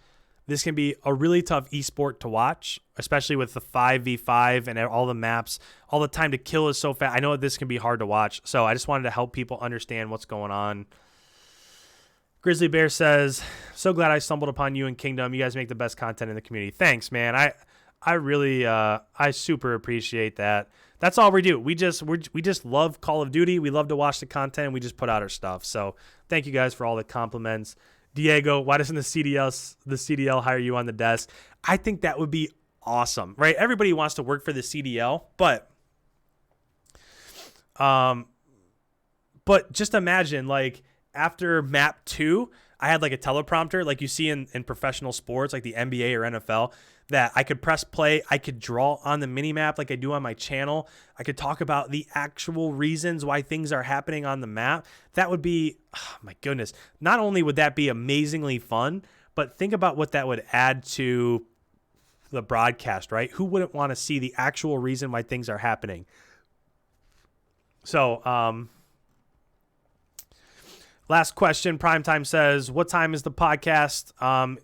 esport to watch, especially with the 5v5 and all the maps. All the time to kill is so fast. I know this can be hard to watch, so I just wanted to help people understand what's going on. Grizzly Bear says, so glad I stumbled upon you and Kingdom. You guys make the best content in the community. Thanks, man. I really I super appreciate that. That's all we do. We just love Call of Duty. We love to watch the content, and we just put out our stuff. So thank you guys for all the compliments. Diego, why doesn't the CDL hire you on the desk? I think that would be awesome, right? Everybody wants to work for the CDL, but just imagine, like, after map 2, I had like a teleprompter like you see in professional sports like the NBA or NFL, that I could press play. I could draw on the mini map like I do on my channel. I could talk about the actual reasons why things are happening on the map. That would be, oh my goodness. Not only would that be amazingly fun, but think about what that would add to the broadcast, right? Who wouldn't want to see the actual reason why things are happening? So, last question. Primetime says, what time is the podcast?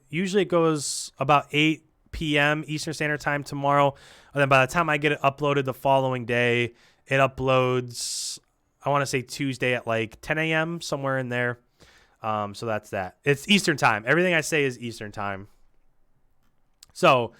Usually it goes about 8 p.m. Eastern Standard Time tomorrow. And then by the time I get it uploaded the following day, it uploads, I want to say Tuesday at like 10 a.m., somewhere in there. So that's that. It's Eastern Time. Everything I say is Eastern Time. So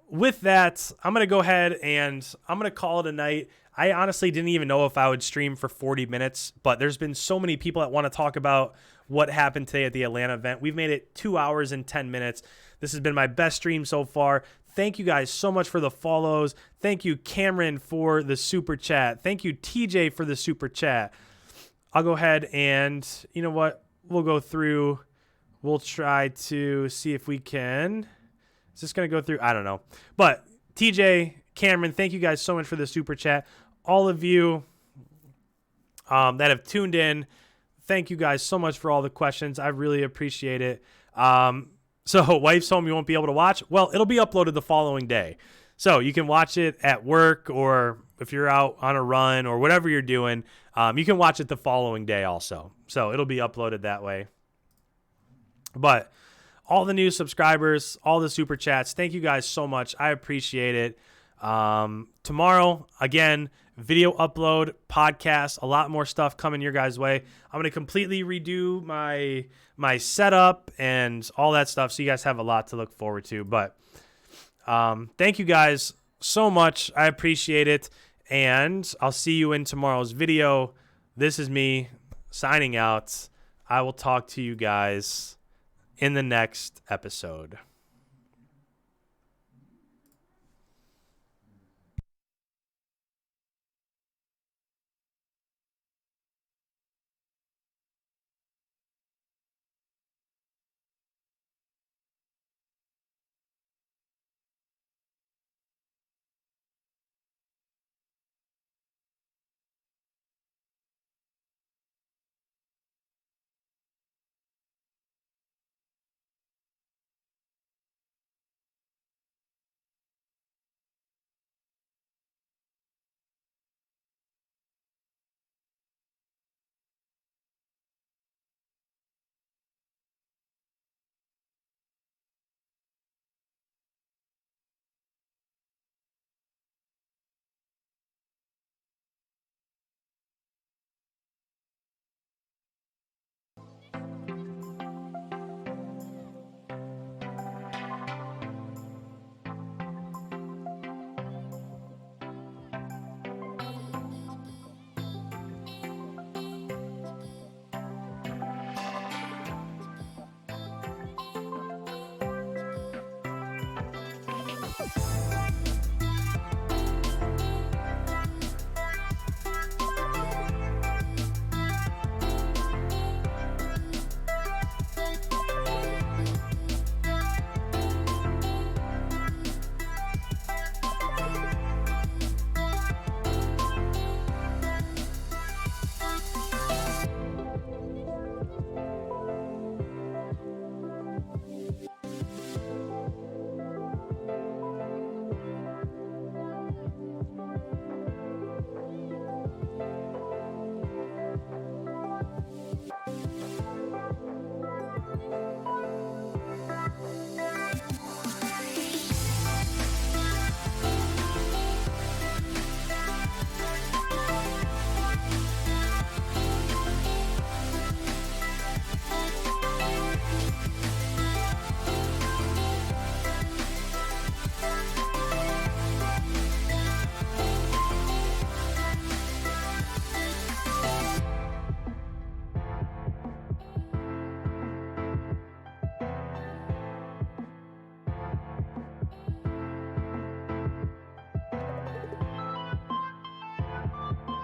with that, I'm going to go ahead and I'm going to call it a night. I honestly didn't even know if I would stream for 40 minutes, but there's been so many people that want to talk about what happened today at the Atlanta event. We've made it 2 hours and 10 minutes. This has been my best stream so far. Thank you guys so much for the follows. Thank you, Cameron, for the super chat. Thank you, TJ, for the super chat. I'll go ahead and, you know what? We'll go through. We'll try to see if we can. Is this going to go through? I don't know. But TJ, Cameron, thank you guys so much for the super chat. All of you that have tuned in, thank you guys so much for all the questions. I really appreciate it. So Wife's Home you won't be able to watch? Well, it'll be uploaded the following day. So you can watch it at work, or if you're out on a run or whatever you're doing, you can watch it the following day also. So it'll be uploaded that way. But all the new subscribers, all the super chats, thank you guys so much. I appreciate it. Tomorrow, again, video upload, podcast, a lot more stuff coming your guys' way. I'm going to completely redo my setup and all that stuff, so you guys have a lot to look forward to. But thank you guys so much. I appreciate it, and I'll see you in tomorrow's video. This is me signing out. I will talk to you guys in the next episode.